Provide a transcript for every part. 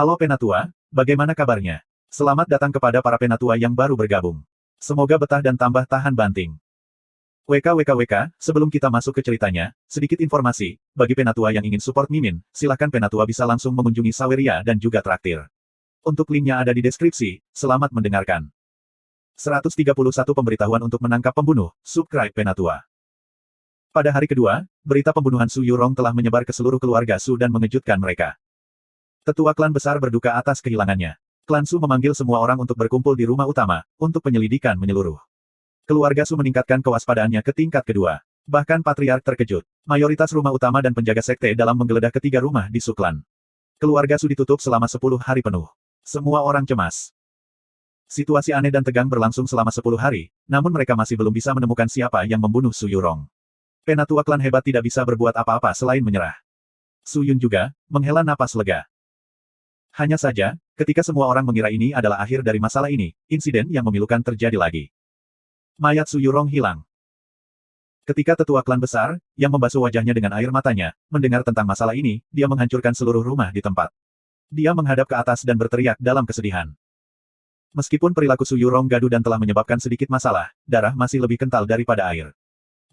Halo Penatua, bagaimana kabarnya? Selamat datang kepada para Penatua yang baru bergabung. Semoga betah dan tambah tahan banting. WKWKWK, sebelum kita masuk ke ceritanya, sedikit informasi, bagi Penatua yang ingin support Mimin, silakan Penatua bisa langsung mengunjungi Saweria dan juga traktir. Untuk linknya ada di deskripsi, selamat mendengarkan. 131 pemberitahuan untuk menangkap pembunuh, subscribe Penatua. Pada hari kedua, berita pembunuhan Su Yurong telah menyebar ke seluruh keluarga Su dan mengejutkan mereka. Tetua klan besar berduka atas kehilangannya. Klan Su memanggil semua orang untuk berkumpul di rumah utama, untuk penyelidikan menyeluruh. Keluarga Su meningkatkan kewaspadaannya ke tingkat kedua. Bahkan Patriark terkejut. Mayoritas rumah utama dan penjaga sekte dalam menggeledah ketiga rumah di Su klan. Keluarga Su ditutup selama 10 hari penuh. Semua orang cemas. Situasi aneh dan tegang berlangsung selama 10 hari, namun mereka masih belum bisa menemukan siapa yang membunuh Su Yurong. Penatua klan hebat tidak bisa berbuat apa-apa selain menyerah. Su Yun juga menghela napas lega. Hanya saja, ketika semua orang mengira ini adalah akhir dari masalah ini, insiden yang memilukan terjadi lagi. Mayat Su Yurong hilang. Ketika tetua klan besar, yang membasuh wajahnya dengan air matanya, mendengar tentang masalah ini, dia menghancurkan seluruh rumah di tempat. Dia menghadap ke atas dan berteriak dalam kesedihan. Meskipun perilaku Su Yurong gaduh dan telah menyebabkan sedikit masalah, darah masih lebih kental daripada air.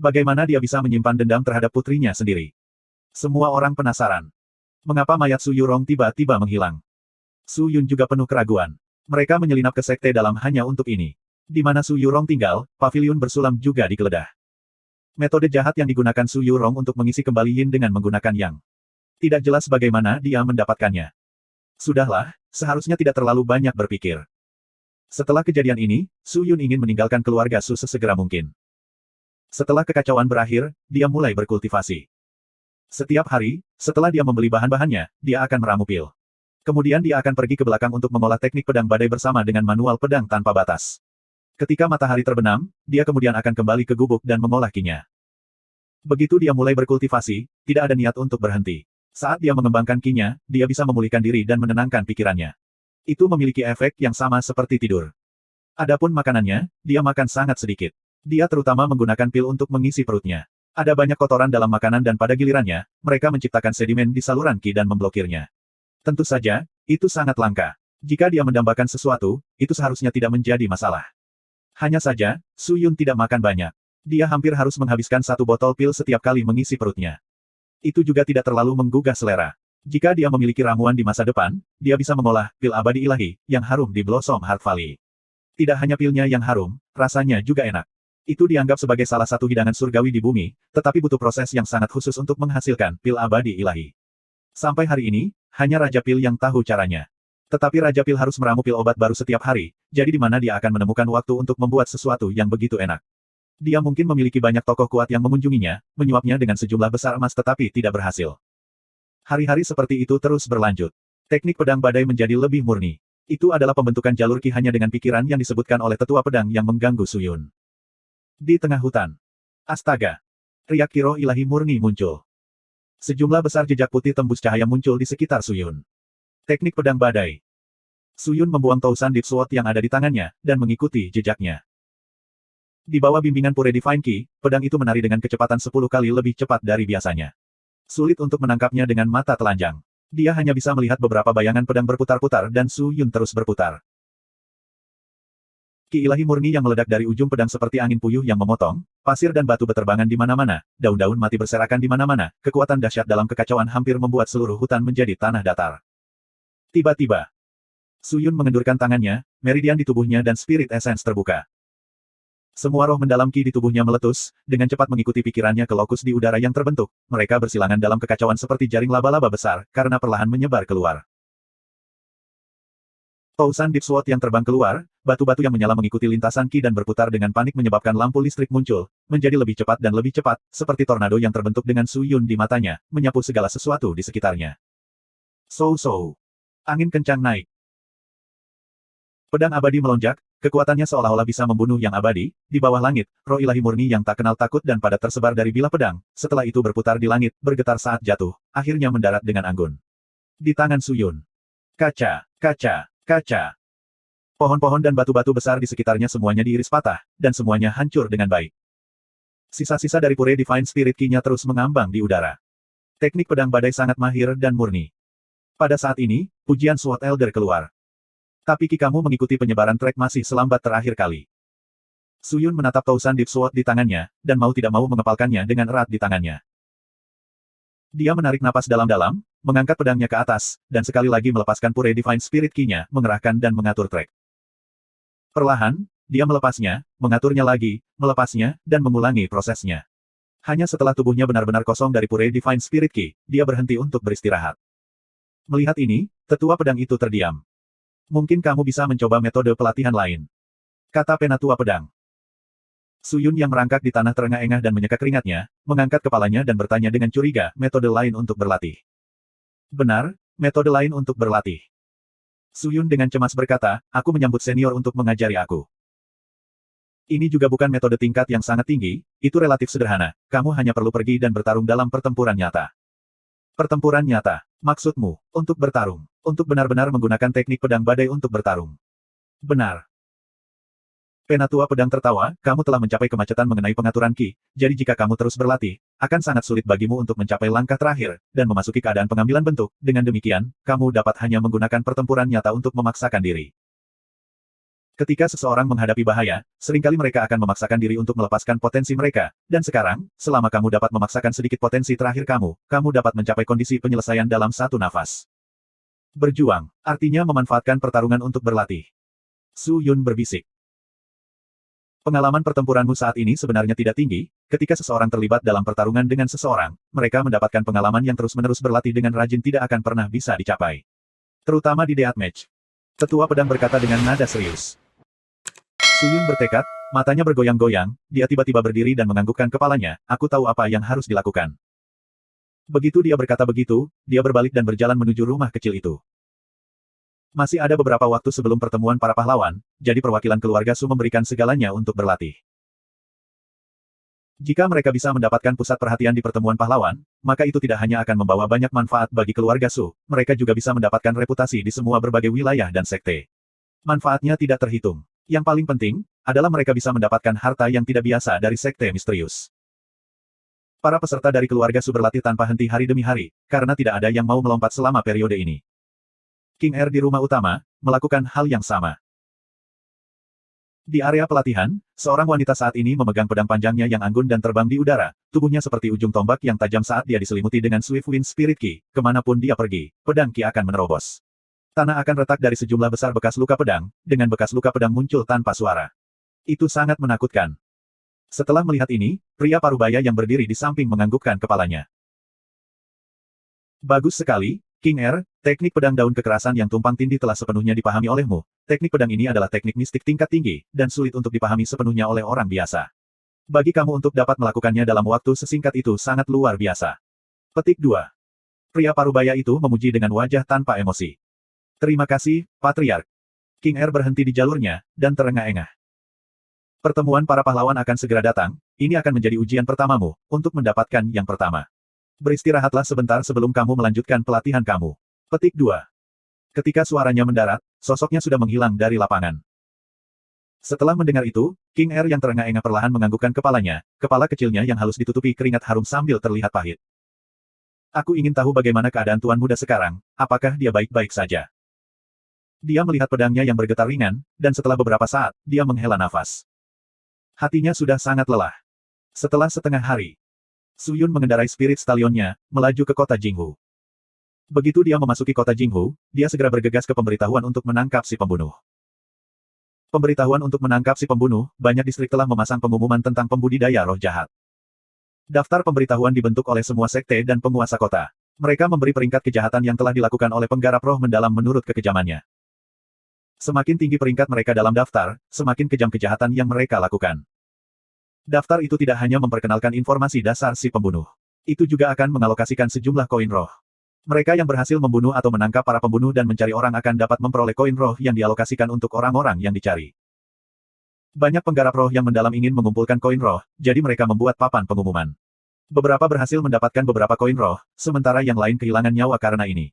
Bagaimana dia bisa menyimpan dendam terhadap putrinya sendiri? Semua orang penasaran. Mengapa mayat Su Yurong tiba-tiba menghilang? Su Yun juga penuh keraguan. Mereka menyelinap ke sekte dalam hanya untuk ini. Di mana Su Yurong tinggal, paviliun bersulam juga digeledah. Metode jahat yang digunakan Su Yurong untuk mengisi kembali Yin dengan menggunakan Yang. Tidak jelas bagaimana dia mendapatkannya. Sudahlah, seharusnya tidak terlalu banyak berpikir. Setelah kejadian ini, Su Yun ingin meninggalkan keluarga Su sesegera mungkin. Setelah kekacauan berakhir, dia mulai berkultivasi. Setiap hari, setelah dia membeli bahan-bahannya, dia akan meramu pil. Kemudian dia akan pergi ke belakang untuk mengolah teknik pedang badai bersama dengan manual pedang tanpa batas. Ketika matahari terbenam, dia kemudian akan kembali ke gubuk dan mengolah kinya. Begitu dia mulai berkultivasi, tidak ada niat untuk berhenti. Saat dia mengembangkan kinya, dia bisa memulihkan diri dan menenangkan pikirannya. Itu memiliki efek yang sama seperti tidur. Adapun makanannya, dia makan sangat sedikit. Dia terutama menggunakan pil untuk mengisi perutnya. Ada banyak kotoran dalam makanan dan pada gilirannya, mereka menciptakan sedimen di saluran ki dan memblokirnya. Tentu saja, itu sangat langka. Jika dia mendambakan sesuatu, itu seharusnya tidak menjadi masalah. Hanya saja, Su Yun tidak makan banyak. Dia hampir harus menghabiskan 1 botol pil setiap kali mengisi perutnya. Itu juga tidak terlalu menggugah selera. Jika dia memiliki ramuan di masa depan, dia bisa mengolah pil abadi ilahi, yang harum di Blossom Heart Valley. Tidak hanya pilnya yang harum, rasanya juga enak. Itu dianggap sebagai salah satu hidangan surgawi di bumi, tetapi butuh proses yang sangat khusus untuk menghasilkan pil abadi ilahi. Sampai hari ini, hanya Raja Pil yang tahu caranya. Tetapi Raja Pil harus meramu pil obat baru setiap hari, jadi di mana dia akan menemukan waktu untuk membuat sesuatu yang begitu enak. Dia mungkin memiliki banyak tokoh kuat yang mengunjunginya, menyuapnya dengan sejumlah besar emas tetapi tidak berhasil. Hari-hari seperti itu terus berlanjut. Teknik pedang badai menjadi lebih murni. Itu adalah pembentukan jalur ki hanya dengan pikiran yang disebutkan oleh tetua pedang yang mengganggu Su Yun. Di tengah hutan. Astaga! Riak kiroh ilahi murni muncul. Sejumlah besar jejak putih tembus cahaya muncul di sekitar Su Yun. Teknik pedang badai. Su Yun membuang Tousan Deep Sword yang ada di tangannya, dan mengikuti jejaknya. Di bawah bimbingan Pure Divine Ki, pedang itu menari dengan kecepatan 10 kali lebih cepat dari biasanya. Sulit untuk menangkapnya dengan mata telanjang. Dia hanya bisa melihat beberapa bayangan pedang berputar-putar dan Su Yun terus berputar. Ki ilahi murni yang meledak dari ujung pedang seperti angin puyuh yang memotong, pasir dan batu beterbangan di mana-mana, daun-daun mati berserakan di mana-mana, kekuatan dahsyat dalam kekacauan hampir membuat seluruh hutan menjadi tanah datar. Tiba-tiba, Su Yun mengendurkan tangannya, meridian di tubuhnya dan spirit essence terbuka. Semua roh mendalam ki di tubuhnya meletus, dengan cepat mengikuti pikirannya ke lokus di udara yang terbentuk, mereka bersilangan dalam kekacauan seperti jaring laba-laba besar, karena perlahan menyebar keluar. Tousan Deep Sword yang terbang keluar, batu-batu yang menyala mengikuti lintasan ki dan berputar dengan panik menyebabkan lampu listrik muncul, menjadi lebih cepat dan lebih cepat, seperti tornado yang terbentuk dengan Su Yun di matanya, menyapu segala sesuatu di sekitarnya. Sow-sow. Angin kencang naik. Pedang abadi melonjak, kekuatannya seolah-olah bisa membunuh yang abadi, di bawah langit, roh ilahi murni yang tak kenal takut dan padat tersebar dari bilah pedang, setelah itu berputar di langit, bergetar saat jatuh, akhirnya mendarat dengan anggun. Di tangan Su Yun. Kaca, kaca. Kaca. Pohon-pohon dan batu-batu besar di sekitarnya semuanya diiris patah, dan semuanya hancur dengan baik. Sisa-sisa dari Pure Divine Spirit Ki-nya terus mengambang di udara. Teknik pedang badai sangat mahir dan murni. Pada saat ini, pujian Sword Elder keluar. Tapi kamu mengikuti penyebaran trek masih selambat terakhir kali. Suyun menatap Tousan Deep Sword di tangannya, dan mau tidak mau mengepalkannya dengan erat di tangannya. Dia menarik napas dalam-dalam, mengangkat pedangnya ke atas, dan sekali lagi melepaskan pure Divine Spirit Ki-nya, mengerahkan dan mengatur trek. Perlahan, dia melepasnya, mengaturnya lagi, melepasnya, dan mengulangi prosesnya. Hanya setelah tubuhnya benar-benar kosong dari pure Divine Spirit Ki, dia berhenti untuk beristirahat. Melihat ini, tetua pedang itu terdiam. Mungkin kamu bisa mencoba metode pelatihan lain, kata penatua pedang. Suyun yang merangkak di tanah terengah-engah dan menyeka keringatnya, mengangkat kepalanya dan bertanya dengan curiga, metode lain untuk berlatih. Benar, metode lain untuk berlatih. Suyun dengan cemas berkata, aku menyambut senior untuk mengajari aku. Ini juga bukan metode tingkat yang sangat tinggi, itu relatif sederhana, kamu hanya perlu pergi dan bertarung dalam pertempuran nyata. Pertempuran nyata, maksudmu, untuk bertarung, untuk benar-benar menggunakan teknik pedang badai untuk bertarung. Benar. Penatua pedang tertawa, kamu telah mencapai kemacetan mengenai pengaturan Ki, jadi jika kamu terus berlatih, akan sangat sulit bagimu untuk mencapai langkah terakhir, dan memasuki keadaan pengambilan bentuk, dengan demikian, kamu dapat hanya menggunakan pertempuran nyata untuk memaksakan diri. Ketika seseorang menghadapi bahaya, seringkali mereka akan memaksakan diri untuk melepaskan potensi mereka, dan sekarang, selama kamu dapat memaksakan sedikit potensi terakhir kamu dapat mencapai kondisi penyelesaian dalam satu nafas. Berjuang, artinya memanfaatkan pertarungan untuk berlatih. Su Yun berbisik. Pengalaman pertempuranmu saat ini sebenarnya tidak tinggi, ketika seseorang terlibat dalam pertarungan dengan seseorang, mereka mendapatkan pengalaman yang terus-menerus berlatih dengan rajin tidak akan pernah bisa dicapai. Terutama di deathmatch. Tetua pedang berkata dengan nada serius. Suyun bertekad, matanya bergoyang-goyang, dia tiba-tiba berdiri dan menganggukkan kepalanya, aku tahu apa yang harus dilakukan. Begitu dia berkata begitu, dia berbalik dan berjalan menuju rumah kecil itu. Masih ada beberapa waktu sebelum pertemuan para pahlawan, jadi perwakilan keluarga Su memberikan segalanya untuk berlatih. Jika mereka bisa mendapatkan pusat perhatian di pertemuan pahlawan, maka itu tidak hanya akan membawa banyak manfaat bagi keluarga Su, mereka juga bisa mendapatkan reputasi di semua berbagai wilayah dan sekte. Manfaatnya tidak terhitung. Yang paling penting, adalah mereka bisa mendapatkan harta yang tidak biasa dari sekte misterius. Para peserta dari keluarga Su berlatih tanpa henti hari demi hari, karena tidak ada yang mau melompat selama periode ini. King Er di rumah utama, melakukan hal yang sama. Di area pelatihan, seorang wanita saat ini memegang pedang panjangnya yang anggun dan terbang di udara, tubuhnya seperti ujung tombak yang tajam saat dia diselimuti dengan Swift Wind Spirit Ki, kemanapun dia pergi, pedang Ki akan menerobos. Tanah akan retak dari sejumlah besar bekas luka pedang, dengan bekas luka pedang muncul tanpa suara. Itu sangat menakutkan. Setelah melihat ini, pria parubaya yang berdiri di samping menganggukkan kepalanya. Bagus sekali, King Er, teknik pedang daun kekerasan yang tumpang tindih telah sepenuhnya dipahami olehmu. Teknik pedang ini adalah teknik mistik tingkat tinggi, dan sulit untuk dipahami sepenuhnya oleh orang biasa. Bagi kamu untuk dapat melakukannya dalam waktu sesingkat itu sangat luar biasa. Petik 2. Pria parubaya itu memuji dengan wajah tanpa emosi. Terima kasih, Patriark. King Er berhenti di jalurnya, dan terengah-engah. Pertemuan para pahlawan akan segera datang, ini akan menjadi ujian pertamamu, untuk mendapatkan yang pertama. Beristirahatlah sebentar sebelum kamu melanjutkan pelatihan kamu. Petik 2. Ketika suaranya mendarat, sosoknya sudah menghilang dari lapangan. Setelah mendengar itu, King Er yang terengah-engah perlahan menganggukkan kepalanya, kepala kecilnya yang halus ditutupi keringat harum sambil terlihat pahit. Aku ingin tahu bagaimana keadaan Tuan Muda sekarang, apakah dia baik-baik saja? Dia melihat pedangnya yang bergetar ringan, dan setelah beberapa saat, dia menghela nafas. Hatinya sudah sangat lelah. Setelah setengah hari, Suyun mengendarai Spirit Stallionnya, melaju ke kota Jinghu. Begitu dia memasuki kota Jinghu, dia segera bergegas ke pemberitahuan untuk menangkap si pembunuh. Pemberitahuan untuk menangkap si pembunuh, banyak distrik telah memasang pengumuman tentang pembudidaya roh jahat. Daftar pemberitahuan dibentuk oleh semua sekte dan penguasa kota. Mereka memberi peringkat kejahatan yang telah dilakukan oleh penggarap roh mendalam menurut kekejamannya. Semakin tinggi peringkat mereka dalam daftar, semakin kejam kejahatan yang mereka lakukan. Daftar itu tidak hanya memperkenalkan informasi dasar si pembunuh. Itu juga akan mengalokasikan sejumlah koin roh. Mereka yang berhasil membunuh atau menangkap para pembunuh dan mencari orang akan dapat memperoleh koin roh yang dialokasikan untuk orang-orang yang dicari. Banyak penggarap roh yang mendalam ingin mengumpulkan koin roh, jadi mereka membuat papan pengumuman. Beberapa berhasil mendapatkan beberapa koin roh, sementara yang lain kehilangan nyawa karena ini.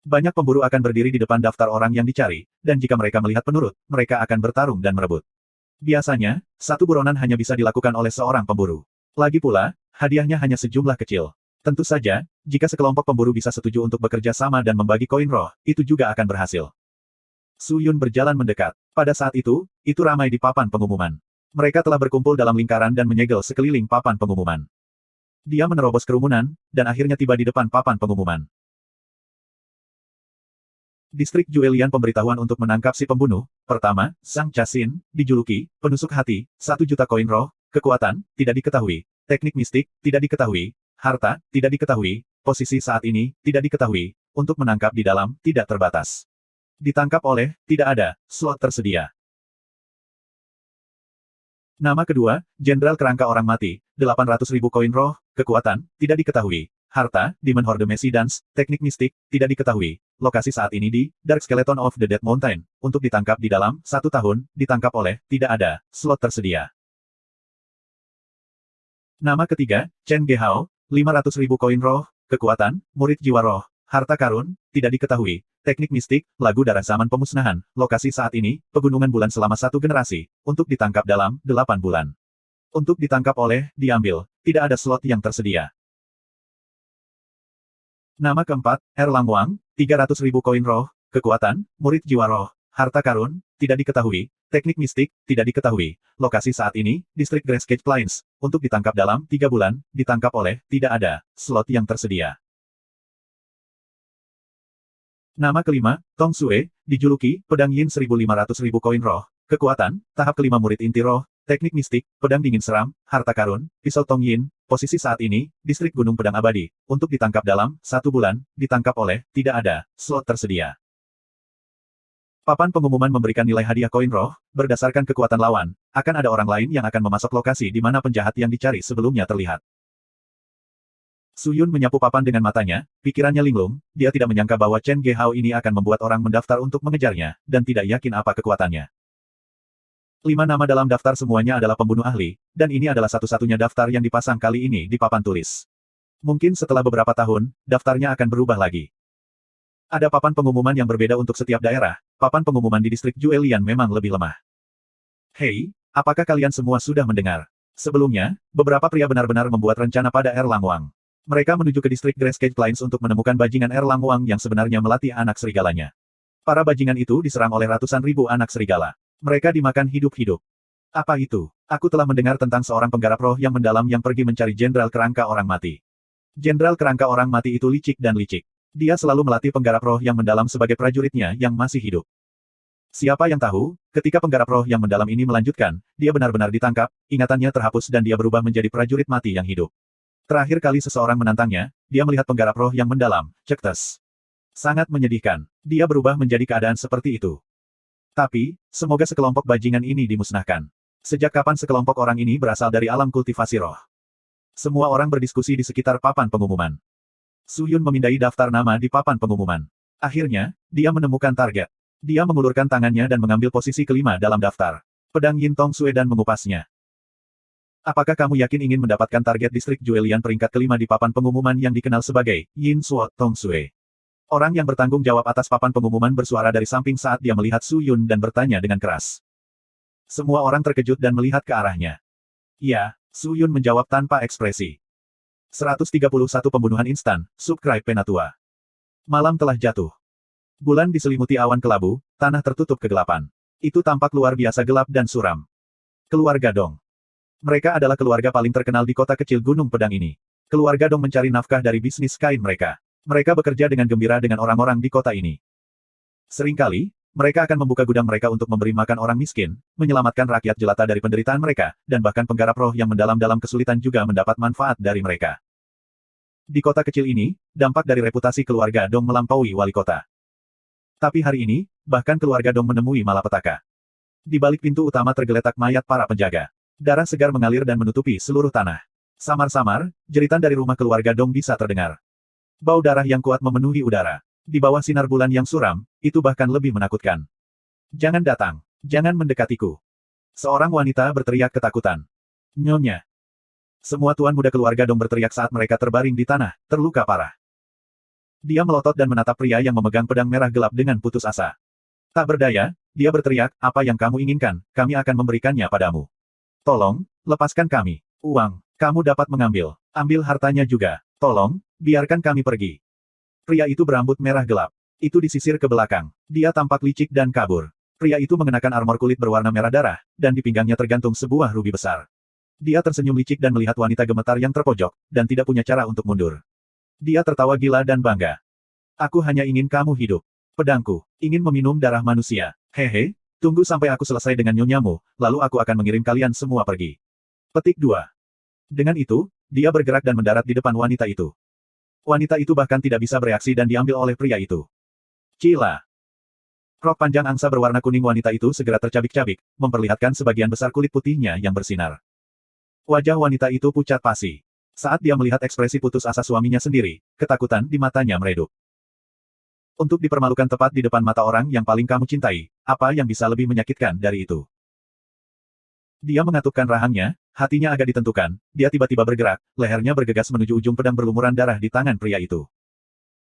Banyak pemburu akan berdiri di depan daftar orang yang dicari, dan jika mereka melihat penurut, mereka akan bertarung dan merebut. Biasanya, satu buronan hanya bisa dilakukan oleh seorang pemburu. Lagi pula, hadiahnya hanya sejumlah kecil. Tentu saja, jika sekelompok pemburu bisa setuju untuk bekerja sama dan membagi koin roh, itu juga akan berhasil. Su Yun berjalan mendekat. Pada saat itu ramai di papan pengumuman. Mereka telah berkumpul dalam lingkaran dan menyegel sekeliling papan pengumuman. Dia menerobos kerumunan, dan akhirnya tiba di depan papan pengumuman. Distrik Juelian pemberitahuan untuk menangkap si pembunuh. Pertama, Sang Casin, dijuluki, penusuk hati, 1 juta koin roh, kekuatan, tidak diketahui, teknik mistik, tidak diketahui, harta, tidak diketahui, posisi saat ini, tidak diketahui, untuk menangkap di dalam, tidak terbatas. Ditangkap oleh, tidak ada, slot tersedia. Nama kedua, Jenderal Kerangka Orang Mati, 800.000 koin roh, kekuatan, tidak diketahui, harta, Demon Horde Messidance, teknik mistik, tidak diketahui, lokasi saat ini di, Dark Skeleton of the Dead Mountain, untuk ditangkap di dalam, 1 tahun, ditangkap oleh, tidak ada, slot tersedia. Nama ketiga, Chen Gehao, 500.000 koin roh, kekuatan, murid jiwa roh, harta karun, tidak diketahui, teknik mistik, lagu darah zaman pemusnahan, lokasi saat ini, pegunungan bulan selama 1 generasi, untuk ditangkap dalam, 8 bulan. Untuk ditangkap oleh, diambil, tidak ada slot yang tersedia. Nama keempat, Erlang Wang, 300.000 koin roh, kekuatan, murid jiwa roh, harta karun, tidak diketahui, teknik mistik, tidak diketahui, lokasi saat ini, distrik Grayscale Plains, untuk ditangkap dalam 3 bulan, ditangkap oleh, tidak ada, slot yang tersedia. Nama kelima, Tong Sue, dijuluki, pedang yin 1.500.000 koin roh, kekuatan, tahap kelima murid inti roh, teknik mistik, pedang dingin seram, harta karun, pisau Tong Yin, posisi saat ini, distrik Gunung Pedang Abadi, untuk ditangkap dalam, 1 bulan, ditangkap oleh, tidak ada, slot tersedia. Papan pengumuman memberikan nilai hadiah koin roh, berdasarkan kekuatan lawan, akan ada orang lain yang akan memasok lokasi di mana penjahat yang dicari sebelumnya terlihat. Su Yun menyapu papan dengan matanya, pikirannya linglung, dia tidak menyangka bahwa Chen Gehao ini akan membuat orang mendaftar untuk mengejarnya, dan tidak yakin apa kekuatannya. 5 nama dalam daftar semuanya adalah pembunuh ahli, dan ini adalah satu-satunya daftar yang dipasang kali ini di papan tulis. Mungkin setelah beberapa tahun, daftarnya akan berubah lagi. Ada papan pengumuman yang berbeda untuk setiap daerah, papan pengumuman di distrik Juelian memang lebih lemah. Hei, apakah kalian semua sudah mendengar? Sebelumnya, beberapa pria benar-benar membuat rencana pada Erlang Wang. Mereka menuju ke distrik Grayscale Plains untuk menemukan bajingan Erlang Wang yang sebenarnya melatih anak serigalanya. Para bajingan itu diserang oleh ratusan ribu anak serigala. Mereka dimakan hidup-hidup. Apa itu? Aku telah mendengar tentang seorang penggarap roh yang mendalam yang pergi mencari Jenderal Kerangka Orang Mati. Jenderal Kerangka Orang Mati itu licik dan licik. Dia selalu melatih penggarap roh yang mendalam sebagai prajuritnya yang masih hidup. Siapa yang tahu, ketika penggarap roh yang mendalam ini melanjutkan, dia benar-benar ditangkap, ingatannya terhapus dan dia berubah menjadi prajurit mati yang hidup. Terakhir kali seseorang menantangnya, dia melihat penggarap roh yang mendalam, Cektes. Sangat menyedihkan. Dia berubah menjadi keadaan seperti itu. Tapi, semoga sekelompok bajingan ini dimusnahkan. Sejak kapan sekelompok orang ini berasal dari alam kultivasi roh? Semua orang berdiskusi di sekitar papan pengumuman. Su Yun memindai daftar nama di papan pengumuman. Akhirnya, dia menemukan target. Dia mengulurkan tangannya dan mengambil posisi kelima dalam daftar. Pedang Yin Tong Sue dan mengupasnya. Apakah kamu yakin ingin mendapatkan target distrik Juelian peringkat kelima di papan pengumuman yang dikenal sebagai Yin Sword Tong Sue? Orang yang bertanggung jawab atas papan pengumuman bersuara dari samping saat dia melihat Su Yun dan bertanya dengan keras. Semua orang terkejut dan melihat ke arahnya. Ya, Su Yun menjawab tanpa ekspresi. 131 pembunuhan instan, subscribe Penatua. Malam telah jatuh. Bulan diselimuti awan kelabu, tanah tertutup kegelapan. Itu tampak luar biasa gelap dan suram. Keluarga Dong. Mereka adalah keluarga paling terkenal di kota kecil Gunung Pedang ini. Keluarga Dong mencari nafkah dari bisnis kain mereka. Mereka bekerja dengan gembira dengan orang-orang di kota ini. Seringkali, mereka akan membuka gudang mereka untuk memberi makan orang miskin, menyelamatkan rakyat jelata dari penderitaan mereka, dan bahkan penggarap roh yang mendalam dalam kesulitan juga mendapat manfaat dari mereka. Di kota kecil ini, dampak dari reputasi keluarga Dong melampaui wali kota. Tapi hari ini, bahkan keluarga Dong menemui malapetaka. Di balik pintu utama tergeletak mayat para penjaga. Darah segar mengalir dan menutupi seluruh tanah. Samar-samar, jeritan dari rumah keluarga Dong bisa terdengar. Bau darah yang kuat memenuhi udara. Di bawah sinar bulan yang suram, itu bahkan lebih menakutkan. Jangan datang. Jangan mendekatiku. Seorang wanita berteriak ketakutan. Nyonya. Semua tuan muda keluarga Dong berteriak saat mereka terbaring di tanah, terluka parah. Dia melotot dan menatap pria yang memegang pedang merah gelap dengan putus asa. Tak berdaya, dia berteriak, apa yang kamu inginkan, kami akan memberikannya padamu. Tolong, lepaskan kami. Uang, kamu dapat mengambil. Ambil hartanya juga. Tolong, biarkan kami pergi. Pria itu berambut merah gelap. Itu disisir ke belakang. Dia tampak licik dan kabur. Pria itu mengenakan armor kulit berwarna merah darah, dan di pinggangnya tergantung sebuah rubi besar. Dia tersenyum licik dan melihat wanita gemetar yang terpojok, dan tidak punya cara untuk mundur. Dia tertawa gila dan bangga. Aku hanya ingin kamu hidup. Pedangku, ingin meminum darah manusia. Hehe, tunggu sampai aku selesai dengan nyonyamu, lalu aku akan mengirim kalian semua pergi. Petik 2. Dengan itu, dia bergerak dan mendarat di depan wanita itu. Wanita itu bahkan tidak bisa bereaksi dan diambil oleh pria itu. Cila. Rok panjang angsa berwarna kuning wanita itu segera tercabik-cabik, memperlihatkan sebagian besar kulit putihnya yang bersinar. Wajah wanita itu pucat pasi. Saat dia melihat ekspresi putus asa suaminya sendiri, ketakutan di matanya meredup. Untuk dipermalukan tepat di depan mata orang yang paling kamu cintai, apa yang bisa lebih menyakitkan dari itu? Dia mengatupkan rahangnya, hatinya agak ditentukan, dia tiba-tiba bergerak, lehernya bergegas menuju ujung pedang berlumuran darah di tangan pria itu.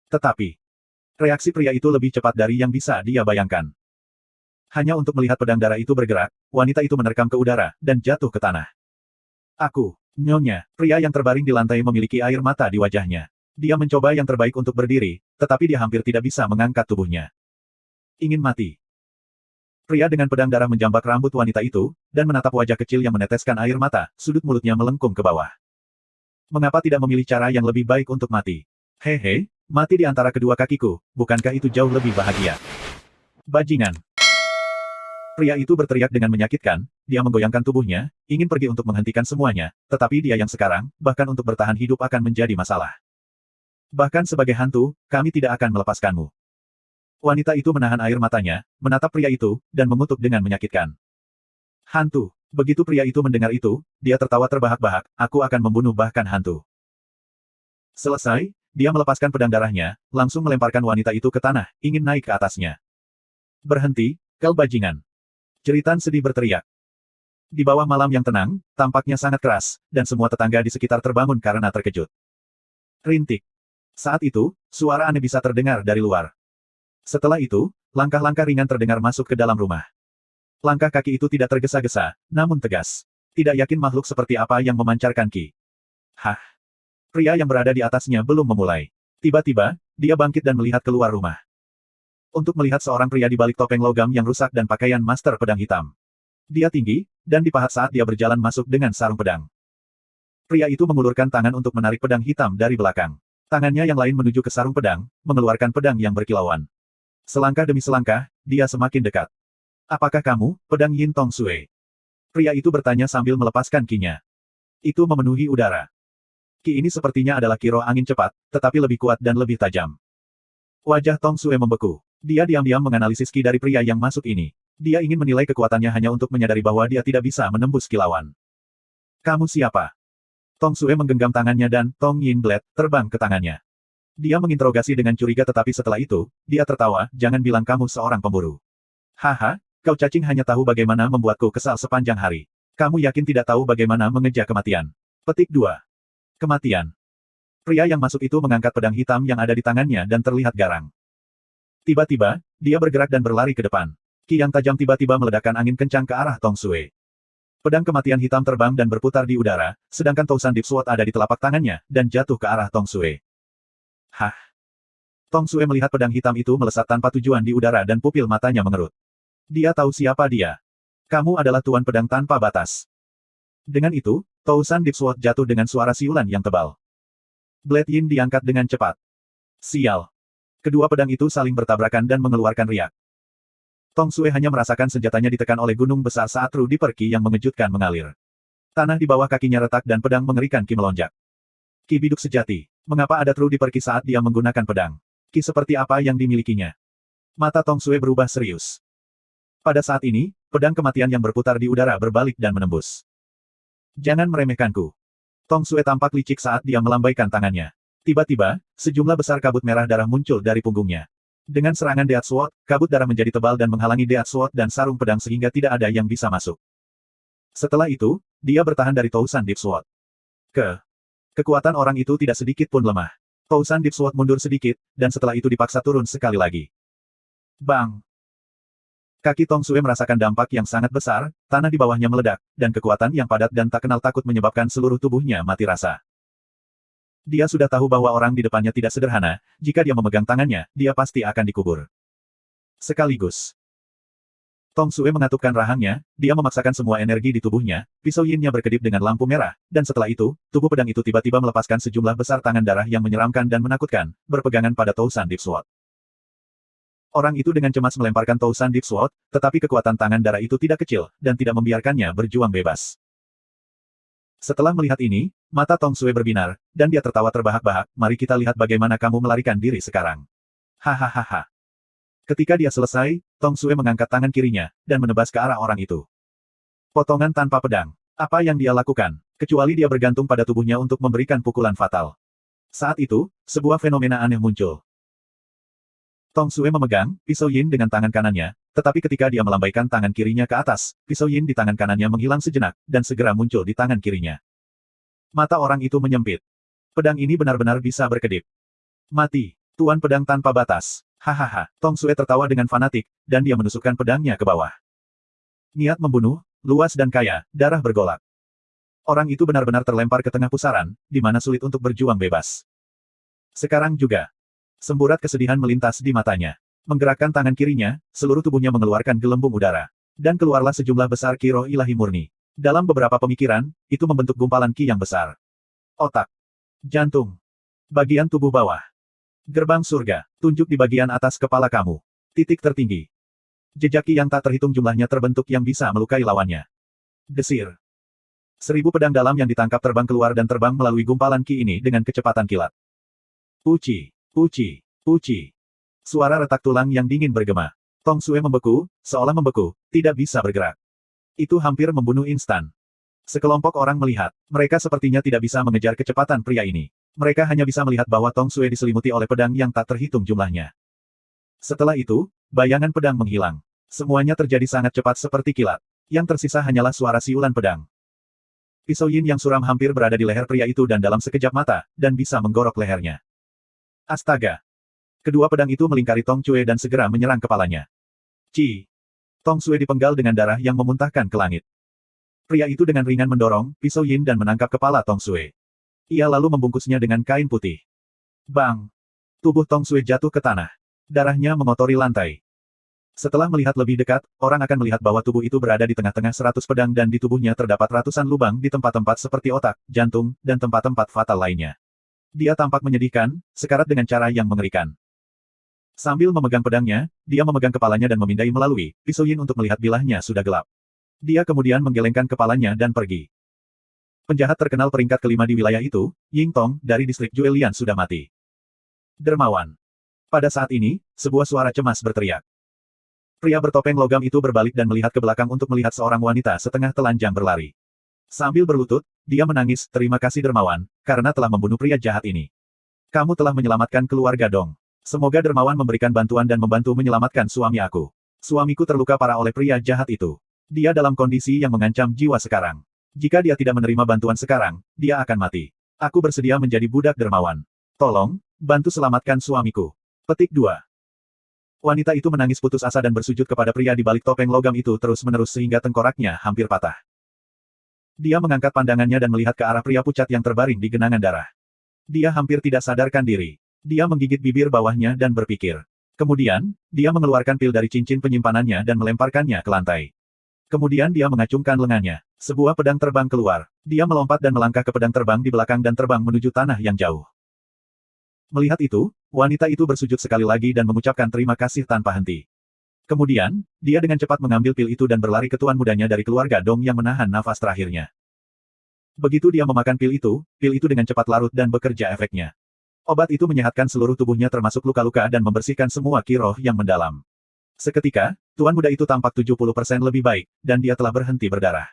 Tetapi, reaksi pria itu lebih cepat dari yang bisa dia bayangkan. Hanya untuk melihat pedang darah itu bergerak, wanita itu menerkam ke udara, dan jatuh ke tanah. Aku, nyonya, pria yang terbaring di lantai memiliki air mata di wajahnya. Dia mencoba yang terbaik untuk berdiri, tetapi dia hampir tidak bisa mengangkat tubuhnya. Ingin mati. Pria dengan pedang darah menjambak rambut wanita itu, dan menatap wajah kecil yang meneteskan air mata, sudut mulutnya melengkung ke bawah. Mengapa tidak memilih cara yang lebih baik untuk mati? Hehe, mati di antara kedua kakiku, bukankah itu jauh lebih bahagia? Bajingan. Pria itu berteriak dengan menyakitkan, dia menggoyangkan tubuhnya, ingin pergi untuk menghentikan semuanya, tetapi dia yang sekarang, bahkan untuk bertahan hidup akan menjadi masalah. Bahkan sebagai hantu, kami tidak akan melepaskanmu. Wanita itu menahan air matanya, menatap pria itu, dan mengutuk dengan menyakitkan. Hantu. Begitu pria itu mendengar itu, dia tertawa terbahak-bahak, aku akan membunuh bahkan hantu. Selesai, dia melepaskan pedang darahnya, langsung melemparkan wanita itu ke tanah, ingin naik ke atasnya. Berhenti, kau bajingan. Jeritan sedih berteriak. Di bawah malam yang tenang, tampaknya sangat keras, dan semua tetangga di sekitar terbangun karena terkejut. Rintik. Saat itu, suara aneh bisa terdengar dari luar. Setelah itu, langkah-langkah ringan terdengar masuk ke dalam rumah. Langkah kaki itu tidak tergesa-gesa, namun tegas. Tidak yakin makhluk seperti apa yang memancarkan ki. Hah? Pria yang berada di atasnya belum memulai. Tiba-tiba, dia bangkit dan melihat keluar rumah. Untuk melihat seorang pria di balik topeng logam yang rusak dan pakaian master pedang hitam. Dia tinggi, dan dipahat saat dia berjalan masuk dengan sarung pedang. Pria itu mengulurkan tangan untuk menarik pedang hitam dari belakang. Tangannya yang lain menuju ke sarung pedang, mengeluarkan pedang yang berkilauan. Selangkah demi selangkah, dia semakin dekat. Apakah kamu, pedang Yin Tong Sui? Pria itu bertanya sambil melepaskan kinya. Itu memenuhi udara. Ki ini sepertinya adalah ki roh angin cepat, tetapi lebih kuat dan lebih tajam. Wajah Tong Sui membeku. Dia diam-diam menganalisis ki dari pria yang masuk ini. Dia ingin menilai kekuatannya hanya untuk menyadari bahwa dia tidak bisa menembus kilauan. Kamu siapa? Tong Sui menggenggam tangannya dan Tong Yin Blade terbang ke tangannya. Dia menginterogasi dengan curiga tetapi setelah itu, dia tertawa, jangan bilang kamu seorang pemburu. Haha, kau cacing hanya tahu bagaimana membuatku kesal sepanjang hari. Kamu yakin tidak tahu bagaimana mengejar kematian. Petik 2. Kematian. Pria yang masuk itu mengangkat pedang hitam yang ada di tangannya dan terlihat garang. Tiba-tiba, dia bergerak dan berlari ke depan. Ki yang tajam tiba-tiba meledakkan angin kencang ke arah Tong Sui. Pedang kematian hitam terbang dan berputar di udara, sedangkan Tousan Deep Sword ada di telapak tangannya, dan jatuh ke arah Tong Sui. Hah? Tong Sui melihat pedang hitam itu melesat tanpa tujuan di udara dan pupil matanya mengerut. Dia tahu siapa dia. Kamu adalah tuan pedang tanpa batas. Dengan itu, Tousan Deep Sword jatuh dengan suara siulan yang tebal. Blade Yin diangkat dengan cepat. Sial. Kedua pedang itu saling bertabrakan dan mengeluarkan riak. Tong Sui hanya merasakan senjatanya ditekan oleh gunung besar saat Ru Diperki yang mengejutkan mengalir. Tanah di bawah kakinya retak dan pedang mengerikan ki melonjak. Ki biduk sejati. Mengapa ada Ru Diperki saat dia menggunakan pedang? Ki seperti apa yang dimilikinya? Mata Tong Sui berubah serius. Pada saat ini, pedang kematian yang berputar di udara berbalik dan menembus. Jangan meremehkanku. Tong Sui tampak licik saat dia melambaikan tangannya. Tiba-tiba, sejumlah besar kabut merah darah muncul dari punggungnya. Dengan serangan Death Sword, kabut darah menjadi tebal dan menghalangi Death Sword dan sarung pedang sehingga tidak ada yang bisa masuk. Setelah itu, dia bertahan dari Tousan Deep Sword. Kekuatan orang itu tidak sedikit pun lemah. Tousan Deep Sword mundur sedikit, dan setelah itu dipaksa turun sekali lagi. Bang! Kaki Tong Sui merasakan dampak yang sangat besar, tanah di bawahnya meledak, dan kekuatan yang padat dan tak kenal takut menyebabkan seluruh tubuhnya mati rasa. Dia sudah tahu bahwa orang di depannya tidak sederhana, jika dia memegang tangannya, dia pasti akan dikubur. Sekaligus, Tong Sue mengatupkan rahangnya, dia memaksakan semua energi di tubuhnya, pisau Yin-nya berkedip dengan lampu merah, dan setelah itu, tubuh pedang itu tiba-tiba melepaskan sejumlah besar tangan darah yang menyeramkan dan menakutkan, berpegangan pada Tousan Deep Sword. Orang itu dengan cemas melemparkan Tousan Deep Sword, tetapi kekuatan tangan darah itu tidak kecil, dan tidak membiarkannya berjuang bebas. Setelah melihat ini, mata Tong Sue berbinar, dan dia tertawa terbahak-bahak, mari kita lihat bagaimana kamu melarikan diri sekarang. Hahaha. Ketika dia selesai, Tong Sue mengangkat tangan kirinya, dan menebas ke arah orang itu. Potongan tanpa pedang. Apa yang dia lakukan, kecuali dia bergantung pada tubuhnya untuk memberikan pukulan fatal. Saat itu, sebuah fenomena aneh muncul. Tong Sue memegang pisau Yin dengan tangan kanannya, tetapi ketika dia melambaikan tangan kirinya ke atas, pisau Yin di tangan kanannya menghilang sejenak, dan segera muncul di tangan kirinya. Mata orang itu menyempit. Pedang ini benar-benar bisa berkedip. Mati, Tuan Pedang Tanpa Batas. Hahaha, Tong Sue tertawa dengan fanatik, dan dia menusukkan pedangnya ke bawah. Niat membunuh, luas dan kaya, darah bergolak. Orang itu benar-benar terlempar ke tengah pusaran, di mana sulit untuk berjuang bebas. Sekarang juga. Semburat kesedihan melintas di matanya. Menggerakkan tangan kirinya, seluruh tubuhnya mengeluarkan gelembung udara. Dan keluarlah sejumlah besar ki roh ilahi murni. Dalam beberapa pemikiran, itu membentuk gumpalan ki yang besar. Otak. Jantung. Bagian tubuh bawah. Gerbang surga, tunjuk di bagian atas kepala kamu. Titik tertinggi. Jejak ki yang tak terhitung jumlahnya terbentuk yang bisa melukai lawannya. Desir. 1000 pedang dalam yang ditangkap terbang keluar dan terbang melalui gumpalan ki ini dengan kecepatan kilat. Uci. Uci, uci. Suara retak tulang yang dingin bergema. Tong Sue membeku, seolah membeku, tidak bisa bergerak. Itu hampir membunuh instan. Sekelompok orang melihat, mereka sepertinya tidak bisa mengejar kecepatan pria ini. Mereka hanya bisa melihat bahwa Tong Sue diselimuti oleh pedang yang tak terhitung jumlahnya. Setelah itu, bayangan pedang menghilang. Semuanya terjadi sangat cepat seperti kilat. Yang tersisa hanyalah suara siulan pedang. Pisau Yin yang suram hampir berada di leher pria itu dan dalam sekejap mata, dan bisa menggorok lehernya. Astaga! Kedua pedang itu melingkari Tong Sue dan segera menyerang kepalanya. Ci! Tong Sue dipenggal dengan darah yang memuntahkan ke langit. Pria itu dengan ringan mendorong pisau Yin dan menangkap kepala Tong Sue. Ia lalu membungkusnya dengan kain putih. Bang! Tubuh Tong Sue jatuh ke tanah. Darahnya mengotori lantai. Setelah melihat lebih dekat, orang akan melihat bahwa tubuh itu berada di tengah-tengah 100 pedang dan di tubuhnya terdapat ratusan lubang di tempat-tempat seperti otak, jantung, dan tempat-tempat fatal lainnya. Dia tampak menyedihkan, sekarat dengan cara yang mengerikan. Sambil memegang pedangnya, dia memegang kepalanya dan memindai melalui pisau Yin untuk melihat bilahnya sudah gelap. Dia kemudian menggelengkan kepalanya dan pergi. Penjahat terkenal peringkat kelima di wilayah itu, Ying Tong, dari distrik Juelian sudah mati. Dermawan. Pada saat ini, sebuah suara cemas berteriak. Pria bertopeng logam itu berbalik dan melihat ke belakang untuk melihat seorang wanita setengah telanjang berlari. Sambil berlutut, dia menangis, terima kasih Dermawan, karena telah membunuh pria jahat ini. Kamu telah menyelamatkan keluarga Dong. Semoga Dermawan memberikan bantuan dan membantu menyelamatkan suami aku. Suamiku terluka parah oleh pria jahat itu. Dia dalam kondisi yang mengancam jiwa sekarang. Jika dia tidak menerima bantuan sekarang, dia akan mati. Aku bersedia menjadi budak Dermawan. Tolong, bantu selamatkan suamiku. Petik 2. Wanita itu menangis putus asa dan bersujud kepada pria di balik topeng logam itu terus-menerus sehingga tengkoraknya hampir patah. Dia mengangkat pandangannya dan melihat ke arah pria pucat yang terbaring di genangan darah. Dia hampir tidak sadarkan diri. Dia menggigit bibir bawahnya dan berpikir. Kemudian, dia mengeluarkan pil dari cincin penyimpanannya dan melemparkannya ke lantai. Kemudian dia mengacungkan lengannya. Sebuah pedang terbang keluar. Dia melompat dan melangkah ke pedang terbang di belakang dan terbang menuju tanah yang jauh. Melihat itu, wanita itu bersujud sekali lagi dan mengucapkan terima kasih tanpa henti. Kemudian, dia dengan cepat mengambil pil itu dan berlari ke tuan mudanya dari keluarga Dong yang menahan nafas terakhirnya. Begitu dia memakan pil itu dengan cepat larut dan bekerja efeknya. Obat itu menyehatkan seluruh tubuhnya termasuk luka-luka dan membersihkan semua ki roh yang mendalam. Seketika, tuan muda itu tampak 70% lebih baik, dan dia telah berhenti berdarah.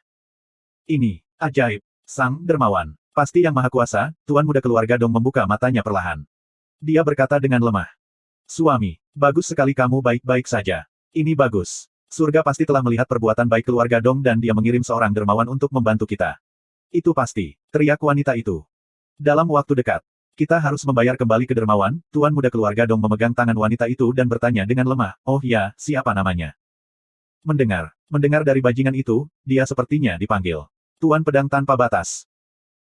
Ini, ajaib, Sang Dermawan. Pasti yang maha kuasa, tuan muda keluarga Dong membuka matanya perlahan. Dia berkata dengan lemah. Suami, bagus sekali kamu baik-baik saja. Ini bagus. Surga pasti telah melihat perbuatan baik keluarga Dong dan dia mengirim seorang dermawan untuk membantu kita. Itu pasti, teriak wanita itu. Dalam waktu dekat, kita harus membayar kembali ke dermawan. Tuan muda keluarga Dong memegang tangan wanita itu dan bertanya dengan lemah, oh ya, siapa namanya? Mendengar dari bajingan itu, dia sepertinya dipanggil. Tuan Pedang Tanpa Batas.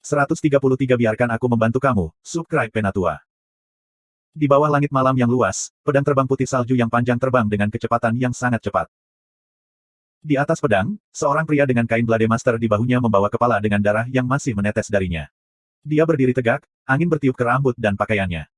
133 Biarkan aku membantu kamu, subscribe Penatua. Di bawah langit malam yang luas, pedang terbang putih salju yang panjang terbang dengan kecepatan yang sangat cepat. Di atas pedang, seorang pria dengan kain Blade Master di bahunya membawa kepala dengan darah yang masih menetes darinya. Dia berdiri tegak, angin bertiup ke rambut dan pakaiannya.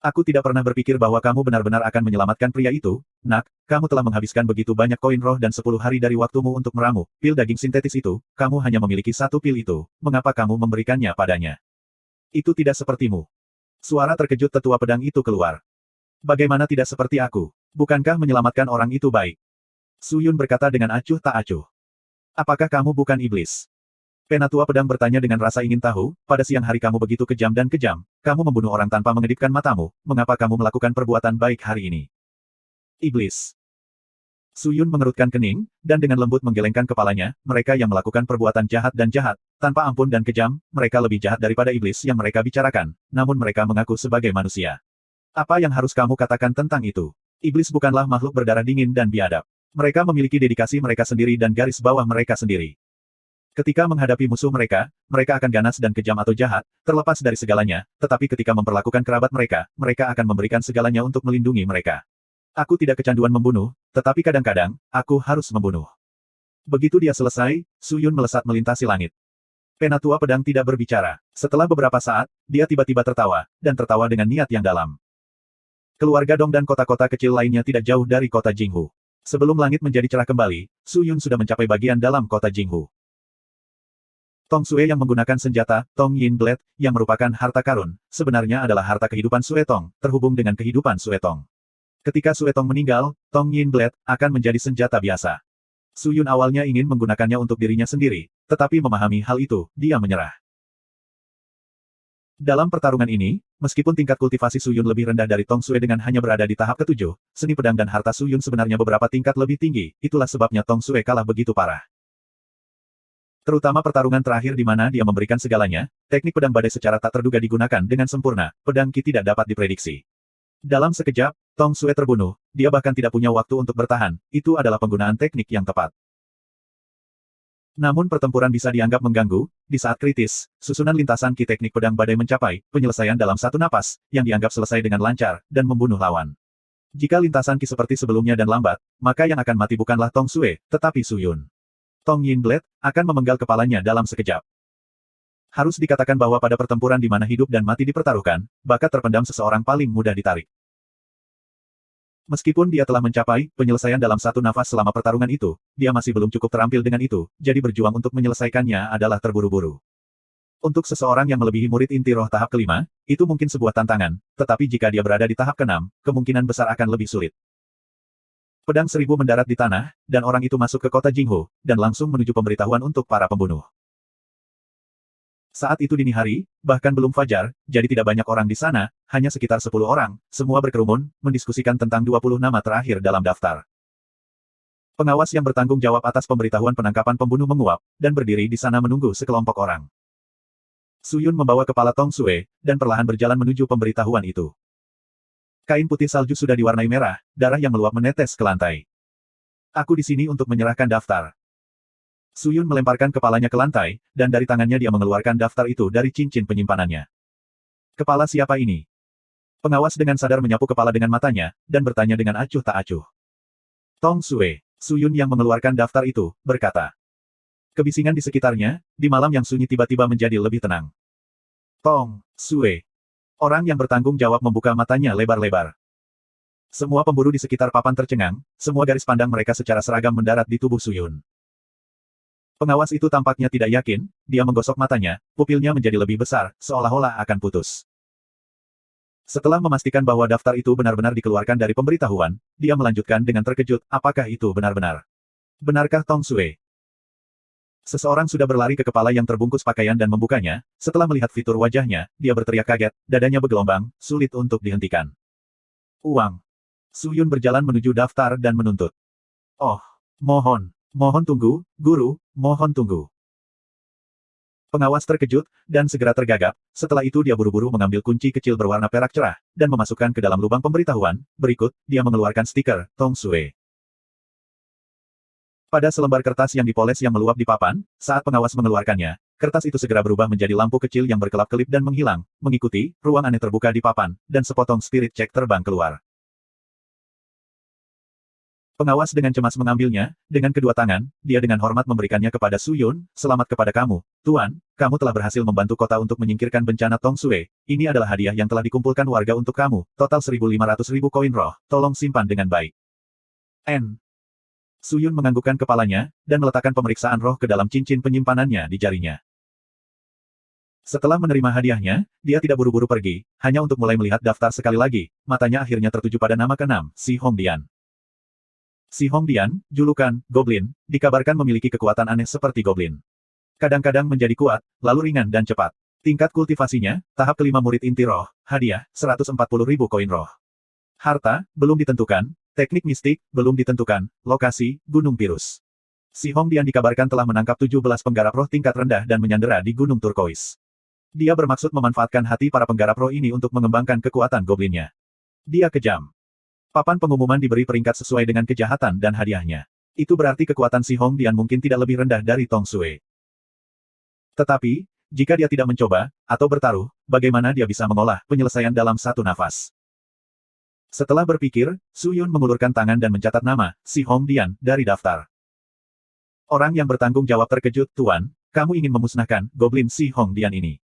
Aku tidak pernah berpikir bahwa kamu benar-benar akan menyelamatkan pria itu, Nak. Kamu telah menghabiskan begitu banyak koin roh dan 10 hari dari waktumu untuk meramu pil daging sintetis itu, kamu hanya memiliki satu pil itu, mengapa kamu memberikannya padanya? Itu tidak sepertimu. Suara terkejut tetua pedang itu keluar. Bagaimana tidak seperti aku? Bukankah menyelamatkan orang itu baik? Su Yun berkata dengan acuh tak acuh. Apakah kamu bukan iblis? Penatua pedang bertanya dengan rasa ingin tahu, pada siang hari kamu begitu kejam dan kejam, kamu membunuh orang tanpa mengedipkan matamu, mengapa kamu melakukan perbuatan baik hari ini? Iblis. Su Yun mengerutkan kening, dan dengan lembut menggelengkan kepalanya, mereka yang melakukan perbuatan jahat dan jahat, tanpa ampun dan kejam, mereka lebih jahat daripada iblis yang mereka bicarakan, namun mereka mengaku sebagai manusia. Apa yang harus kamu katakan tentang itu? Iblis bukanlah makhluk berdarah dingin dan biadab. Mereka memiliki dedikasi mereka sendiri dan garis bawah mereka sendiri. Ketika menghadapi musuh mereka, mereka akan ganas dan kejam atau jahat, terlepas dari segalanya, tetapi ketika memperlakukan kerabat mereka, mereka akan memberikan segalanya untuk melindungi mereka. Aku tidak kecanduan membunuh, tetapi kadang-kadang, aku harus membunuh. Begitu dia selesai, Su Yun melesat melintasi langit. Penatua pedang tidak berbicara. Setelah beberapa saat, dia tiba-tiba tertawa, dan tertawa dengan niat yang dalam. Keluarga Dong dan kota-kota kecil lainnya tidak jauh dari kota Jinghu. Sebelum langit menjadi cerah kembali, Su Yun sudah mencapai bagian dalam kota Jinghu. Tong Sue yang menggunakan senjata, Tong Yin Blade, yang merupakan harta karun, sebenarnya adalah harta kehidupan Sue Tong, terhubung dengan kehidupan Sue Tong. Ketika Sue Tong meninggal, Tong Yin Blade akan menjadi senjata biasa. Su Yun awalnya ingin menggunakannya untuk dirinya sendiri, tetapi memahami hal itu, dia menyerah. Dalam pertarungan ini, meskipun tingkat kultivasi Su Yun lebih rendah dari Tong Sue dengan hanya berada di tahap ke-7, seni pedang dan harta Su Yun sebenarnya beberapa tingkat lebih tinggi, itulah sebabnya Tong Sue kalah begitu parah. Terutama pertarungan terakhir di mana dia memberikan segalanya, teknik pedang badai secara tak terduga digunakan dengan sempurna, pedang Qi tidak dapat diprediksi. Dalam sekejap, Tong Sue terbunuh, dia bahkan tidak punya waktu untuk bertahan, itu adalah penggunaan teknik yang tepat. Namun pertempuran bisa dianggap mengganggu, di saat kritis, susunan lintasan Qi teknik pedang badai mencapai penyelesaian dalam satu napas, yang dianggap selesai dengan lancar, dan membunuh lawan. Jika lintasan Qi seperti sebelumnya dan lambat, maka yang akan mati bukanlah Tong Sue, tetapi Su Yun. Tong Yin Blade akan memenggal kepalanya dalam sekejap. Harus dikatakan bahwa pada pertempuran di mana hidup dan mati dipertaruhkan, bakat terpendam seseorang paling mudah ditarik. Meskipun dia telah mencapai penyelesaian dalam satu nafas selama pertarungan itu, dia masih belum cukup terampil dengan itu, jadi berjuang untuk menyelesaikannya adalah terburu-buru. Untuk seseorang yang melebihi murid inti roh tahap kelima, itu mungkin sebuah tantangan, tetapi jika dia berada di tahap keenam, kemungkinan besar akan lebih sulit. Pedang seribu mendarat di tanah, dan orang itu masuk ke kota Jinghu, dan langsung menuju pemberitahuan untuk para pembunuh. Saat itu dini hari, bahkan belum fajar, jadi tidak banyak orang di sana, hanya sekitar 10 orang, semua berkerumun, mendiskusikan tentang 20 nama terakhir dalam daftar. Pengawas yang bertanggung jawab atas pemberitahuan penangkapan pembunuh menguap, dan berdiri di sana menunggu sekelompok orang. Su Yun membawa kepala Tong Sue, dan perlahan berjalan menuju pemberitahuan itu. Kain putih salju sudah diwarnai merah, darah yang meluap menetes ke lantai. Aku di sini untuk menyerahkan daftar. Su Yun melemparkan kepalanya ke lantai, dan dari tangannya dia mengeluarkan daftar itu dari cincin penyimpanannya. Kepala siapa ini? Pengawas dengan sadar menyapu kepala dengan matanya, dan bertanya dengan acuh tak acuh. Tong Sue. Su Yun yang mengeluarkan daftar itu, berkata. Kebisingan di sekitarnya, di malam yang sunyi tiba-tiba menjadi lebih tenang. Tong Sue. Orang yang bertanggung jawab membuka matanya lebar-lebar. Semua pemburu di sekitar papan tercengang, semua garis pandang mereka secara seragam mendarat di tubuh Su Yun. Pengawas itu tampaknya tidak yakin, dia menggosok matanya, pupilnya menjadi lebih besar, seolah-olah akan putus. Setelah memastikan bahwa daftar itu benar-benar dikeluarkan dari pemberitahuan, dia melanjutkan dengan terkejut, apakah itu benar-benar? Benarkah Tong Sue? Seseorang sudah berlari ke kepala yang terbungkus pakaian dan membukanya, setelah melihat fitur wajahnya, dia berteriak kaget, dadanya bergelombang, sulit untuk dihentikan. Uang. Su Yun berjalan menuju daftar dan menuntut. Oh, mohon tunggu, guru, mohon tunggu. Pengawas terkejut, dan segera tergagap, setelah itu dia buru-buru mengambil kunci kecil berwarna perak cerah, dan memasukkan ke dalam lubang pemberitahuan, berikut, dia mengeluarkan stiker, Tong Sue. Pada selembar kertas yang dipoles yang meluap di papan, saat pengawas mengeluarkannya, kertas itu segera berubah menjadi lampu kecil yang berkelap-kelip dan menghilang, mengikuti, ruang aneh terbuka di papan, dan sepotong spirit check terbang keluar. Pengawas dengan cemas mengambilnya, dengan kedua tangan, dia dengan hormat memberikannya kepada Su Yun, selamat kepada kamu, Tuan, kamu telah berhasil membantu kota untuk menyingkirkan bencana Tong Sue, ini adalah hadiah yang telah dikumpulkan warga untuk kamu, total 1.500.000 koin roh, tolong simpan dengan baik. Su Yun menganggukkan kepalanya, dan meletakkan pemeriksaan roh ke dalam cincin penyimpanannya di jarinya. Setelah menerima hadiahnya, dia tidak buru-buru pergi, hanya untuk mulai melihat daftar sekali lagi, matanya akhirnya tertuju pada nama ke-6, Si Hongdian. Si Hongdian, julukan, Goblin, dikabarkan memiliki kekuatan aneh seperti Goblin. Kadang-kadang menjadi kuat, lalu ringan dan cepat. Tingkat kultivasinya, tahap kelima murid inti roh, hadiah, 140.000 koin roh. Harta, belum ditentukan. Teknik mistik, belum ditentukan. Lokasi, Gunung Pirus. Si Hongdian dikabarkan telah menangkap 17 penggarap roh tingkat rendah dan menyandera di Gunung Turkois. Dia bermaksud memanfaatkan hati para penggarap roh ini untuk mengembangkan kekuatan goblinnya. Dia kejam. Papan pengumuman diberi peringkat sesuai dengan kejahatan dan hadiahnya. Itu berarti kekuatan Si Hongdian mungkin tidak lebih rendah dari Tong Sue. Tetapi, jika dia tidak mencoba, atau bertaruh, bagaimana dia bisa mengolah penyelesaian dalam satu nafas? Setelah berpikir, Su Yun mengulurkan tangan dan mencatat nama, Si Hongdian, dari daftar. Orang yang bertanggung jawab terkejut, Tuan, kamu ingin memusnahkan Goblin Si Hongdian ini.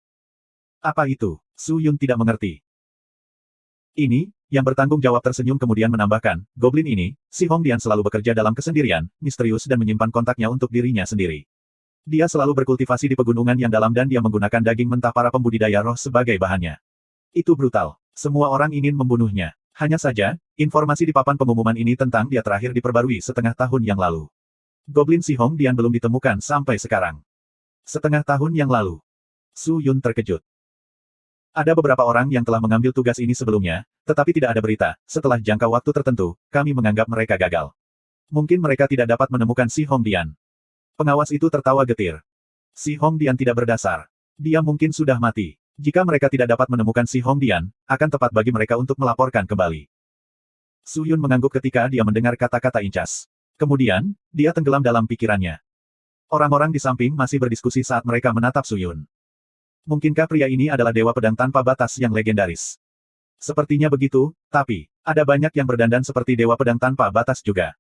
Apa itu? Su Yun tidak mengerti. Ini, yang bertanggung jawab tersenyum kemudian menambahkan, Goblin ini, Si Hongdian selalu bekerja dalam kesendirian, misterius dan menyimpan kontaknya untuk dirinya sendiri. Dia selalu berkultivasi di pegunungan yang dalam dan dia menggunakan daging mentah para pembudidaya roh sebagai bahannya. Itu brutal. Semua orang ingin membunuhnya. Hanya saja, informasi di papan pengumuman ini tentang dia terakhir diperbarui setengah tahun yang lalu. Goblin Si Hongdian belum ditemukan sampai sekarang. Setengah tahun yang lalu. Su Yun terkejut. Ada beberapa orang yang telah mengambil tugas ini sebelumnya, tetapi tidak ada berita. Setelah jangka waktu tertentu, kami menganggap mereka gagal. Mungkin mereka tidak dapat menemukan Si Hongdian. Pengawas itu tertawa getir. Si Hongdian tidak berdasar. Dia mungkin sudah mati. Jika mereka tidak dapat menemukan Si Hongdian, akan tepat bagi mereka untuk melaporkan kembali. Su Yun mengangguk ketika dia mendengar kata-kata Incas. Kemudian, dia tenggelam dalam pikirannya. Orang-orang di samping masih berdiskusi saat mereka menatap Su Yun. Mungkinkah pria ini adalah dewa pedang tanpa batas yang legendaris? Sepertinya begitu, tapi, ada banyak yang berdandan seperti dewa pedang tanpa batas juga.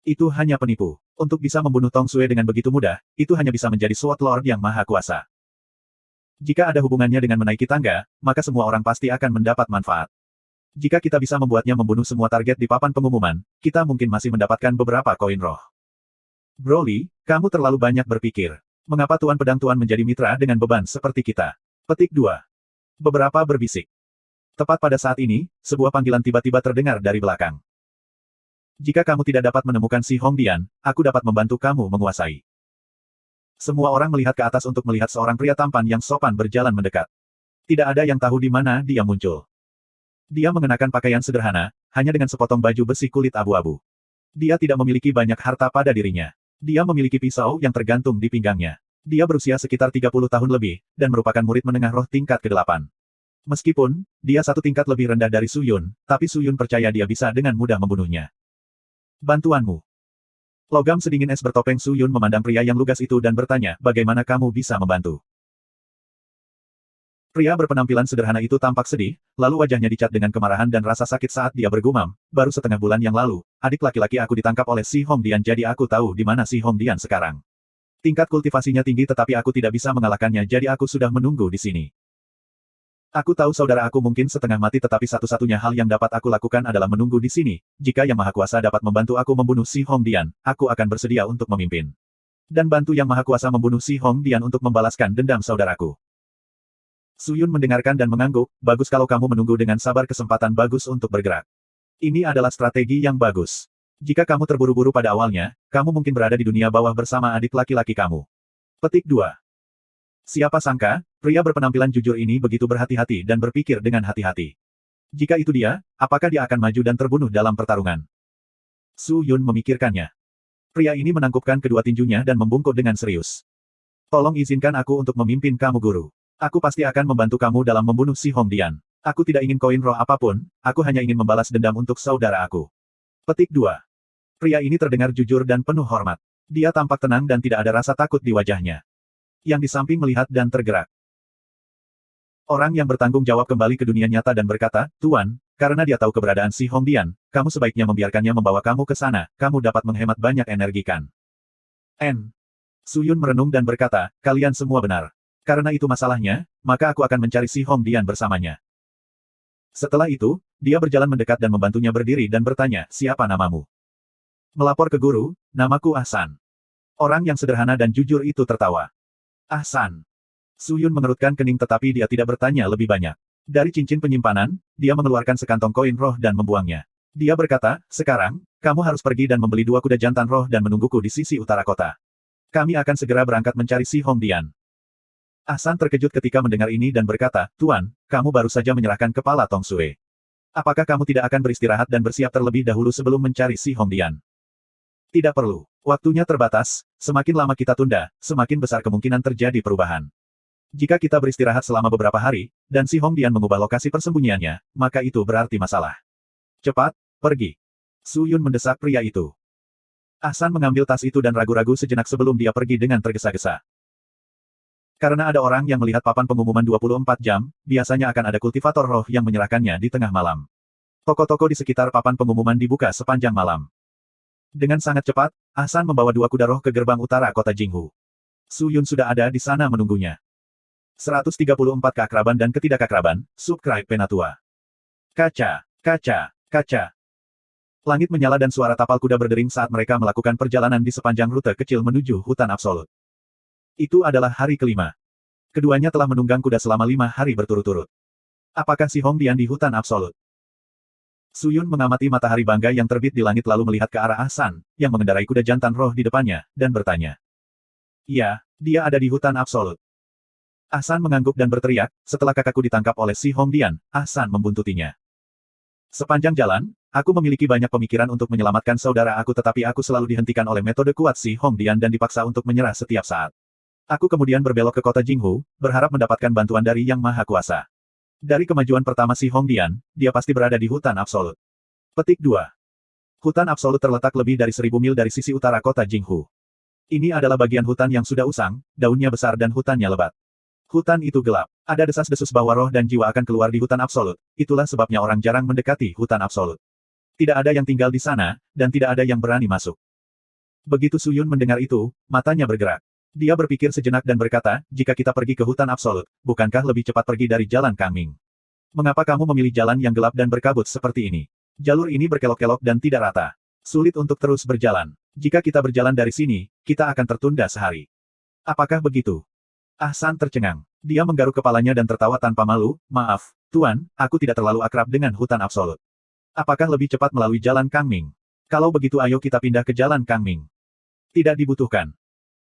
Itu hanya penipu. Untuk bisa membunuh Tong Sue dengan begitu mudah, itu hanya bisa menjadi Sword Lord yang maha kuasa. Jika ada hubungannya dengan menaiki tangga, maka semua orang pasti akan mendapat manfaat. Jika kita bisa membuatnya membunuh semua target di papan pengumuman, kita mungkin masih mendapatkan beberapa koin roh. Broly, kamu terlalu banyak berpikir. Mengapa Tuan Pedang Tuan menjadi mitra dengan beban seperti kita? Petik 2. Beberapa berbisik. Tepat pada saat ini, sebuah panggilan tiba-tiba terdengar dari belakang. Jika kamu tidak dapat menemukan Si Hongdian, aku dapat membantu kamu menguasai. Semua orang melihat ke atas untuk melihat seorang pria tampan yang sopan berjalan mendekat. Tidak ada yang tahu di mana dia muncul. Dia mengenakan pakaian sederhana, hanya dengan sepotong baju besi kulit abu-abu. Dia tidak memiliki banyak harta pada dirinya. Dia memiliki pisau yang tergantung di pinggangnya. Dia berusia sekitar 30 tahun lebih, dan merupakan murid menengah roh tingkat ke-8. Meskipun, dia satu tingkat lebih rendah dari Su Yun, tapi Su Yun percaya dia bisa dengan mudah membunuhnya. Bantuanmu. Logam sedingin es bertopeng Su Yun memandang pria yang lugas itu dan bertanya, bagaimana kamu bisa membantu? Pria berpenampilan sederhana itu tampak sedih, lalu wajahnya dicat dengan kemarahan dan rasa sakit saat dia bergumam, baru setengah bulan yang lalu, adik laki-laki aku ditangkap oleh Si Hongdian jadi aku tahu di mana Si Hongdian sekarang. Tingkat kultivasinya tinggi tetapi aku tidak bisa mengalahkannya jadi aku sudah menunggu di sini. Aku tahu saudara aku mungkin setengah mati tetapi satu-satunya hal yang dapat aku lakukan adalah menunggu di sini. Jika Yang Maha Kuasa dapat membantu aku membunuh Si Hongdian, aku akan bersedia untuk memimpin. Dan bantu Yang Maha Kuasa membunuh Si Hongdian untuk membalaskan dendam saudaraku. Su Yun mendengarkan dan mengangguk, bagus kalau kamu menunggu dengan sabar kesempatan bagus untuk bergerak. Ini adalah strategi yang bagus. Jika kamu terburu-buru pada awalnya, kamu mungkin berada di dunia bawah bersama adik laki-laki kamu. Petik 2. Siapa sangka, pria berpenampilan jujur ini begitu berhati-hati dan berpikir dengan hati-hati. Jika itu dia, apakah dia akan maju dan terbunuh dalam pertarungan? Su Yun memikirkannya. Pria ini menangkupkan kedua tinjunya dan membungkuk dengan serius. Tolong izinkan aku untuk memimpin kamu guru. Aku pasti akan membantu kamu dalam membunuh Si Hongdian. Aku tidak ingin koin roh apapun, aku hanya ingin membalas dendam untuk saudara aku. Petik 2. Pria ini terdengar jujur dan penuh hormat. Dia tampak tenang dan tidak ada rasa takut di wajahnya. Yang di samping melihat dan tergerak. Orang yang bertanggung jawab kembali ke dunia nyata dan berkata, Tuan, karena dia tahu keberadaan si Hongdian, kamu sebaiknya membiarkannya membawa kamu ke sana, kamu dapat menghemat banyak energi kan. Suyun merenung dan berkata, kalian semua benar. Karena itu masalahnya, maka aku akan mencari si Hongdian bersamanya. Setelah itu, dia berjalan mendekat dan membantunya berdiri dan bertanya, siapa namamu? Melapor ke guru, namaku Ahsan. Orang yang sederhana dan jujur itu tertawa. Ahsan. Suyun mengerutkan kening tetapi dia tidak bertanya lebih banyak. Dari cincin penyimpanan, dia mengeluarkan sekantong koin roh dan membuangnya. Dia berkata, sekarang, kamu harus pergi dan membeli 2 kuda jantan roh dan menungguku di sisi utara kota. Kami akan segera berangkat mencari si Hongdian. Ahsan terkejut ketika mendengar ini dan berkata, Tuan, kamu baru saja menyerahkan kepala Tong Sue. Apakah kamu tidak akan beristirahat dan bersiap terlebih dahulu sebelum mencari si Hongdian? Tidak perlu. Waktunya terbatas, semakin lama kita tunda, semakin besar kemungkinan terjadi perubahan. Jika kita beristirahat selama beberapa hari, dan si Hongdian mengubah lokasi persembunyiannya, maka itu berarti masalah. Cepat, pergi. Suyun mendesak pria itu. Ahsan mengambil tas itu dan ragu-ragu sejenak sebelum dia pergi dengan tergesa-gesa. Karena ada orang yang melihat papan pengumuman 24 jam, biasanya akan ada kultivator roh yang menyerahkannya di tengah malam. Toko-toko di sekitar papan pengumuman dibuka sepanjang malam. Dengan sangat cepat, Ahsan membawa 2 kuda roh ke gerbang utara kota Jinghu. Suyun sudah ada di sana menunggunya. 134 keakraban dan ketidakakraban, subscribe Penatua. Kaca, kaca, kaca. Langit menyala dan suara tapal kuda berdering saat mereka melakukan perjalanan di sepanjang rute kecil menuju hutan absolut. Itu adalah hari kelima. Keduanya telah menunggang kuda selama 5 hari berturut-turut. Apakah si Hongdian di hutan absolut? Suyun mengamati matahari bangga yang terbit di langit lalu melihat ke arah Ahsan, yang mengendarai kuda jantan roh di depannya, dan bertanya. Iya, dia ada di hutan absolut. Ahsan mengangguk dan berteriak, setelah kakakku ditangkap oleh si Hongdian, Ahsan membuntutinya. Sepanjang jalan, aku memiliki banyak pemikiran untuk menyelamatkan saudara aku tetapi aku selalu dihentikan oleh metode kuat si Hongdian dan dipaksa untuk menyerah setiap saat. Aku kemudian berbelok ke kota Jinghu, berharap mendapatkan bantuan dari Yang Maha Kuasa. Dari kemajuan pertama si Hongdian, dia pasti berada di hutan absolut. Petik 2. Hutan absolut terletak lebih dari 1000 mil dari sisi utara kota Jinghu. Ini adalah bagian hutan yang sudah usang, daunnya besar dan hutannya lebat. Hutan itu gelap. Ada desas-desus bahwa roh dan jiwa akan keluar di hutan absolut, itulah sebabnya orang jarang mendekati hutan absolut. Tidak ada yang tinggal di sana, dan tidak ada yang berani masuk. Begitu Suyun mendengar itu, matanya bergerak. Dia berpikir sejenak dan berkata, jika kita pergi ke hutan absolut, bukankah lebih cepat pergi dari jalan Kangming? Mengapa kamu memilih jalan yang gelap dan berkabut seperti ini? Jalur ini berkelok-kelok dan tidak rata. Sulit untuk terus berjalan. Jika kita berjalan dari sini, kita akan tertunda sehari. Apakah begitu? Ahsan tercengang. Dia menggaruk kepalanya dan tertawa tanpa malu, maaf, Tuan, aku tidak terlalu akrab dengan hutan absolut. Apakah lebih cepat melalui jalan Kangming? Kalau begitu ayo kita pindah ke jalan Kangming. Tidak dibutuhkan.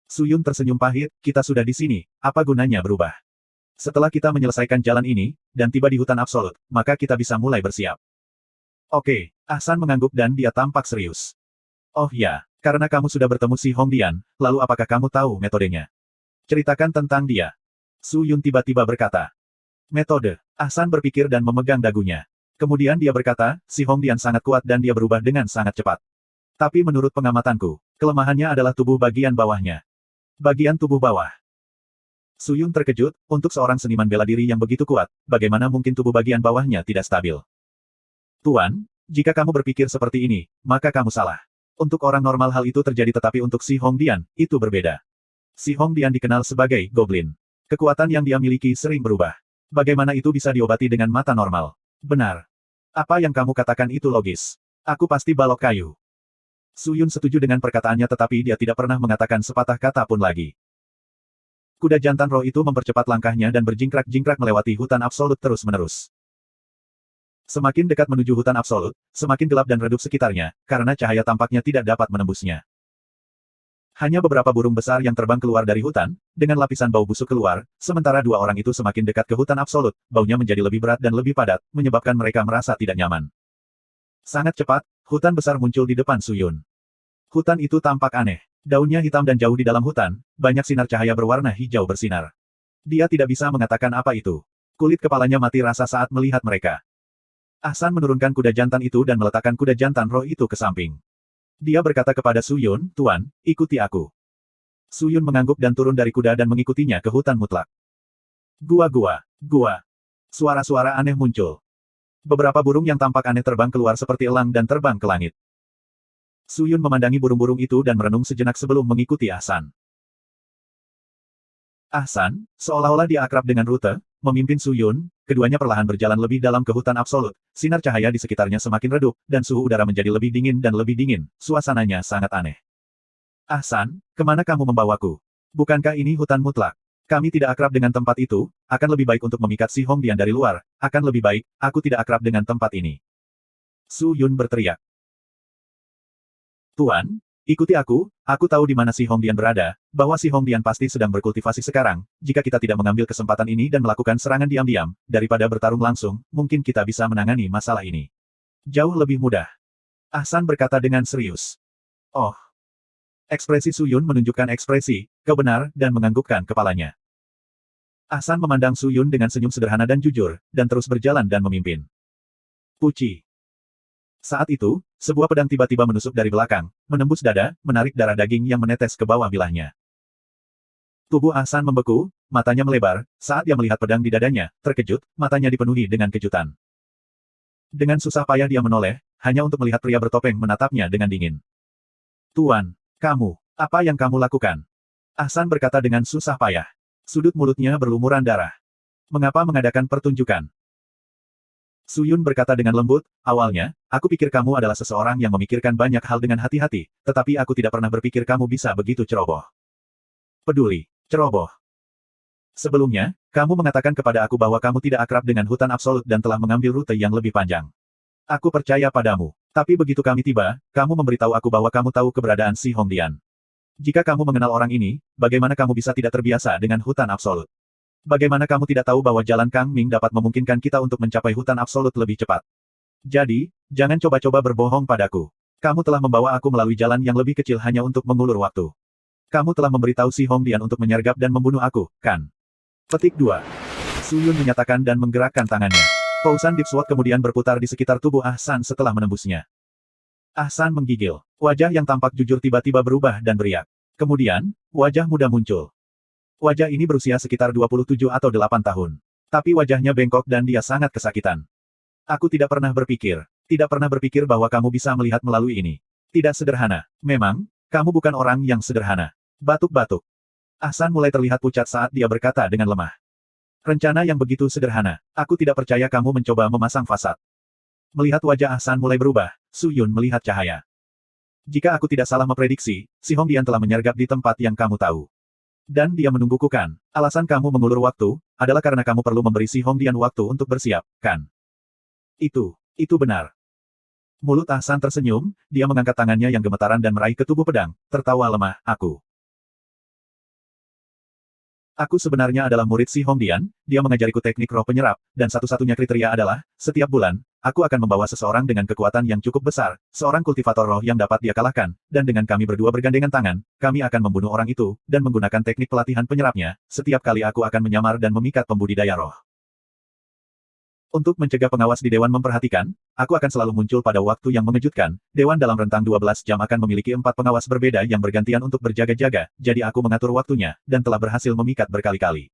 Suyun tersenyum pahit, kita sudah di sini, apa gunanya berubah? Setelah kita menyelesaikan jalan ini, dan tiba di hutan absolut, maka kita bisa mulai bersiap. Oke, Ahsan mengangguk dan dia tampak serius. Oh ya, karena kamu sudah bertemu si Hongdian, lalu apakah kamu tahu metodenya? Ceritakan tentang dia. Suyun tiba-tiba berkata. Metode. Ahsan berpikir dan memegang dagunya. Kemudian dia berkata, si Hongdian sangat kuat dan dia berubah dengan sangat cepat. Tapi menurut pengamatanku, kelemahannya adalah tubuh bagian bawahnya. Bagian tubuh bawah. Suyun terkejut, untuk seorang seniman bela diri yang begitu kuat, bagaimana mungkin tubuh bagian bawahnya tidak stabil? Tuan, jika kamu berpikir seperti ini, maka kamu salah. Untuk orang normal hal itu terjadi tetapi untuk si Hongdian, itu berbeda. Si Hongdian dikenal sebagai goblin. Kekuatan yang dia miliki sering berubah. Bagaimana itu bisa diobati dengan mata normal? Benar. Apa yang kamu katakan itu logis. Aku pasti balok kayu. Suyun setuju dengan perkataannya tetapi dia tidak pernah mengatakan sepatah kata pun lagi. Kuda jantan roh itu mempercepat langkahnya dan berjingkrak-jingkrak melewati hutan absolut terus-menerus. Semakin dekat menuju hutan absolut, semakin gelap dan redup sekitarnya, karena cahaya tampaknya tidak dapat menembusnya. Hanya beberapa burung besar yang terbang keluar dari hutan, dengan lapisan bau busuk keluar, sementara 2 orang itu semakin dekat ke hutan absolut, baunya menjadi lebih berat dan lebih padat, menyebabkan mereka merasa tidak nyaman. Sangat cepat, hutan besar muncul di depan Suyun. Hutan itu tampak aneh. Daunnya hitam dan jauh di dalam hutan, banyak sinar cahaya berwarna hijau bersinar. Dia tidak bisa mengatakan apa itu. Kulit kepalanya mati rasa saat melihat mereka. Ahsan menurunkan kuda jantan itu dan meletakkan kuda jantan roh itu ke samping. Dia berkata kepada Suyun, Tuan, ikuti aku. Su Yun mengangguk dan turun dari kuda dan mengikutinya ke hutan mutlak. Gua. Suara-suara aneh muncul. Beberapa burung yang tampak aneh terbang keluar seperti elang dan terbang ke langit. Su Yun memandangi burung-burung itu dan merenung sejenak sebelum mengikuti Ahsan. Ahsan, seolah-olah dia akrab dengan rute, memimpin Su Yun, keduanya perlahan berjalan lebih dalam ke hutan absolut, sinar cahaya di sekitarnya semakin redup, dan suhu udara menjadi lebih dingin dan lebih dingin, suasananya sangat aneh. Ahsan, kemana kamu membawaku? Bukankah ini hutan mutlak? Kami tidak akrab dengan tempat itu, akan lebih baik untuk memikat si Hongdian dari luar, akan lebih baik, aku tidak akrab dengan tempat ini. Su Yun berteriak. Tuan, ikuti aku tahu di mana si Hongdian berada, bahwa si Hongdian pasti sedang berkultivasi sekarang, jika kita tidak mengambil kesempatan ini dan melakukan serangan diam-diam, daripada bertarung langsung, mungkin kita bisa menangani masalah ini. Jauh lebih mudah. Ahsan berkata dengan serius. Oh. Ekspresi Su Yun menunjukkan ekspresi, kebenar, dan menganggukkan kepalanya. Ahsan memandang Su Yun dengan senyum sederhana dan jujur, dan terus berjalan dan memimpin. Puci. Saat itu, sebuah pedang tiba-tiba menusuk dari belakang, menembus dada, menarik darah daging yang menetes ke bawah bilahnya. Tubuh Ahsan membeku, matanya melebar, saat dia melihat pedang di dadanya, terkejut, matanya dipenuhi dengan kejutan. Dengan susah payah dia menoleh, hanya untuk melihat pria bertopeng menatapnya dengan dingin. Tuan. Kamu, apa yang kamu lakukan? Ahsan berkata dengan susah payah. Sudut mulutnya berlumuran darah. Mengapa mengadakan pertunjukan? Su Yun berkata dengan lembut, awalnya, aku pikir kamu adalah seseorang yang memikirkan banyak hal dengan hati-hati, tetapi aku tidak pernah berpikir kamu bisa begitu ceroboh. Peduli, ceroboh. Sebelumnya, kamu mengatakan kepada aku bahwa kamu tidak akrab dengan hutan absolut dan telah mengambil rute yang lebih panjang. Aku percaya padamu. Tapi begitu kami tiba, kamu memberitahu aku bahwa kamu tahu keberadaan si Hongdian. Jika kamu mengenal orang ini, bagaimana kamu bisa tidak terbiasa dengan hutan absolut? Bagaimana kamu tidak tahu bahwa jalan Kang Ming dapat memungkinkan kita untuk mencapai hutan absolut lebih cepat? Jadi, jangan coba-coba berbohong padaku. Kamu telah membawa aku melalui jalan yang lebih kecil hanya untuk mengulur waktu. Kamu telah memberitahu si Hongdian untuk menyergap dan membunuh aku, kan? Petik 2. Su Yun menyatakan dan menggerakkan tangannya. Pausan Deep Sword kemudian berputar di sekitar tubuh Ahsan setelah menembusnya. Ahsan menggigil. Wajah yang tampak jujur tiba-tiba berubah dan beriak. Kemudian, wajah muda muncul. Wajah ini berusia sekitar 27 atau 8 tahun. Tapi wajahnya bengkok dan dia sangat kesakitan. Aku tidak pernah berpikir bahwa kamu bisa melihat melalui ini. Tidak sederhana. Memang, kamu bukan orang yang sederhana. Batuk-batuk. Ahsan mulai terlihat pucat saat dia berkata dengan lemah. Rencana yang begitu sederhana. Aku tidak percaya kamu mencoba memasang fasad. Melihat wajah Ahsan mulai berubah, Su Yun melihat cahaya. Jika aku tidak salah memprediksi, si Hongdian telah menyergap di tempat yang kamu tahu. Dan dia menungguku kan. Alasan kamu mengulur waktu, adalah karena kamu perlu memberi si Hongdian waktu untuk bersiap, kan? Itu benar. Mulut Ahsan tersenyum, dia mengangkat tangannya yang gemetaran dan meraih ke tubuh pedang, tertawa lemah, Aku sebenarnya adalah murid si Hongdian, dia mengajariku teknik roh penyerap, dan satu-satunya kriteria adalah, setiap bulan, aku akan membawa seseorang dengan kekuatan yang cukup besar, seorang kultivator roh yang dapat dia kalahkan, dan dengan kami berdua bergandengan tangan, kami akan membunuh orang itu, dan menggunakan teknik pelatihan penyerapnya, setiap kali aku akan menyamar dan memikat pembudidaya roh. Untuk mencegah pengawas di Dewan memperhatikan, aku akan selalu muncul pada waktu yang mengejutkan. Dewan dalam rentang 12 jam akan memiliki 4 pengawas berbeda yang bergantian untuk berjaga-jaga, jadi aku mengatur waktunya, dan telah berhasil memikat berkali-kali.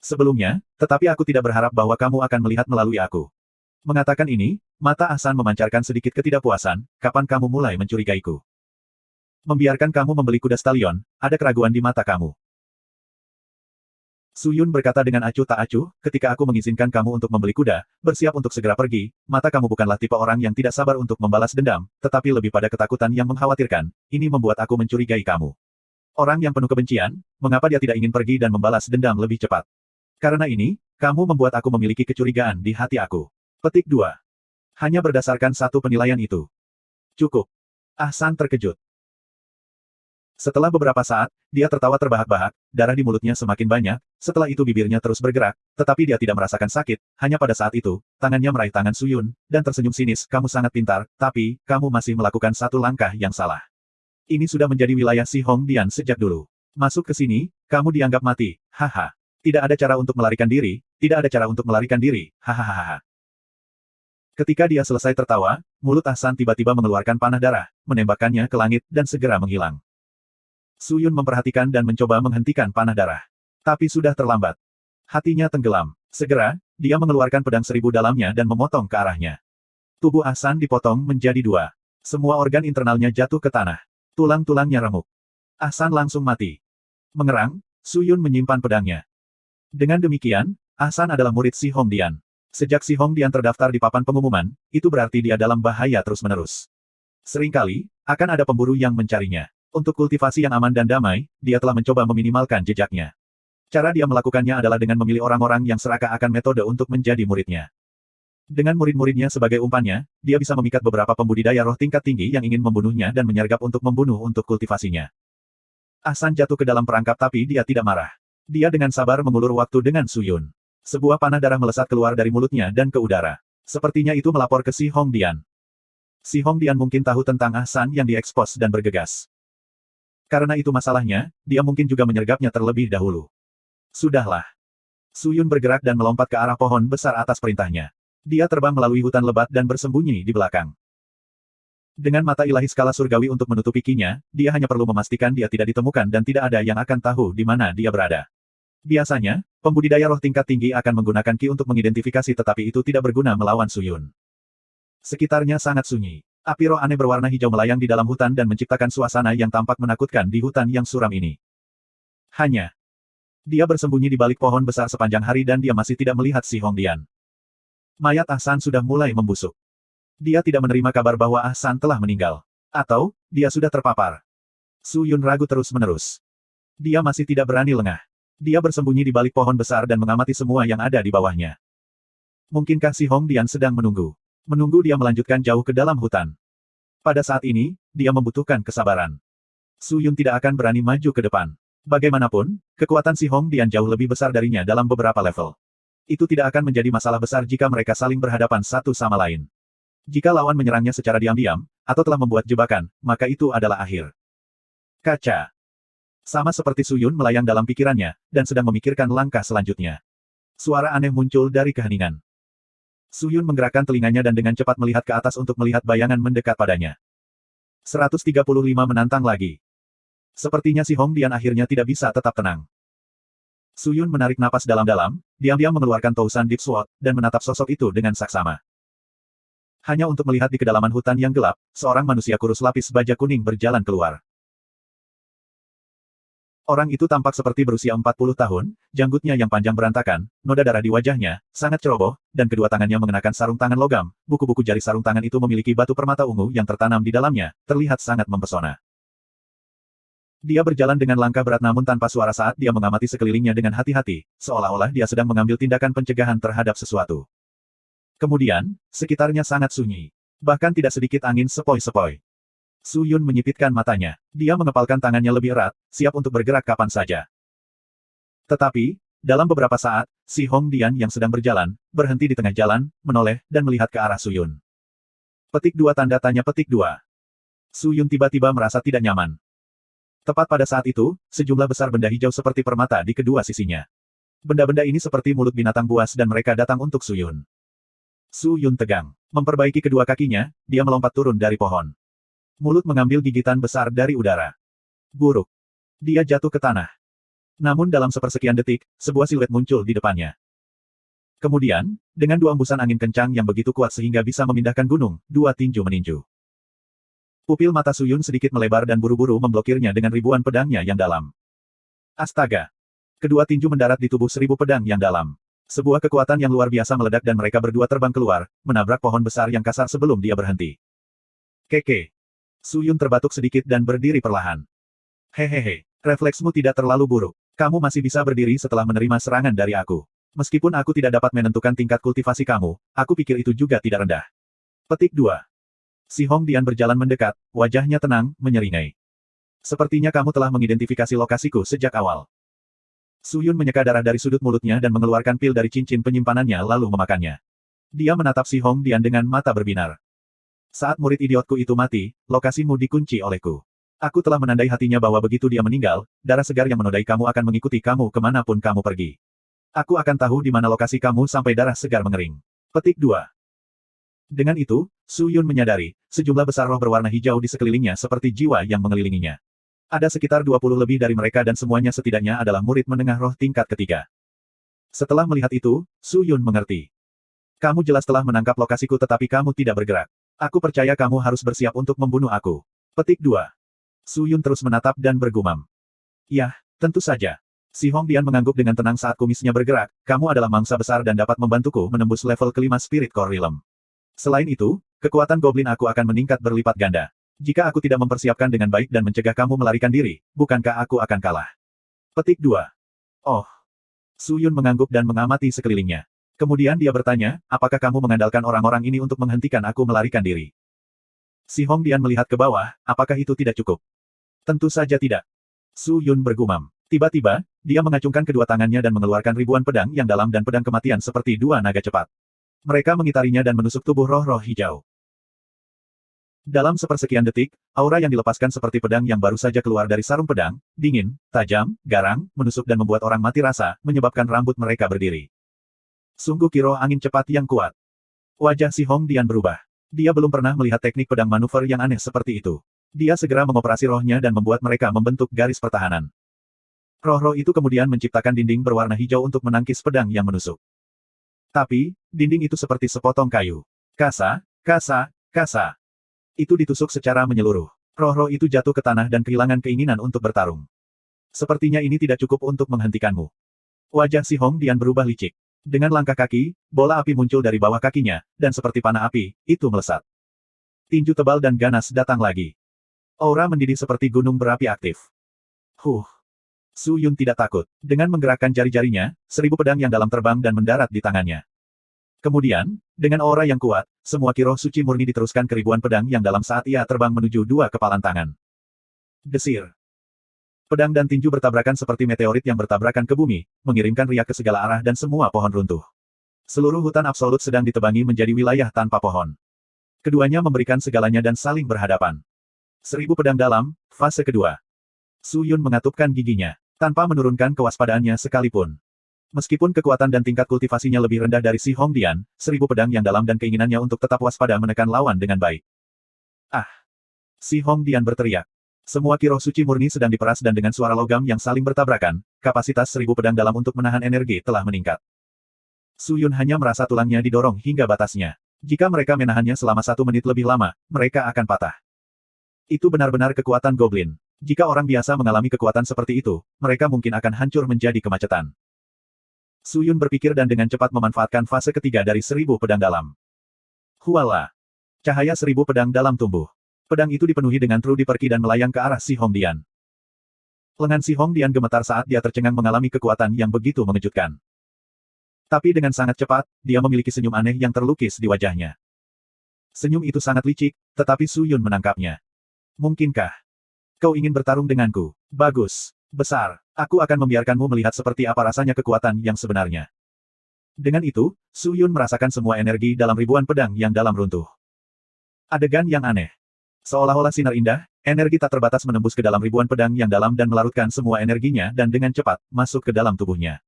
Sebelumnya, tetapi aku tidak berharap bahwa kamu akan melihat melalui aku. Mengatakan ini, mata Ahsan memancarkan sedikit ketidakpuasan, kapan kamu mulai mencurigaiku? Membiarkan kamu membeli kuda stalion, ada keraguan di mata kamu. Su Yun berkata dengan acuh tak acuh, ketika aku mengizinkan kamu untuk membeli kuda, bersiap untuk segera pergi, mata kamu bukanlah tipe orang yang tidak sabar untuk membalas dendam, tetapi lebih pada ketakutan yang mengkhawatirkan, ini membuat aku mencurigai kamu. Orang yang penuh kebencian, mengapa dia tidak ingin pergi dan membalas dendam lebih cepat? Karena ini, kamu membuat aku memiliki kecurigaan di hati aku. Petik 2. Hanya berdasarkan satu penilaian itu. Cukup. Ahsan terkejut. Setelah beberapa saat, dia tertawa terbahak-bahak, darah di mulutnya semakin banyak, setelah itu bibirnya terus bergerak, tetapi dia tidak merasakan sakit, hanya pada saat itu, tangannya meraih tangan Su Yun, dan tersenyum sinis, kamu sangat pintar, tapi, kamu masih melakukan satu langkah yang salah. Ini sudah menjadi wilayah si Hongdian sejak dulu. Masuk ke sini, kamu dianggap mati, haha. Tidak ada cara untuk melarikan diri, hahaha. Ketika dia selesai tertawa, mulut Ahsan tiba-tiba mengeluarkan panah darah, menembakkannya ke langit, dan segera menghilang. Su Yun memperhatikan dan mencoba menghentikan panah darah. Tapi sudah terlambat. Hatinya tenggelam. Segera, dia mengeluarkan pedang seribu dalamnya dan memotong ke arahnya. Tubuh Ah San dipotong menjadi dua. Semua organ internalnya jatuh ke tanah. Tulang-tulangnya remuk. Ah San langsung mati. Mengerang, Su Yun menyimpan pedangnya. Dengan demikian, Ah San adalah murid Si Hongdian. Sejak Si Hongdian terdaftar di papan pengumuman, itu berarti dia dalam bahaya terus-menerus. Seringkali, akan ada pemburu yang mencarinya. Untuk kultivasi yang aman dan damai, dia telah mencoba meminimalkan jejaknya. Cara dia melakukannya adalah dengan memilih orang-orang yang serakah akan metode untuk menjadi muridnya. Dengan murid-muridnya sebagai umpannya, dia bisa memikat beberapa pembudidaya roh tingkat tinggi yang ingin membunuhnya dan menyergap untuk membunuh untuk kultivasinya. Ah San jatuh ke dalam perangkap tapi dia tidak marah. Dia dengan sabar mengulur waktu dengan Su Yun. Sebuah panah darah melesat keluar dari mulutnya dan ke udara. Sepertinya itu melapor ke Si Hongdian. Si Hongdian mungkin tahu tentang Ah San yang diekspos dan bergegas. Karena itu masalahnya, dia mungkin juga menyergapnya terlebih dahulu. Sudahlah. Su Yun bergerak dan melompat ke arah pohon besar atas perintahnya. Dia terbang melalui hutan lebat dan bersembunyi di belakang. Dengan mata ilahi skala surgawi untuk menutupi kinya, dia hanya perlu memastikan dia tidak ditemukan dan tidak ada yang akan tahu di mana dia berada. Biasanya, pembudidaya roh tingkat tinggi akan menggunakan ki untuk mengidentifikasi tetapi itu tidak berguna melawan Su Yun. Sekitarnya sangat sunyi. Api roh aneh berwarna hijau melayang di dalam hutan dan menciptakan suasana yang tampak menakutkan di hutan yang suram ini. Hanya, dia bersembunyi di balik pohon besar sepanjang hari dan dia masih tidak melihat Si Hongdian. Mayat Ah San sudah mulai membusuk. Dia tidak menerima kabar bahwa Ah San telah meninggal. Atau, dia sudah terpapar. Su Yun ragu terus-menerus. Dia masih tidak berani lengah. Dia bersembunyi di balik pohon besar dan mengamati semua yang ada di bawahnya. Mungkinkah Si Hongdian sedang menunggu? Menunggu dia melanjutkan jauh ke dalam hutan. Pada saat ini, dia membutuhkan kesabaran. Su Yun tidak akan berani maju ke depan. Bagaimanapun, kekuatan Si Hongdian jauh lebih besar darinya dalam beberapa level. Itu tidak akan menjadi masalah besar jika mereka saling berhadapan satu sama lain. Jika lawan menyerangnya secara diam-diam, atau telah membuat jebakan, maka itu adalah akhir. Kaca. Sama seperti Su Yun melayang dalam pikirannya, dan sedang memikirkan langkah selanjutnya. Suara aneh muncul dari keheningan. Su Yun menggerakkan telinganya dan dengan cepat melihat ke atas untuk melihat bayangan mendekat padanya. 135 menantang lagi. Sepertinya Si Hongdian akhirnya tidak bisa tetap tenang. Su Yun menarik napas dalam-dalam, diam-diam mengeluarkan Tousan Deep Sword, dan menatap sosok itu dengan saksama. Hanya untuk melihat di kedalaman hutan yang gelap, seorang manusia kurus lapis baja kuning berjalan keluar. Orang itu tampak seperti berusia 40 tahun, janggutnya yang panjang berantakan, noda darah di wajahnya, sangat ceroboh, dan kedua tangannya mengenakan sarung tangan logam. Buku-buku jari sarung tangan itu memiliki batu permata ungu yang tertanam di dalamnya, terlihat sangat mempesona. Dia berjalan dengan langkah berat namun tanpa suara saat dia mengamati sekelilingnya dengan hati-hati, seolah-olah dia sedang mengambil tindakan pencegahan terhadap sesuatu. Kemudian, sekitarnya sangat sunyi. Bahkan tidak sedikit angin sepoi-sepoi. Su Yun menyipitkan matanya. Dia mengepalkan tangannya lebih erat, siap untuk bergerak kapan saja. Tetapi, dalam beberapa saat, Si Hongdian yang sedang berjalan, berhenti di tengah jalan, menoleh, dan melihat ke arah Su Yun. Petik 2 tanda tanya petik 2. Su Yun tiba-tiba merasa tidak nyaman. Tepat pada saat itu, sejumlah besar benda hijau seperti permata di kedua sisinya. Benda-benda ini seperti mulut binatang buas dan mereka datang untuk Su Yun. Su Yun tegang. Memperbaiki kedua kakinya, dia melompat turun dari pohon. Mulut mengambil gigitan besar dari udara. Buruk. Dia jatuh ke tanah. Namun dalam sepersekian detik, sebuah siluet muncul di depannya. Kemudian, dengan dua embusan angin kencang yang begitu kuat sehingga bisa memindahkan gunung, dua tinju meninju. Pupil mata Su Yun sedikit melebar dan buru-buru memblokirnya dengan ribuan pedangnya yang dalam. Astaga! Kedua tinju mendarat di tubuh 1000 pedang yang dalam. Sebuah kekuatan yang luar biasa meledak dan mereka berdua terbang keluar, menabrak pohon besar yang kasar sebelum dia berhenti. Keke! Su Yun terbatuk sedikit dan berdiri perlahan. Hehehe, refleksmu tidak terlalu buruk. Kamu masih bisa berdiri setelah menerima serangan dari aku. Meskipun aku tidak dapat menentukan tingkat kultivasi kamu, aku pikir itu juga tidak rendah. Petik 2. Si Hongdian berjalan mendekat, wajahnya tenang, menyeringai. Sepertinya kamu telah mengidentifikasi lokasiku sejak awal. Su Yun menyeka darah dari sudut mulutnya dan mengeluarkan pil dari cincin penyimpanannya lalu memakannya. Dia menatap Si Hongdian dengan mata berbinar. Saat murid idiotku itu mati, lokasimu dikunci olehku. Aku telah menandai hatinya bahwa begitu dia meninggal, darah segar yang menodai kamu akan mengikuti kamu kemanapun kamu pergi. Aku akan tahu di mana lokasi kamu sampai darah segar mengering. Petik 2. Dengan itu, Su Yun menyadari, sejumlah besar roh berwarna hijau di sekelilingnya seperti jiwa yang mengelilinginya. Ada sekitar 20 lebih dari mereka dan semuanya setidaknya adalah murid menengah roh tingkat ketiga. Setelah melihat itu, Su Yun mengerti. Kamu jelas telah menangkap lokasiku tetapi kamu tidak bergerak. Aku percaya kamu harus bersiap untuk membunuh aku. Petik 2. Su Yun terus menatap dan bergumam. Yah, tentu saja. Si Hong Dian mengangguk dengan tenang saat kumisnya bergerak, kamu adalah mangsa besar dan dapat membantuku menembus level kelima Spirit Core Realm. Selain itu, kekuatan goblin aku akan meningkat berlipat ganda. Jika aku tidak mempersiapkan dengan baik dan mencegah kamu melarikan diri, bukankah aku akan kalah? Petik 2. Oh. Su Yun mengangguk dan mengamati sekelilingnya. Kemudian dia bertanya, apakah kamu mengandalkan orang-orang ini untuk menghentikan aku melarikan diri? Si Hong Dian melihat ke bawah, apakah itu tidak cukup? Tentu saja tidak. Su Yun bergumam. Tiba-tiba, dia mengacungkan kedua tangannya dan mengeluarkan ribuan pedang yang dalam dan pedang kematian seperti dua naga cepat. Mereka mengitarinya dan menusuk tubuh roh-roh hijau. Dalam sepersekian detik, aura yang dilepaskan seperti pedang yang baru saja keluar dari sarung pedang, dingin, tajam, garang, menusuk dan membuat orang mati rasa, menyebabkan rambut mereka berdiri. Sungguh kiroh angin cepat yang kuat. Wajah si Hong Dian berubah. Dia belum pernah melihat teknik pedang manuver yang aneh seperti itu. Dia segera mengoperasi rohnya dan membuat mereka membentuk garis pertahanan. Roh-roh itu kemudian menciptakan dinding berwarna hijau untuk menangkis pedang yang menusuk. Tapi, dinding itu seperti sepotong kayu. Kasa, kasa, kasa. Itu ditusuk secara menyeluruh. Roh-roh itu jatuh ke tanah dan kehilangan keinginan untuk bertarung. Sepertinya ini tidak cukup untuk menghentikanmu. Wajah si Hong Dian berubah licik. Dengan langkah kaki, bola api muncul dari bawah kakinya, dan seperti panah api, itu melesat. Tinju tebal dan ganas datang lagi. Aura mendidih seperti gunung berapi aktif. Su Yun tidak takut. Dengan menggerakkan jari-jarinya, 1000 pedang yang dalam terbang dan mendarat di tangannya. Kemudian, dengan aura yang kuat, semua kiroh suci murni diteruskan ke ribuan pedang yang dalam saat ia terbang menuju dua kepalan tangan. Desir. Pedang dan tinju bertabrakan seperti meteorit yang bertabrakan ke bumi, mengirimkan riak ke segala arah dan semua pohon runtuh. Seluruh hutan absolut sedang ditebangi menjadi wilayah tanpa pohon. Keduanya memberikan segalanya dan saling berhadapan. 1000 pedang dalam, fase kedua. Su Yun mengatupkan giginya, tanpa menurunkan kewaspadaannya sekalipun. Meskipun kekuatan dan tingkat kultivasinya lebih rendah dari si Hong Dian, 1000 pedang yang dalam dan keinginannya untuk tetap waspada menekan lawan dengan baik. Ah! Si Hong Dian berteriak. Semua kiroh suci murni sedang diperas dan dengan suara logam yang saling bertabrakan, kapasitas 1000 pedang dalam untuk menahan energi telah meningkat. Su Yun hanya merasa tulangnya didorong hingga batasnya. Jika mereka menahannya selama 1 menit lebih lama, mereka akan patah. Itu benar-benar kekuatan goblin. Jika orang biasa mengalami kekuatan seperti itu, mereka mungkin akan hancur menjadi kemacetan. Su Yun berpikir dan dengan cepat memanfaatkan fase ketiga dari 1000 pedang dalam. Huala! Cahaya 1000 pedang dalam tumbuh. Pedang itu dipenuhi dengan trudi pergi dan melayang ke arah si Hong Dian. Lengan si Hong Dian gemetar saat dia tercengang mengalami kekuatan yang begitu mengejutkan. Tapi dengan sangat cepat, dia memiliki senyum aneh yang terlukis di wajahnya. Senyum itu sangat licik, tetapi Su Yun menangkapnya. Mungkinkah kau ingin bertarung denganku? Bagus. Besar. Aku akan membiarkanmu melihat seperti apa rasanya kekuatan yang sebenarnya. Dengan itu, Su Yun merasakan semua energi dalam ribuan pedang yang dalam runtuh. Adegan yang aneh. Seolah-olah sinar indah, energi tak terbatas menembus ke dalam ribuan pedang yang dalam dan melarutkan semua energinya dan dengan cepat, masuk ke dalam tubuhnya.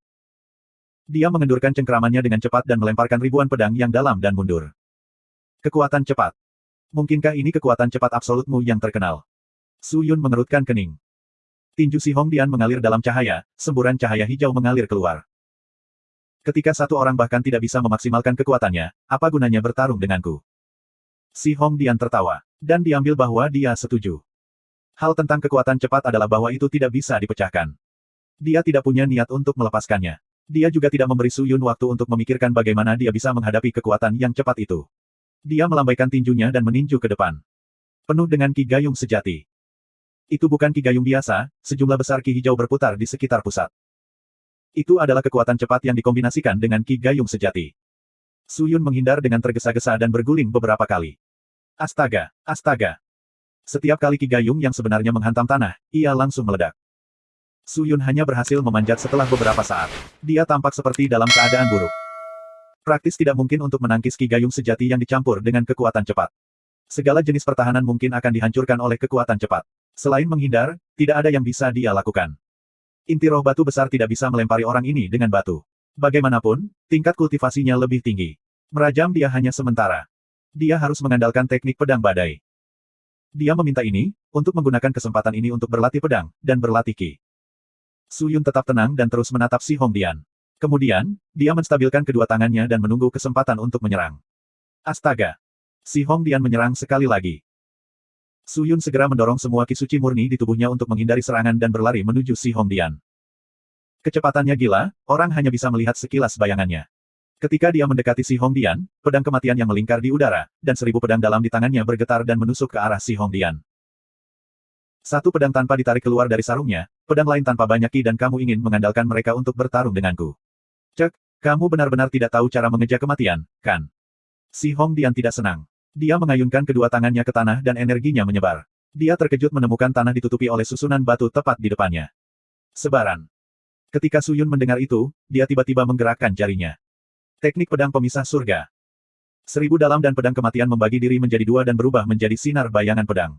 Dia mengendurkan cengkeramannya dengan cepat dan melemparkan ribuan pedang yang dalam dan mundur. Kekuatan cepat. Mungkinkah ini kekuatan cepat absolutmu yang terkenal? Su Yun mengerutkan kening. Tinju si Hong Dian mengalir dalam cahaya, semburan cahaya hijau mengalir keluar. Ketika satu orang bahkan tidak bisa memaksimalkan kekuatannya, apa gunanya bertarung denganku? Si Hong Dian tertawa, dan diambil bahwa dia setuju. Hal tentang kekuatan cepat adalah bahwa itu tidak bisa dipecahkan. Dia tidak punya niat untuk melepaskannya. Dia juga tidak memberi Su Yun waktu untuk memikirkan bagaimana dia bisa menghadapi kekuatan yang cepat itu. Dia melambaikan tinjunya dan meninju ke depan. Penuh dengan ki gayung sejati. Itu bukan ki gayung biasa, sejumlah besar ki hijau berputar di sekitar pusat. Itu adalah kekuatan cepat yang dikombinasikan dengan ki gayung sejati. Su Yun menghindar dengan tergesa-gesa dan berguling beberapa kali. Astaga, astaga. Setiap kali ki gayung yang sebenarnya menghantam tanah, ia langsung meledak. Su Yun hanya berhasil memanjat setelah beberapa saat. Dia tampak seperti dalam keadaan buruk. Praktis tidak mungkin untuk menangkis ki gayung sejati yang dicampur dengan kekuatan cepat. Segala jenis pertahanan mungkin akan dihancurkan oleh kekuatan cepat. Selain menghindar, tidak ada yang bisa dia lakukan. Inti roh batu besar tidak bisa melempari orang ini dengan batu. Bagaimanapun, tingkat kultivasinya lebih tinggi. Merajam dia hanya sementara. Dia harus mengandalkan teknik pedang badai. Dia meminta ini, untuk menggunakan kesempatan ini untuk berlatih pedang, dan berlatih Qi. Su Yun tetap tenang dan terus menatap si Hongdian. Kemudian, dia menstabilkan kedua tangannya dan menunggu kesempatan untuk menyerang. Astaga! Si Hongdian menyerang sekali lagi. Su Yun segera mendorong semua Qi suci murni di tubuhnya untuk menghindari serangan dan berlari menuju si Hongdian. Kecepatannya gila, orang hanya bisa melihat sekilas bayangannya. Ketika dia mendekati si Hongdian, pedang kematian yang melingkar di udara, dan 1000 pedang dalam di tangannya bergetar dan menusuk ke arah si Hongdian. Satu pedang tanpa ditarik keluar dari sarungnya, pedang lain tanpa banyak Qi dan kamu ingin mengandalkan mereka untuk bertarung denganku. Cek, kamu benar-benar tidak tahu cara mengejar kematian, kan? Si Hongdian tidak senang. Dia mengayunkan kedua tangannya ke tanah dan energinya menyebar. Dia terkejut menemukan tanah ditutupi oleh susunan batu tepat di depannya. Sebaran. Ketika Su Yun mendengar itu, dia tiba-tiba menggerakkan jarinya. Teknik pedang pemisah surga. 1000 dalam dan pedang kematian membagi diri menjadi dua dan berubah menjadi sinar bayangan pedang.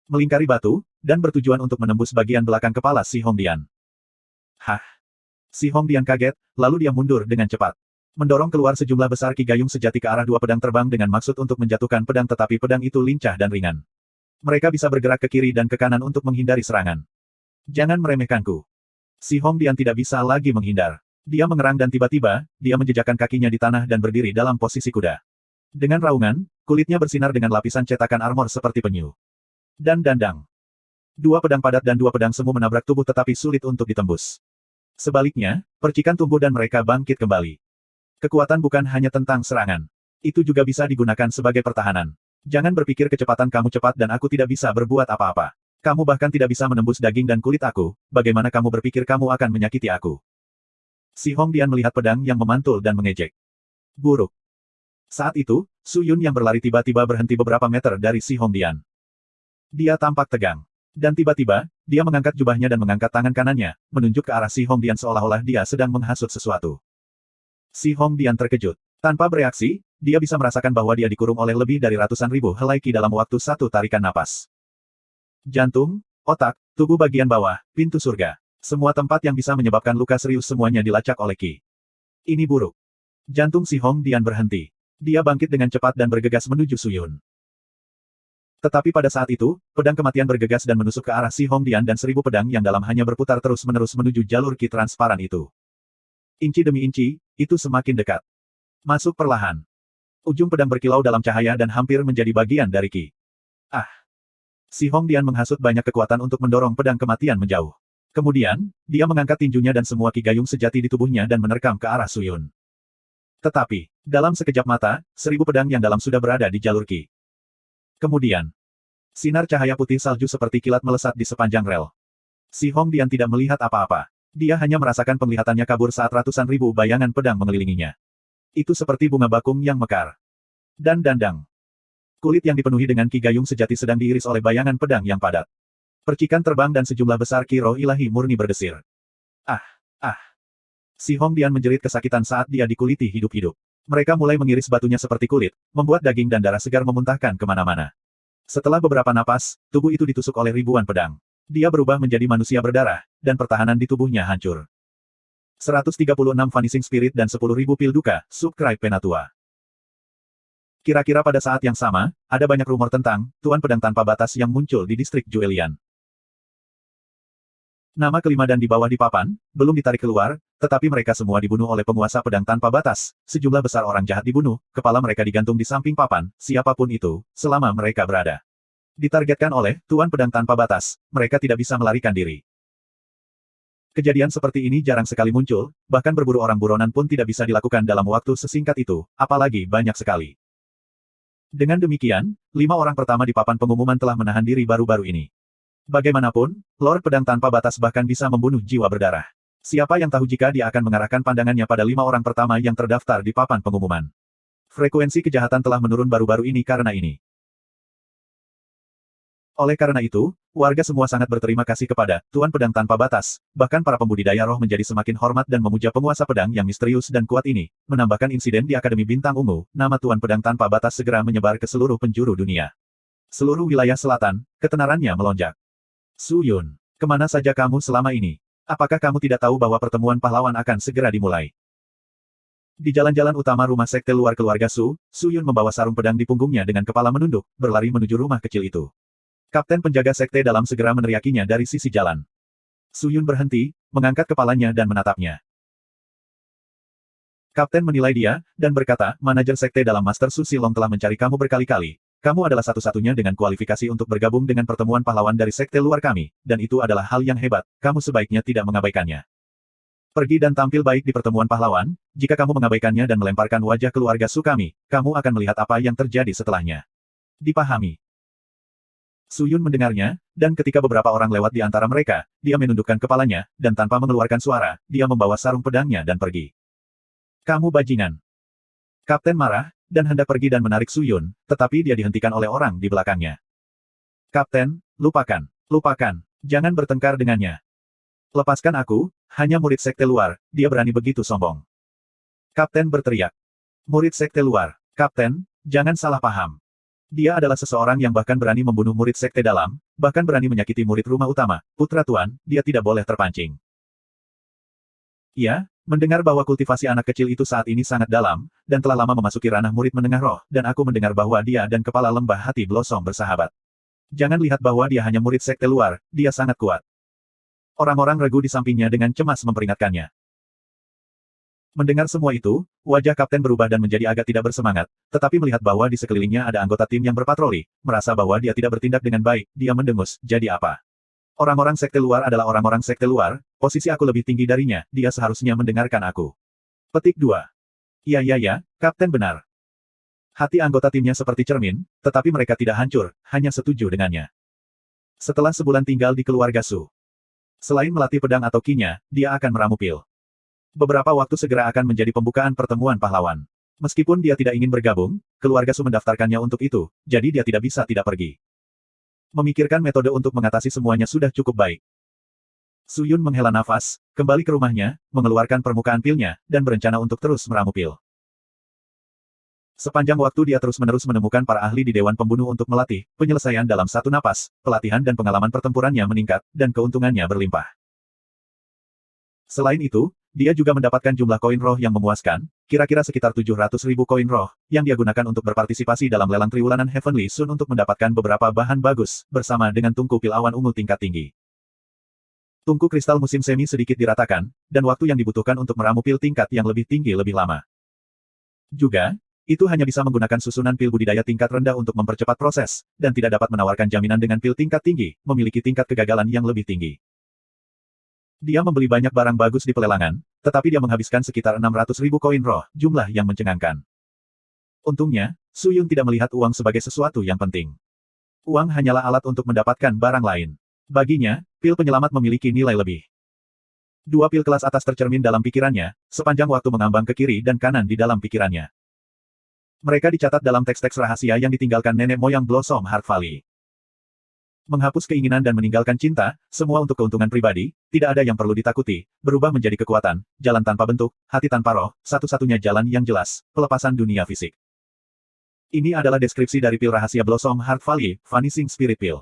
Melingkari batu, dan bertujuan untuk menembus bagian belakang kepala si Hongdian. Hah? Si Hongdian kaget, lalu dia mundur dengan cepat. Mendorong keluar sejumlah besar Qi Gayung sejati ke arah dua pedang terbang dengan maksud untuk menjatuhkan pedang tetapi pedang itu lincah dan ringan. Mereka bisa bergerak ke kiri dan ke kanan untuk menghindari serangan. Jangan meremehkanku. Si Hongdian tidak bisa lagi menghindar. Dia mengerang dan tiba-tiba, dia menjejakkan kakinya di tanah dan berdiri dalam posisi kuda. Dengan raungan, kulitnya bersinar dengan lapisan cetakan armor seperti penyu. Dan dandang. Dua pedang padat dan dua pedang semu menabrak tubuh tetapi sulit untuk ditembus. Sebaliknya, percikan tumbuh dan mereka bangkit kembali. Kekuatan bukan hanya tentang serangan. Itu juga bisa digunakan sebagai pertahanan. Jangan berpikir kecepatan kamu cepat dan aku tidak bisa berbuat apa-apa. Kamu bahkan tidak bisa menembus daging dan kulit aku, bagaimana kamu berpikir kamu akan menyakiti aku? Si Hongdian melihat pedang yang memantul dan mengejek. Buruk. Saat itu, Su Yun yang berlari tiba-tiba berhenti beberapa meter dari si Hongdian. Dia tampak tegang. Dan tiba-tiba, dia mengangkat jubahnya dan mengangkat tangan kanannya, menunjuk ke arah si Hongdian seolah-olah dia sedang menghasut sesuatu. Si Hongdian terkejut. Tanpa bereaksi, dia bisa merasakan bahwa dia dikurung oleh lebih dari ratusan ribu helai Qi dalam waktu satu tarikan napas. Jantung, otak, tubuh bagian bawah, pintu surga. Semua tempat yang bisa menyebabkan luka serius semuanya dilacak oleh Qi. Ini buruk. Jantung si Hongdian berhenti. Dia bangkit dengan cepat dan bergegas menuju Su Yun. Tetapi pada saat itu, pedang kematian bergegas dan menusuk ke arah si Hongdian dan 1000 pedang yang dalam hanya berputar terus-menerus menuju jalur Qi transparan itu. Inci demi inci, itu semakin dekat. Masuk perlahan. Ujung pedang berkilau dalam cahaya dan hampir menjadi bagian dari Qi. Ah! Si Hongdian menghasut banyak kekuatan untuk mendorong pedang kematian menjauh. Kemudian, dia mengangkat tinjunya dan semua Qi Gayung sejati di tubuhnya dan menerkam ke arah Su Yun. Tetapi, dalam sekejap mata, 1000 pedang yang dalam sudah berada di jalur Qi. Kemudian, sinar cahaya putih salju seperti kilat melesat di sepanjang rel. Si Hongdian tidak melihat apa-apa. Dia hanya merasakan penglihatannya kabur saat ratusan ribu bayangan pedang mengelilinginya. Itu seperti bunga bakung yang mekar. Dan dandang. Kulit yang dipenuhi dengan Qi Gayung sejati sedang diiris oleh bayangan pedang yang padat. Percikan terbang dan sejumlah besar Qi roh ilahi murni berdesir. Ah! Ah! Si Hongdian menjerit kesakitan saat dia dikuliti hidup-hidup. Mereka mulai mengiris batunya seperti kulit, membuat daging dan darah segar memuntahkan kemana-mana. Setelah beberapa napas, tubuh itu ditusuk oleh ribuan pedang. Dia berubah menjadi manusia berdarah, dan pertahanan di tubuhnya hancur. 136 Vanishing Spirit dan 10.000 pil duka, Subscribe Penatua. Kira-kira pada saat yang sama, ada banyak rumor tentang Tuan Pedang Tanpa Batas yang muncul di distrik Juelian. Nama kelima dan di bawah di papan, belum ditarik keluar, tetapi mereka semua dibunuh oleh penguasa pedang tanpa batas, sejumlah besar orang jahat dibunuh, kepala mereka digantung di samping papan, siapapun itu, selama mereka berada. Ditargetkan oleh Tuan Pedang Tanpa Batas, mereka tidak bisa melarikan diri. Kejadian seperti ini jarang sekali muncul, bahkan berburu orang buronan pun tidak bisa dilakukan dalam waktu sesingkat itu, apalagi banyak sekali. Dengan demikian, 5 orang pertama di papan pengumuman telah menahan diri baru-baru ini. Bagaimanapun, Lord Pedang Tanpa Batas bahkan bisa membunuh jiwa berdarah. Siapa yang tahu jika dia akan mengarahkan pandangannya pada 5 orang pertama yang terdaftar di papan pengumuman. Frekuensi kejahatan telah menurun baru-baru ini karena ini. Oleh karena itu, warga semua sangat berterima kasih kepada Tuan Pedang Tanpa Batas, bahkan para pembudidaya roh menjadi semakin hormat dan memuja penguasa pedang yang misterius dan kuat ini. Menambahkan insiden di Akademi Bintang Ungu, nama Tuan Pedang Tanpa Batas segera menyebar ke seluruh penjuru dunia. Seluruh wilayah selatan, ketenarannya melonjak. Su Yun, kemana saja kamu selama ini? Apakah kamu tidak tahu bahwa pertemuan pahlawan akan segera dimulai? Di jalan-jalan utama rumah sekte luar keluarga Su, Su Yun membawa sarung pedang di punggungnya dengan kepala menunduk, berlari menuju rumah kecil itu. Kapten penjaga sekte dalam segera meneriakinya dari sisi jalan. Su Yun berhenti, mengangkat kepalanya dan menatapnya. Kapten menilai dia, dan berkata, manajer sekte dalam Master Su Silong telah mencari kamu berkali-kali. Kamu adalah satu-satunya dengan kualifikasi untuk bergabung dengan pertemuan pahlawan dari sekte luar kami, dan itu adalah hal yang hebat, kamu sebaiknya tidak mengabaikannya. Pergi dan tampil baik di pertemuan pahlawan, jika kamu mengabaikannya dan melemparkan wajah keluarga Su kami, kamu akan melihat apa yang terjadi setelahnya. Dipahami. Su Yun mendengarnya, dan ketika beberapa orang lewat di antara mereka, dia menundukkan kepalanya, dan tanpa mengeluarkan suara, dia membawa sarung pedangnya dan pergi. Kamu bajingan. Kapten marah, dan hendak pergi dan menarik Su Yun, tetapi dia dihentikan oleh orang di belakangnya. Kapten, lupakan. Lupakan. Jangan bertengkar dengannya. Lepaskan aku, hanya murid sekte luar, dia berani begitu sombong. Kapten berteriak. Murid sekte luar. Kapten, jangan salah paham. Dia adalah seseorang yang bahkan berani membunuh murid sekte dalam, bahkan berani menyakiti murid rumah utama, putra tuan, dia tidak boleh terpancing. Ya, mendengar bahwa kultivasi anak kecil itu saat ini sangat dalam, dan telah lama memasuki ranah murid menengah roh, dan aku mendengar bahwa dia dan kepala lembah hati Blossom bersahabat. Jangan lihat bahwa dia hanya murid sekte luar, dia sangat kuat. Orang-orang ragu di sampingnya dengan cemas memperingatkannya. Mendengar semua itu, wajah kapten berubah dan menjadi agak tidak bersemangat, tetapi melihat bahwa di sekelilingnya ada anggota tim yang berpatroli, merasa bahwa dia tidak bertindak dengan baik, dia mendengus, jadi apa? Orang-orang sekte luar adalah orang-orang sekte luar, posisi aku lebih tinggi darinya, dia seharusnya mendengarkan aku. Petik 2. Ya, kapten benar. Hati anggota timnya seperti cermin, tetapi mereka tidak hancur, hanya setuju dengannya. Setelah sebulan tinggal di keluarga Su. Selain melatih pedang atau kinya, dia akan meramu pil. Beberapa waktu segera akan menjadi pembukaan pertemuan pahlawan. Meskipun dia tidak ingin bergabung, keluarga Su mendaftarkannya untuk itu, jadi dia tidak bisa tidak pergi. Memikirkan metode untuk mengatasi semuanya sudah cukup baik. Su Yun menghela nafas, kembali ke rumahnya, mengeluarkan permukaan pilnya, dan berencana untuk terus meramu pil. Sepanjang waktu dia terus-menerus menemukan para ahli di Dewan Pembunuh untuk melatih, penyelesaian dalam satu napas, pelatihan dan pengalaman pertempurannya meningkat, dan keuntungannya berlimpah. Selain itu, dia juga mendapatkan jumlah koin roh yang memuaskan, kira-kira sekitar 700.000 koin roh, yang dia gunakan untuk berpartisipasi dalam lelang triwulanan Heavenly Sun untuk mendapatkan beberapa bahan bagus, bersama dengan tungku pil awan ungu tingkat tinggi. Tungku kristal musim semi sedikit diratakan, dan waktu yang dibutuhkan untuk meramu pil tingkat yang lebih tinggi lebih lama. Juga, itu hanya bisa menggunakan susunan pil budidaya tingkat rendah untuk mempercepat proses, dan tidak dapat menawarkan jaminan dengan pil tingkat tinggi, memiliki tingkat kegagalan yang lebih tinggi. Dia membeli banyak barang bagus di pelelangan, tetapi dia menghabiskan sekitar 600.000 koin roh, jumlah yang mencengangkan. Untungnya, Su Yun tidak melihat uang sebagai sesuatu yang penting. Uang hanyalah alat untuk mendapatkan barang lain. Baginya, pil penyelamat memiliki nilai lebih. Dua pil kelas atas tercermin dalam pikirannya, sepanjang waktu mengambang ke kiri dan kanan di dalam pikirannya. Mereka dicatat dalam teks-teks rahasia yang ditinggalkan nenek moyang Blossom Heart Valley. Menghapus keinginan dan meninggalkan cinta, semua untuk keuntungan pribadi, tidak ada yang perlu ditakuti, berubah menjadi kekuatan, jalan tanpa bentuk, hati tanpa roh, satu-satunya jalan yang jelas, pelepasan dunia fisik. Ini adalah deskripsi dari pil rahasia Blossom Heart Valley, Vanishing Spirit Pill.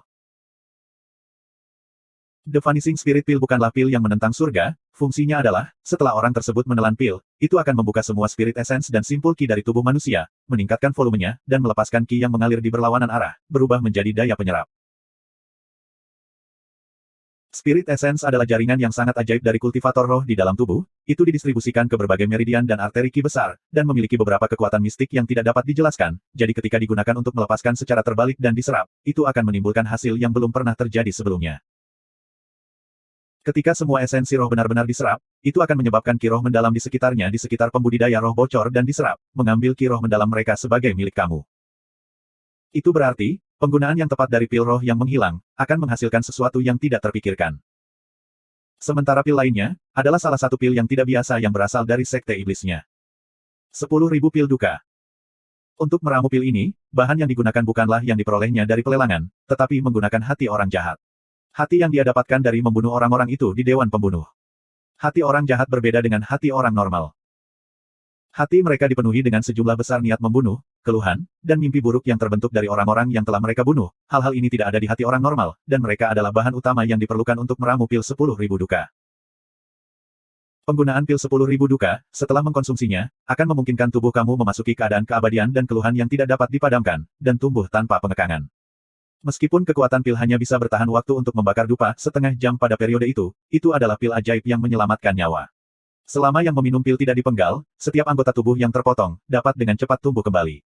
The Vanishing Spirit Pill bukanlah pil yang menentang surga, fungsinya adalah, setelah orang tersebut menelan pil, itu akan membuka semua spirit essence dan simpul ki dari tubuh manusia, meningkatkan volumenya, dan melepaskan ki yang mengalir di berlawanan arah, berubah menjadi daya penyerap. Spirit Essence adalah jaringan yang sangat ajaib dari kultivator roh di dalam tubuh, itu didistribusikan ke berbagai meridian dan arteri ki besar, dan memiliki beberapa kekuatan mistik yang tidak dapat dijelaskan, jadi ketika digunakan untuk melepaskan secara terbalik dan diserap, itu akan menimbulkan hasil yang belum pernah terjadi sebelumnya. Ketika semua esensi roh benar-benar diserap, itu akan menyebabkan ki roh mendalam di sekitarnya di sekitar pembudidaya roh bocor dan diserap, mengambil ki roh mendalam mereka sebagai milik kamu. Itu berarti, penggunaan yang tepat dari pil roh yang menghilang, akan menghasilkan sesuatu yang tidak terpikirkan. Sementara pil lainnya, adalah salah satu pil yang tidak biasa yang berasal dari sekte iblisnya. 10.000 pil duka. Untuk meramu pil ini, bahan yang digunakan bukanlah yang diperolehnya dari pelelangan, tetapi menggunakan hati orang jahat. Hati yang dia dapatkan dari membunuh orang-orang itu di Dewan Pembunuh. Hati orang jahat berbeda dengan hati orang normal. Hati mereka dipenuhi dengan sejumlah besar niat membunuh, keluhan, dan mimpi buruk yang terbentuk dari orang-orang yang telah mereka bunuh. Hal-hal ini tidak ada di hati orang normal, dan mereka adalah bahan utama yang diperlukan untuk meramu pil 10.000 duka. Penggunaan pil 10.000 duka, setelah mengkonsumsinya, akan memungkinkan tubuh kamu memasuki keadaan keabadian dan keluhan yang tidak dapat dipadamkan, dan tumbuh tanpa pengekangan. Meskipun kekuatan pil hanya bisa bertahan waktu untuk membakar dupa setengah jam pada periode itu adalah pil ajaib yang menyelamatkan nyawa. Selama yang meminum pil tidak dipenggal, setiap anggota tubuh yang terpotong dapat dengan cepat tumbuh kembali.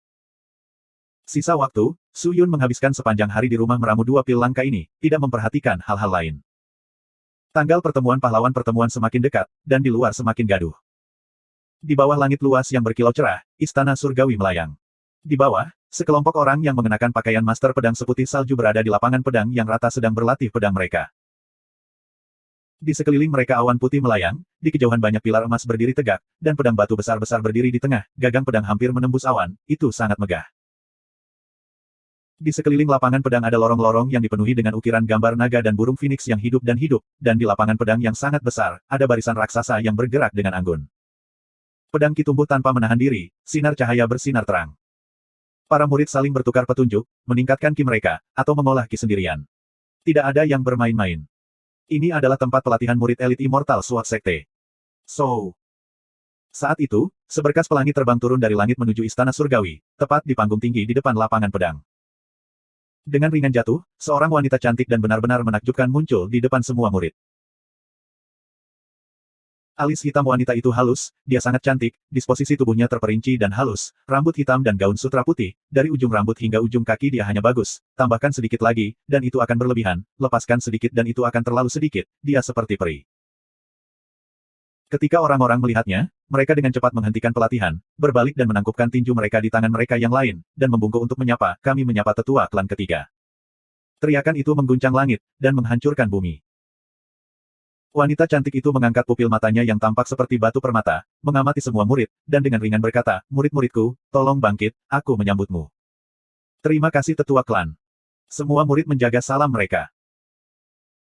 Sisa waktu, Su Yun menghabiskan sepanjang hari di rumah meramu dua pil langka ini, tidak memperhatikan hal-hal lain. Tanggal pertemuan pahlawan pertemuan semakin dekat, dan di luar semakin gaduh. Di bawah langit luas yang berkilau cerah, istana surgawi melayang. Di bawah, sekelompok orang yang mengenakan pakaian master pedang seputih salju berada di lapangan pedang yang rata sedang berlatih pedang mereka. Di sekeliling mereka awan putih melayang, di kejauhan banyak pilar emas berdiri tegak, dan pedang batu besar-besar berdiri di tengah, gagang pedang hampir menembus awan, itu sangat megah. Di sekeliling lapangan pedang ada lorong-lorong yang dipenuhi dengan ukiran gambar naga dan burung phoenix yang hidup, dan di lapangan pedang yang sangat besar, ada barisan raksasa yang bergerak dengan anggun. Pedang Ki tumbuh tanpa menahan diri, sinar cahaya bersinar terang. Para murid saling bertukar petunjuk, meningkatkan ki mereka, atau mengolah ki sendirian. Tidak ada yang bermain-main. Ini adalah tempat pelatihan murid elit Immortal Sword Sekte. Saat itu, seberkas pelangi terbang turun dari langit menuju istana surgawi, tepat di panggung tinggi di depan lapangan pedang. Dengan ringan jatuh, seorang wanita cantik dan benar-benar menakjubkan muncul di depan semua murid. Alis hitam wanita itu halus, dia sangat cantik, disposisi tubuhnya terperinci dan halus, rambut hitam dan gaun sutra putih, dari ujung rambut hingga ujung kaki dia hanya bagus, tambahkan sedikit lagi, dan itu akan berlebihan, lepaskan sedikit dan itu akan terlalu sedikit, dia seperti peri. Ketika orang-orang melihatnya, mereka dengan cepat menghentikan pelatihan, berbalik dan menangkupkan tinju mereka di tangan mereka yang lain, dan membungkuk untuk menyapa, kami menyapa tetua klan ketiga. Teriakan itu mengguncang langit, dan menghancurkan bumi. Wanita cantik itu mengangkat pupil matanya yang tampak seperti batu permata, mengamati semua murid, dan dengan ringan berkata, murid-muridku, tolong bangkit, aku menyambutmu. Terima kasih tetua klan. Semua murid menjaga salam mereka.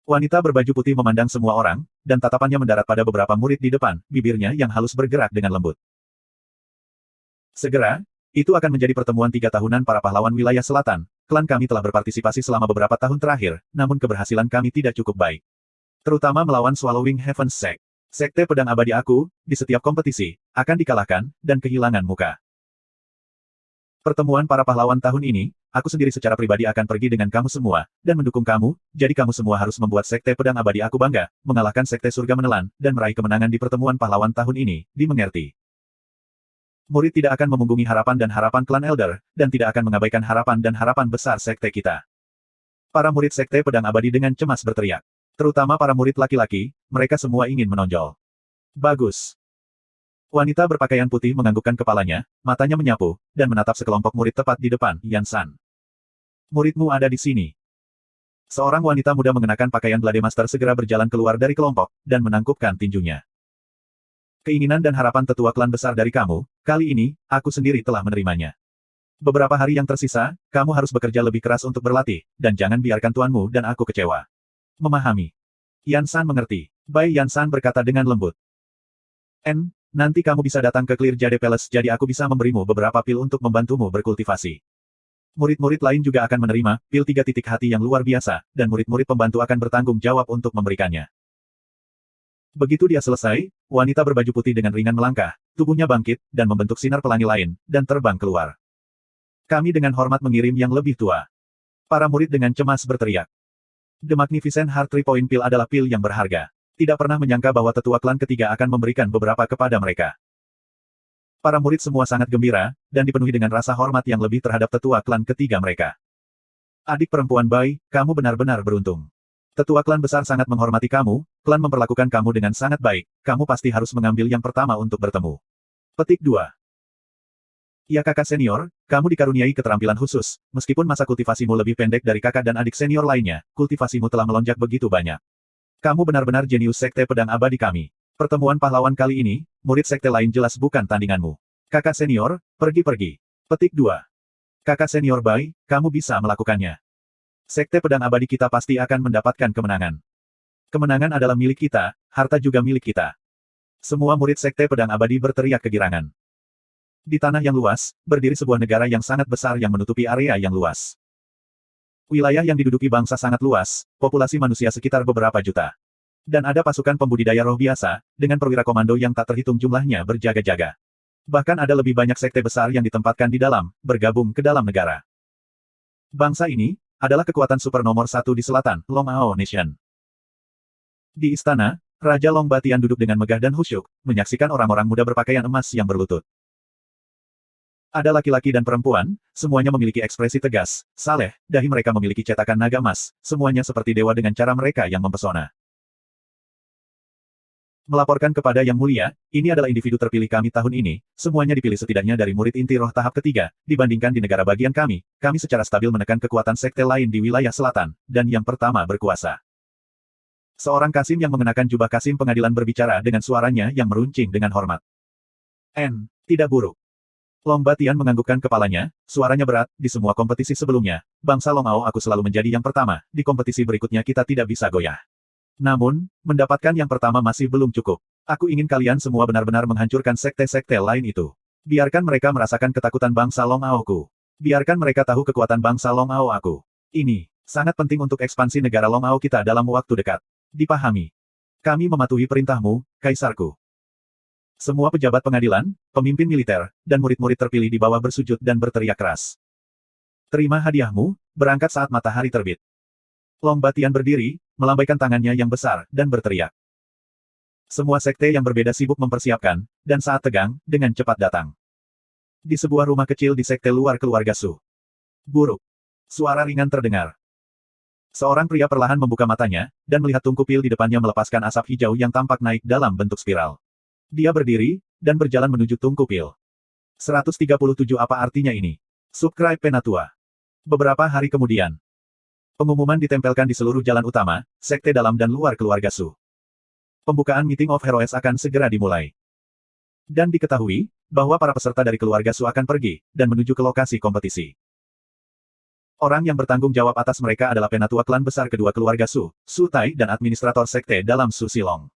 Wanita berbaju putih memandang semua orang, dan tatapannya mendarat pada beberapa murid di depan, bibirnya yang halus bergerak dengan lembut. Segera, itu akan menjadi pertemuan 3 tahunan para pahlawan wilayah selatan, klan kami telah berpartisipasi selama beberapa tahun terakhir, namun keberhasilan kami tidak cukup baik. Terutama melawan Swallowing Heaven Sect. Sekte pedang abadi aku, di setiap kompetisi, akan dikalahkan, dan kehilangan muka. Pertemuan para pahlawan tahun ini, aku sendiri secara pribadi akan pergi dengan kamu semua, dan mendukung kamu, jadi kamu semua harus membuat Sekte pedang abadi aku bangga, mengalahkan Sekte surga menelan, dan meraih kemenangan di pertemuan pahlawan tahun ini, dimengerti. Murid tidak akan memunggungi harapan dan harapan klan Elder, dan tidak akan mengabaikan harapan dan harapan besar Sekte kita. Para murid Sekte pedang abadi dengan cemas berteriak. Terutama para murid laki-laki, mereka semua ingin menonjol. Bagus. Wanita berpakaian putih menganggukkan kepalanya, matanya menyapu, dan menatap sekelompok murid tepat di depan, Yan San. Muridmu ada di sini. Seorang wanita muda mengenakan pakaian Blade Master segera berjalan keluar dari kelompok, dan menangkupkan tinjunya. Keinginan dan harapan tetua klan besar dari kamu, kali ini, aku sendiri telah menerimanya. Beberapa hari yang tersisa, kamu harus bekerja lebih keras untuk berlatih, dan jangan biarkan tuanmu dan aku kecewa. Memahami. Yan San mengerti. Bai Yan San berkata dengan lembut. Nanti kamu bisa datang ke Clear Jade Palace jadi aku bisa memberimu beberapa pil untuk membantumu berkultivasi. Murid-murid lain juga akan menerima pil 3 titik hati yang luar biasa, dan murid-murid pembantu akan bertanggung jawab untuk memberikannya. Begitu dia selesai, wanita berbaju putih dengan ringan melangkah, tubuhnya bangkit, dan membentuk sinar pelangi lain, dan terbang keluar. Kami dengan hormat mengirim yang lebih tua. Para murid dengan cemas berteriak. The Magnificent Heart 3-Point Pill adalah pil yang berharga. Tidak pernah menyangka bahwa tetua klan ketiga akan memberikan beberapa kepada mereka. Para murid semua sangat gembira, dan dipenuhi dengan rasa hormat yang lebih terhadap tetua klan ketiga mereka. Adik perempuan Bai, kamu benar-benar beruntung. Tetua klan besar sangat menghormati kamu, klan memperlakukan kamu dengan sangat baik, kamu pasti harus mengambil yang pertama untuk bertemu. Petik 2. Ya kakak senior, kamu dikaruniai keterampilan khusus, meskipun masa kultivasimu lebih pendek dari kakak dan adik senior lainnya, kultivasimu telah melonjak begitu banyak. Kamu benar-benar jenius Sekte pedang abadi kami. Pertemuan pahlawan kali ini, murid sekte lain jelas bukan tandinganmu. Kakak senior, pergi-pergi. Petik 2. Kakak senior Bai, kamu bisa melakukannya. Sekte pedang abadi kita pasti akan mendapatkan kemenangan. Kemenangan adalah milik kita, harta juga milik kita. Semua murid Sekte pedang abadi berteriak kegirangan. Di tanah yang luas, berdiri sebuah negara yang sangat besar yang menutupi area yang luas. Wilayah yang diduduki bangsa sangat luas, populasi manusia sekitar beberapa juta. Dan ada pasukan pembudidaya roh biasa, dengan perwira komando yang tak terhitung jumlahnya berjaga-jaga. Bahkan ada lebih banyak sekte besar yang ditempatkan di dalam, bergabung ke dalam negara. Bangsa ini, adalah kekuatan super nomor satu di selatan, Long Ao Nation. Di istana, Raja Long Batian duduk dengan megah dan khusyuk, menyaksikan orang-orang muda berpakaian emas yang berlutut. Ada laki-laki dan perempuan, semuanya memiliki ekspresi tegas, saleh, dahi mereka memiliki cetakan naga emas, semuanya seperti dewa dengan cara mereka yang mempesona. Melaporkan kepada Yang Mulia, ini adalah individu terpilih kami tahun ini, semuanya dipilih setidaknya dari murid inti roh tahap ketiga, dibandingkan di negara bagian kami secara stabil menekan kekuatan sekte lain di wilayah selatan, dan yang pertama berkuasa. Seorang Kasim yang mengenakan jubah Kasim pengadilan berbicara dengan suaranya yang meruncing dengan hormat. Tidak buruk. Long Batian menganggukkan kepalanya, suaranya berat, di semua kompetisi sebelumnya, bangsa Long Ao aku selalu menjadi yang pertama, di kompetisi berikutnya kita tidak bisa goyah. Namun, mendapatkan yang pertama masih belum cukup. Aku ingin kalian semua benar-benar menghancurkan sekte-sekte lain itu. Biarkan mereka merasakan ketakutan bangsa Long Ao-ku. Biarkan mereka tahu kekuatan bangsa Long Ao aku. Ini, sangat penting untuk ekspansi negara Long Ao kita dalam waktu dekat. Dipahami. Kami mematuhi perintahmu, Kaisarku. Semua pejabat pengadilan, pemimpin militer, dan murid-murid terpilih di bawah bersujud dan berteriak keras. Terima hadiahmu, berangkat saat matahari terbit. Long Batian berdiri, melambaikan tangannya yang besar, dan berteriak. Semua sekte yang berbeda sibuk mempersiapkan, dan saat tegang, dengan cepat datang. Di sebuah rumah kecil di sekte luar keluarga Su. Buruk. Suara ringan terdengar. Seorang pria perlahan membuka matanya, dan melihat tungku pil di depannya melepaskan asap hijau yang tampak naik dalam bentuk spiral. Dia berdiri, dan berjalan menuju tungku pil. 137 apa artinya ini? Subscribe Penatua. Beberapa hari kemudian. Pengumuman ditempelkan di seluruh jalan utama, sekte dalam dan luar keluarga Su. Pembukaan Meeting of Heroes akan segera dimulai. Dan diketahui, bahwa para peserta dari keluarga Su akan pergi, dan menuju ke lokasi kompetisi. Orang yang bertanggung jawab atas mereka adalah penatua klan besar kedua keluarga Su, Su Tai dan administrator sekte dalam Su Silong.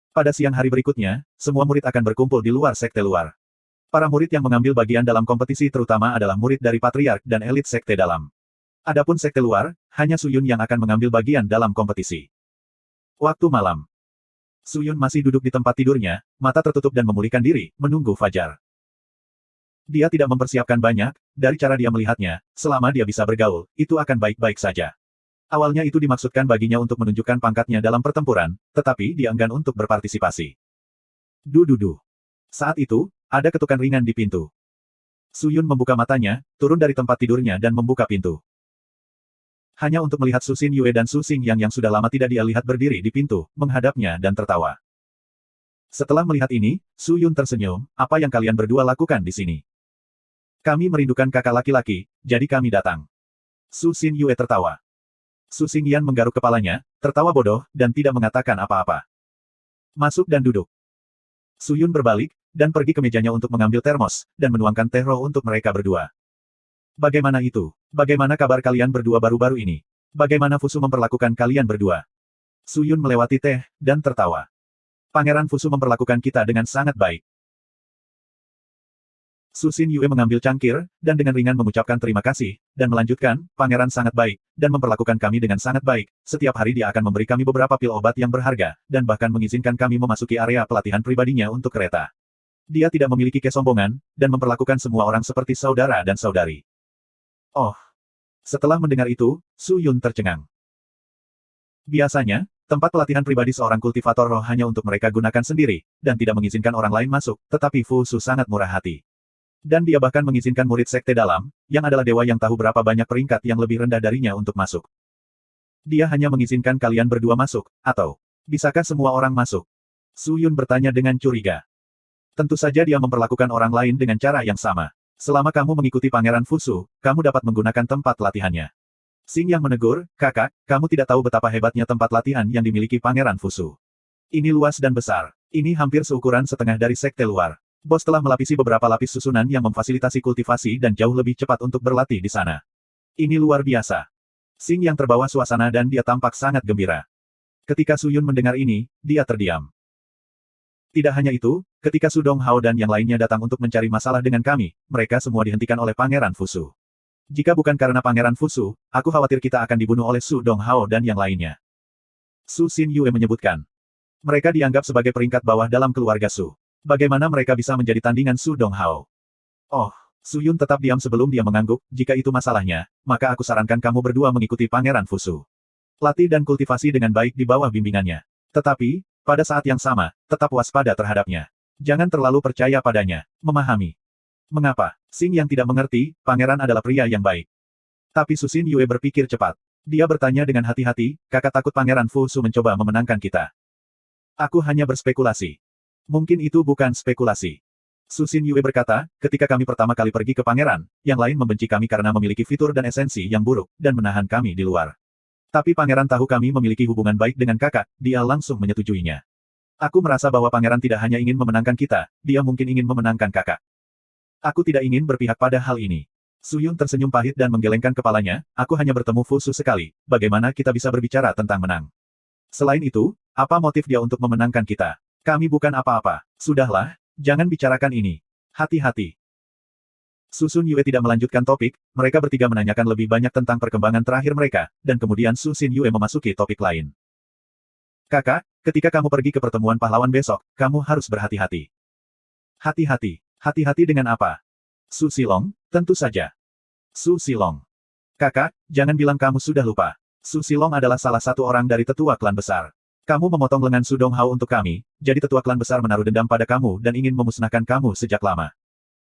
Pada siang hari berikutnya, semua murid akan berkumpul di luar sekte luar. Para murid yang mengambil bagian dalam kompetisi terutama adalah murid dari patriark dan elit sekte dalam. Adapun sekte luar, hanya Su Yun yang akan mengambil bagian dalam kompetisi. Waktu malam. Su Yun masih duduk di tempat tidurnya, mata tertutup dan memulihkan diri, menunggu fajar. Dia tidak mempersiapkan banyak, dari cara dia melihatnya, selama dia bisa bergaul, itu akan baik-baik saja. Awalnya itu dimaksudkan baginya untuk menunjukkan pangkatnya dalam pertempuran, tetapi dia enggan untuk berpartisipasi. Dududu. Saat itu, ada ketukan ringan di pintu. Su Yun membuka matanya, turun dari tempat tidurnya dan membuka pintu. Hanya untuk melihat Su Xin Yue dan Su Xingyang yang sudah lama tidak dia lihat berdiri di pintu, menghadapnya dan tertawa. Setelah melihat ini, Su Yun tersenyum, apa yang kalian berdua lakukan di sini? Kami merindukan kakak laki-laki, jadi kami datang. Su Xin Yue tertawa. Su Xingyan menggaruk kepalanya, tertawa bodoh, dan tidak mengatakan apa-apa. Masuk dan duduk. Su Yun berbalik, dan pergi ke mejanya untuk mengambil termos, dan menuangkan teh roh untuk mereka berdua. Bagaimana itu? Bagaimana kabar kalian berdua baru-baru ini? Bagaimana Fusu memperlakukan kalian berdua? Su Yun melewati teh, dan tertawa. Pangeran Fusu memperlakukan kita dengan sangat baik. Su Xin Yue mengambil cangkir, dan dengan ringan mengucapkan terima kasih, dan melanjutkan, Pangeran sangat baik, dan memperlakukan kami dengan sangat baik. Setiap hari dia akan memberi kami beberapa pil obat yang berharga, dan bahkan mengizinkan kami memasuki area pelatihan pribadinya untuk kereta. Dia tidak memiliki kesombongan, dan memperlakukan semua orang seperti saudara dan saudari. Oh. Setelah mendengar itu, Su Yun tercengang. Biasanya, tempat pelatihan pribadi seorang kultivator roh hanya untuk mereka gunakan sendiri, dan tidak mengizinkan orang lain masuk, tetapi Fusu sangat murah hati. Dan dia bahkan mengizinkan murid sekte dalam, yang adalah dewa yang tahu berapa banyak peringkat yang lebih rendah darinya untuk masuk. Dia hanya mengizinkan kalian berdua masuk, atau, bisakah semua orang masuk? Su Yun bertanya dengan curiga. Tentu saja dia memperlakukan orang lain dengan cara yang sama. Selama kamu mengikuti Pangeran Fusu, kamu dapat menggunakan tempat latihannya. Xing yang menegur, kakak, kamu tidak tahu betapa hebatnya tempat latihan yang dimiliki Pangeran Fusu. Ini luas dan besar. Ini hampir seukuran setengah dari sekte luar. Bos telah melapisi beberapa lapis susunan yang memfasilitasi kultivasi dan jauh lebih cepat untuk berlatih di sana. Ini luar biasa. Xing yang terbawa suasana dan dia tampak sangat gembira. Ketika Su Yun mendengar ini, dia terdiam. Tidak hanya itu, ketika Su Donghao dan yang lainnya datang untuk mencari masalah dengan kami, mereka semua dihentikan oleh Pangeran Fusu. Jika bukan karena Pangeran Fusu, aku khawatir kita akan dibunuh oleh Su Donghao dan yang lainnya. Su Xin Yue menyebutkan. Mereka dianggap sebagai peringkat bawah dalam keluarga Su. Bagaimana mereka bisa menjadi tandingan Su Donghao? Oh, Su Yun tetap diam sebelum dia mengangguk, jika itu masalahnya, maka aku sarankan kamu berdua mengikuti Pangeran Fusu. Latih dan kultivasi dengan baik di bawah bimbingannya. Tetapi, pada saat yang sama, tetap waspada terhadapnya. Jangan terlalu percaya padanya. Memahami. Mengapa? Xing yang tidak mengerti, pangeran adalah pria yang baik. Tapi Su Xin Yue berpikir cepat. Dia bertanya dengan hati-hati, kakak takut Pangeran Fusu mencoba memenangkan kita. Aku hanya berspekulasi. Mungkin itu bukan spekulasi. Su Xin Yue berkata, ketika kami pertama kali pergi ke pangeran, yang lain membenci kami karena memiliki fitur dan esensi yang buruk, dan menahan kami di luar. Tapi pangeran tahu kami memiliki hubungan baik dengan kakak, dia langsung menyetujuinya. Aku merasa bahwa pangeran tidak hanya ingin memenangkan kita, dia mungkin ingin memenangkan kakak. Aku tidak ingin berpihak pada hal ini. Su Yun tersenyum pahit dan menggelengkan kepalanya, aku hanya bertemu Fusu sekali, bagaimana kita bisa berbicara tentang menang? Selain itu, apa motif dia untuk memenangkan kita? Kami bukan apa-apa. Sudahlah, jangan bicarakan ini. Hati-hati. Su Sun Yue tidak melanjutkan topik, mereka bertiga menanyakan lebih banyak tentang perkembangan terakhir mereka, dan kemudian Su Xin Yue memasuki topik lain. Kakak, ketika kamu pergi ke pertemuan pahlawan besok, kamu harus berhati-hati. Hati-hati. Hati-hati dengan apa? Su Silong, tentu saja. Su Silong. Kakak, jangan bilang kamu sudah lupa. Su Silong adalah salah satu orang dari tetua klan besar. Kamu memotong lengan Su Donghao untuk kami, jadi tetua klan besar menaruh dendam pada kamu dan ingin memusnahkan kamu sejak lama.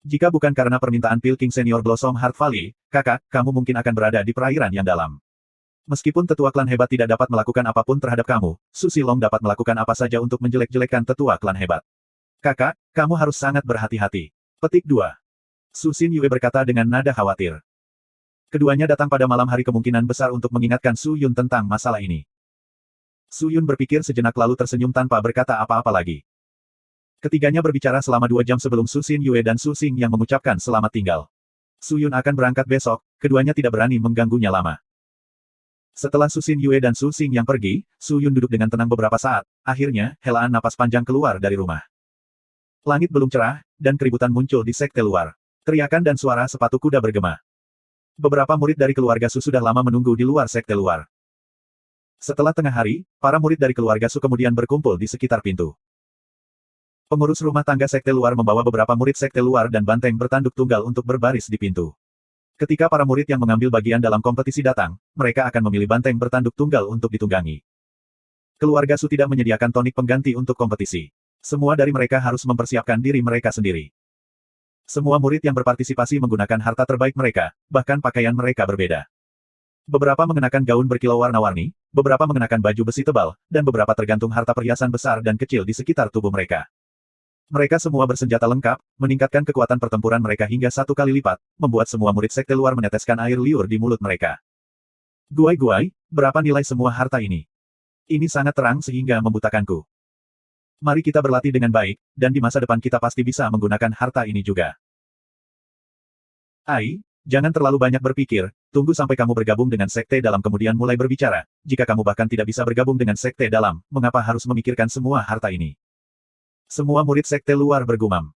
Jika bukan karena permintaan Pil King Senior Blossom Heart Valley, kakak, kamu mungkin akan berada di perairan yang dalam. Meskipun tetua klan hebat tidak dapat melakukan apapun terhadap kamu, Su Silong dapat melakukan apa saja untuk menjelek-jelekan tetua klan hebat. Kakak, kamu harus sangat berhati-hati. Petik 2. Su Xin Yue berkata dengan nada khawatir. Keduanya datang pada malam hari kemungkinan besar untuk mengingatkan Su Yun tentang masalah ini. Su Yun berpikir sejenak lalu tersenyum tanpa berkata apa-apa lagi. Ketiganya berbicara selama 2 jam sebelum Su Xin Yue dan Su Xing yang mengucapkan selamat tinggal. Su Yun akan berangkat besok, keduanya tidak berani mengganggunya lama. Setelah Su Xin Yue dan Su Xing yang pergi, Su Yun duduk dengan tenang beberapa saat, akhirnya, helaan napas panjang keluar dari rumah. Langit belum cerah, dan keributan muncul di sekte luar. Teriakan dan suara sepatu kuda bergema. Beberapa murid dari keluarga Su sudah lama menunggu di luar sekte luar. Setelah tengah hari, para murid dari keluarga Su kemudian berkumpul di sekitar pintu. Pengurus rumah tangga sekte luar membawa beberapa murid sekte luar dan banteng bertanduk tunggal untuk berbaris di pintu. Ketika para murid yang mengambil bagian dalam kompetisi datang, mereka akan memilih banteng bertanduk tunggal untuk ditunggangi. Keluarga Su tidak menyediakan tonik pengganti untuk kompetisi. Semua dari mereka harus mempersiapkan diri mereka sendiri. Semua murid yang berpartisipasi menggunakan harta terbaik mereka, bahkan pakaian mereka berbeda. Beberapa mengenakan gaun berkilau warna-warni, beberapa mengenakan baju besi tebal, dan beberapa tergantung harta perhiasan besar dan kecil di sekitar tubuh mereka. Mereka semua bersenjata lengkap, meningkatkan kekuatan pertempuran mereka hingga 1 kali lipat, membuat semua murid sekte luar meneteskan air liur di mulut mereka. Guai-guai, berapa nilai semua harta ini? Ini sangat terang sehingga membutakanku. Mari kita berlatih dengan baik, dan di masa depan kita pasti bisa menggunakan harta ini juga. Ai, jangan terlalu banyak berpikir, tunggu sampai kamu bergabung dengan sekte dalam kemudian mulai berbicara. Jika kamu bahkan tidak bisa bergabung dengan sekte dalam, mengapa harus memikirkan semua harta ini? Semua murid sekte luar bergumam.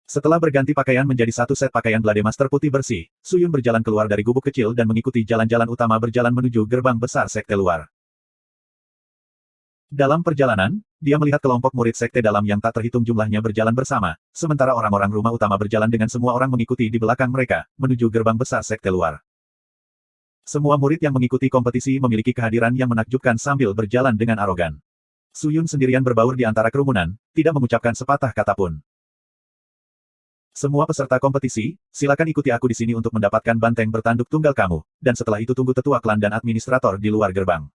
Setelah berganti pakaian menjadi satu set pakaian Blade Master putih bersih, Su Yun berjalan keluar dari gubuk kecil dan mengikuti jalan-jalan utama berjalan menuju gerbang besar sekte luar. Dalam perjalanan, dia melihat kelompok murid sekte dalam yang tak terhitung jumlahnya berjalan bersama, sementara orang-orang rumah utama berjalan dengan semua orang mengikuti di belakang mereka, menuju gerbang besar sekte luar. Semua murid yang mengikuti kompetisi memiliki kehadiran yang menakjubkan sambil berjalan dengan arogan. Su Yun sendirian berbaur di antara kerumunan, tidak mengucapkan sepatah kata pun. Semua peserta kompetisi, silakan ikuti aku di sini untuk mendapatkan banteng bertanduk tunggal kamu, dan setelah itu tunggu tetua klan dan administrator di luar gerbang.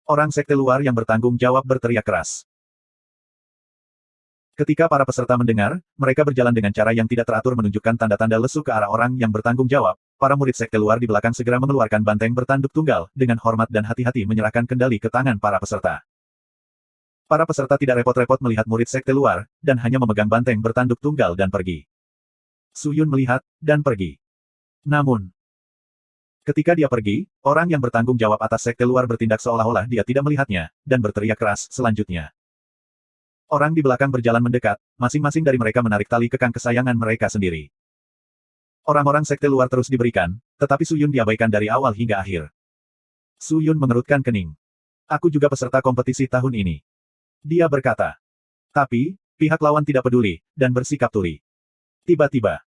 Orang sekte luar yang bertanggung jawab berteriak keras. Ketika para peserta mendengar, mereka berjalan dengan cara yang tidak teratur menunjukkan tanda-tanda lesu ke arah orang yang bertanggung jawab. Para murid sekte luar di belakang segera mengeluarkan banteng bertanduk tunggal, dengan hormat dan hati-hati menyerahkan kendali ke tangan para peserta. Para peserta tidak repot-repot melihat murid sekte luar, dan hanya memegang banteng bertanduk tunggal dan pergi. Su Yun melihat, dan pergi. Namun, ketika dia pergi, orang yang bertanggung jawab atas sekte luar bertindak seolah-olah dia tidak melihatnya, dan berteriak keras selanjutnya. Orang di belakang berjalan mendekat, masing-masing dari mereka menarik tali kekang kesayangan mereka sendiri. Orang-orang sekte luar terus diberikan, tetapi Su Yun diabaikan dari awal hingga akhir. Su Yun mengerutkan kening. Aku juga peserta kompetisi tahun ini. Dia berkata. Tapi, pihak lawan tidak peduli, dan bersikap tuli. Tiba-tiba,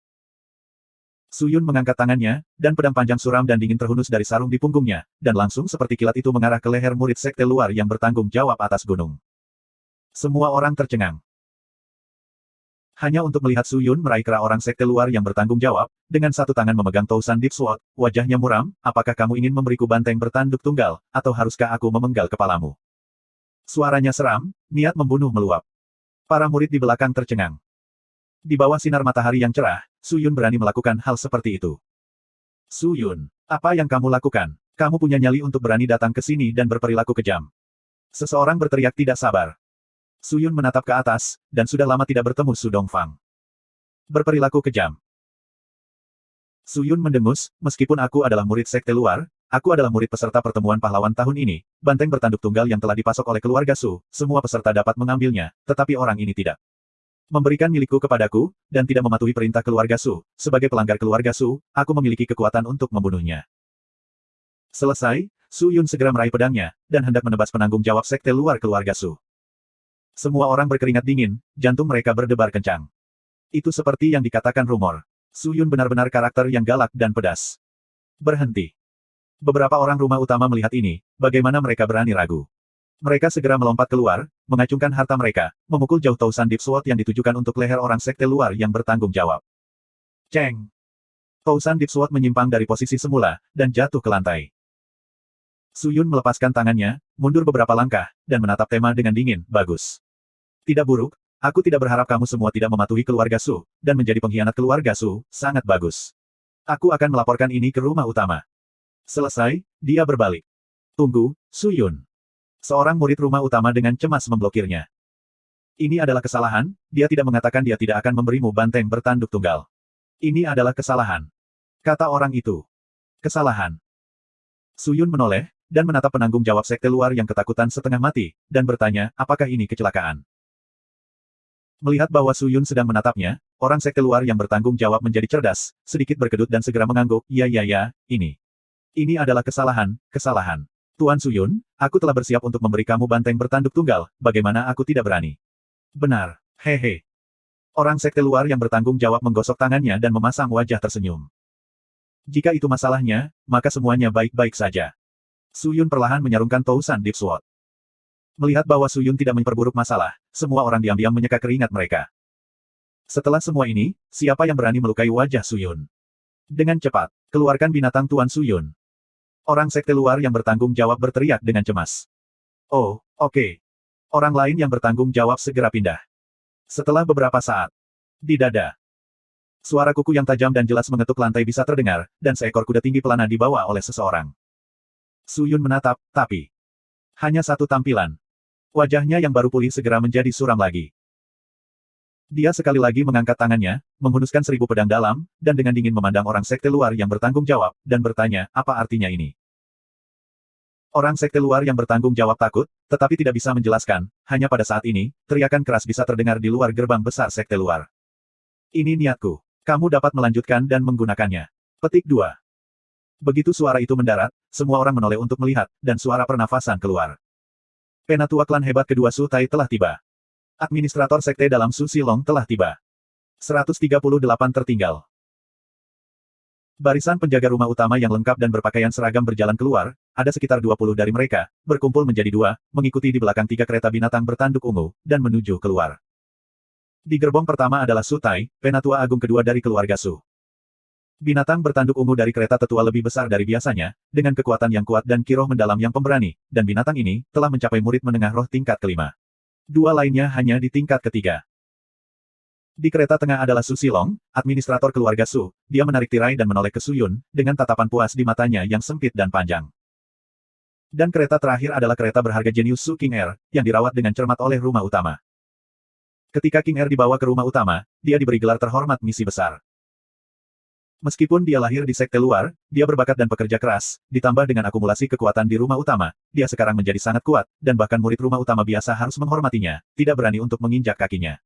Suyun mengangkat tangannya, dan pedang panjang suram dan dingin terhunus dari sarung di punggungnya, dan langsung seperti kilat itu mengarah ke leher murid sekte luar yang bertanggung jawab atas gunung. Semua orang tercengang. Hanya untuk melihat Suyun meraih kera orang sekte luar yang bertanggung jawab, dengan satu tangan memegang Tousan Deep Sword, wajahnya muram, apakah kamu ingin memberiku banteng bertanduk tunggal, atau haruskah aku memenggal kepalamu? Suaranya seram, niat membunuh meluap. Para murid di belakang tercengang. Di bawah sinar matahari yang cerah, Suyun berani melakukan hal seperti itu. Suyun, apa yang kamu lakukan? Kamu punya nyali untuk berani datang ke sini dan berperilaku kejam. Seseorang berteriak tidak sabar. Suyun menatap ke atas, dan sudah lama tidak bertemu Su Dongfang. Berperilaku kejam. Suyun mendengus, meskipun aku adalah murid sekte luar, aku adalah murid peserta pertemuan pahlawan tahun ini, banteng bertanduk tunggal yang telah dipasok oleh keluarga Su, semua peserta dapat mengambilnya, tetapi orang ini tidak. Memberikan milikku kepadaku, dan tidak mematuhi perintah keluarga Su. Sebagai pelanggar keluarga Su, aku memiliki kekuatan untuk membunuhnya. Selesai, Su Yun segera meraih pedangnya, dan hendak menebas penanggung jawab sekte luar keluarga Su. Semua orang berkeringat dingin, jantung mereka berdebar kencang. Itu seperti yang dikatakan rumor. Su Yun benar-benar karakter yang galak dan pedas. Berhenti. Beberapa orang rumah utama melihat ini, bagaimana mereka berani ragu. Mereka segera melompat keluar, mengacungkan harta mereka, memukul jauh Tousan Deep Sword yang ditujukan untuk leher orang sekte luar yang bertanggung jawab. Ceng! Tousan Deep Sword menyimpang dari posisi semula, dan jatuh ke lantai. Suyun melepaskan tangannya, mundur beberapa langkah, dan menatap tema dengan dingin, bagus. Tidak buruk, aku tidak berharap kamu semua tidak mematuhi keluarga Su, dan menjadi pengkhianat keluarga Su, sangat bagus. Aku akan melaporkan ini ke rumah utama. Selesai, dia berbalik. Tunggu, Suyun. Seorang murid rumah utama dengan cemas memblokirnya. Ini adalah kesalahan, dia tidak mengatakan dia tidak akan memberimu banteng bertanduk tunggal. Ini adalah kesalahan. Kata orang itu. Kesalahan. Suyun menoleh, dan menatap penanggung jawab sekte luar yang ketakutan setengah mati, dan bertanya, apakah ini kecelakaan? Melihat bahwa Suyun sedang menatapnya, orang sekte luar yang bertanggung jawab menjadi cerdas, sedikit berkedut dan segera mengangguk, ya, ini. Ini adalah kesalahan, kesalahan. Tuan Suyun, aku telah bersiap untuk memberi kamu banteng bertanduk tunggal, bagaimana aku tidak berani? Benar, hehe. Orang sekte luar yang bertanggung jawab menggosok tangannya dan memasang wajah tersenyum. Jika itu masalahnya, maka semuanya baik-baik saja. Suyun perlahan menyarungkan Tousan Deep Sword. Melihat bahwa Suyun tidak memperburuk masalah, semua orang diam-diam menyeka keringat mereka. Setelah semua ini, siapa yang berani melukai wajah Suyun? Dengan cepat, keluarkan binatang Tuan Suyun. Orang sekte luar yang bertanggung jawab berteriak dengan cemas. Oh, oke. Orang lain yang bertanggung jawab segera pindah. Setelah beberapa saat, di dada. Suara kuku yang tajam dan jelas mengetuk lantai bisa terdengar, dan seekor kuda tinggi pelana dibawa oleh seseorang. Suyun menatap, tapi hanya satu tampilan. Wajahnya yang baru pulih segera menjadi suram lagi. Dia sekali lagi mengangkat tangannya, menghunuskan 1000 pedang dalam, dan dengan dingin memandang orang sekte luar yang bertanggung jawab, dan bertanya, apa artinya ini? Orang sekte luar yang bertanggung jawab takut, tetapi tidak bisa menjelaskan, hanya pada saat ini, teriakan keras bisa terdengar di luar gerbang besar sekte luar. Ini niatku. Kamu dapat melanjutkan dan menggunakannya. Petik 2. Begitu suara itu mendarat, semua orang menoleh untuk melihat, dan suara pernafasan keluar. Penatua klan hebat kedua Su Tai telah tiba. Administrator sekte dalam Su Silong telah tiba. 138 tertinggal. Barisan penjaga rumah utama yang lengkap dan berpakaian seragam berjalan keluar, ada sekitar 20 dari mereka, berkumpul menjadi dua, mengikuti di belakang 3 kereta binatang bertanduk ungu, dan menuju keluar. Di gerbong pertama adalah Su Tai, penatua agung kedua dari keluarga Su. Binatang bertanduk ungu dari kereta tetua lebih besar dari biasanya, dengan kekuatan yang kuat dan kiroh mendalam yang pemberani, dan binatang ini telah mencapai murid menengah roh tingkat kelima. 2 lainnya hanya di tingkat ketiga. Di kereta tengah adalah Su Silong, administrator keluarga Su. Dia menarik tirai dan menoleh ke Su Yun, dengan tatapan puas di matanya yang sempit dan panjang. Dan kereta terakhir adalah kereta berharga jenius Su King Air, yang dirawat dengan cermat oleh rumah utama. Ketika King Air dibawa ke rumah utama, dia diberi gelar terhormat misi besar. Meskipun dia lahir di sekte luar, dia berbakat dan pekerja keras, ditambah dengan akumulasi kekuatan di rumah utama, dia sekarang menjadi sangat kuat, dan bahkan murid rumah utama biasa harus menghormatinya, tidak berani untuk menginjak kakinya.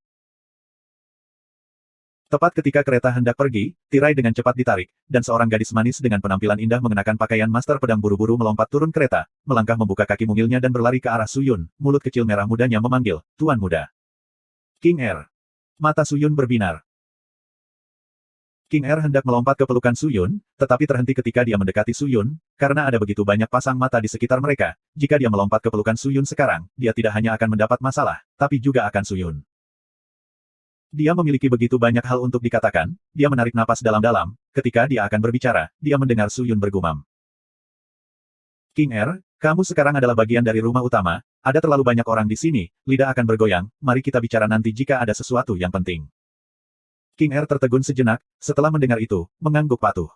Tepat ketika kereta hendak pergi, tirai dengan cepat ditarik, dan seorang gadis manis dengan penampilan indah mengenakan pakaian master pedang buru-buru melompat turun kereta, melangkah membuka kaki mungilnya dan berlari ke arah Su Yun, mulut kecil merah mudanya memanggil, Tuan Muda. King Air. Mata Su Yun berbinar. King Er hendak melompat ke pelukan Su Yun, tetapi terhenti ketika dia mendekati Su Yun, karena ada begitu banyak pasang mata di sekitar mereka. Jika dia melompat ke pelukan Su Yun sekarang, dia tidak hanya akan mendapat masalah, tapi juga akan Su Yun. Dia memiliki begitu banyak hal untuk dikatakan, dia menarik napas dalam-dalam, ketika dia akan berbicara, dia mendengar Su Yun bergumam. King Er, kamu sekarang adalah bagian dari rumah utama, ada terlalu banyak orang di sini, lidah akan bergoyang, mari kita bicara nanti jika ada sesuatu yang penting. King Er tertegun sejenak, setelah mendengar itu, mengangguk patuh.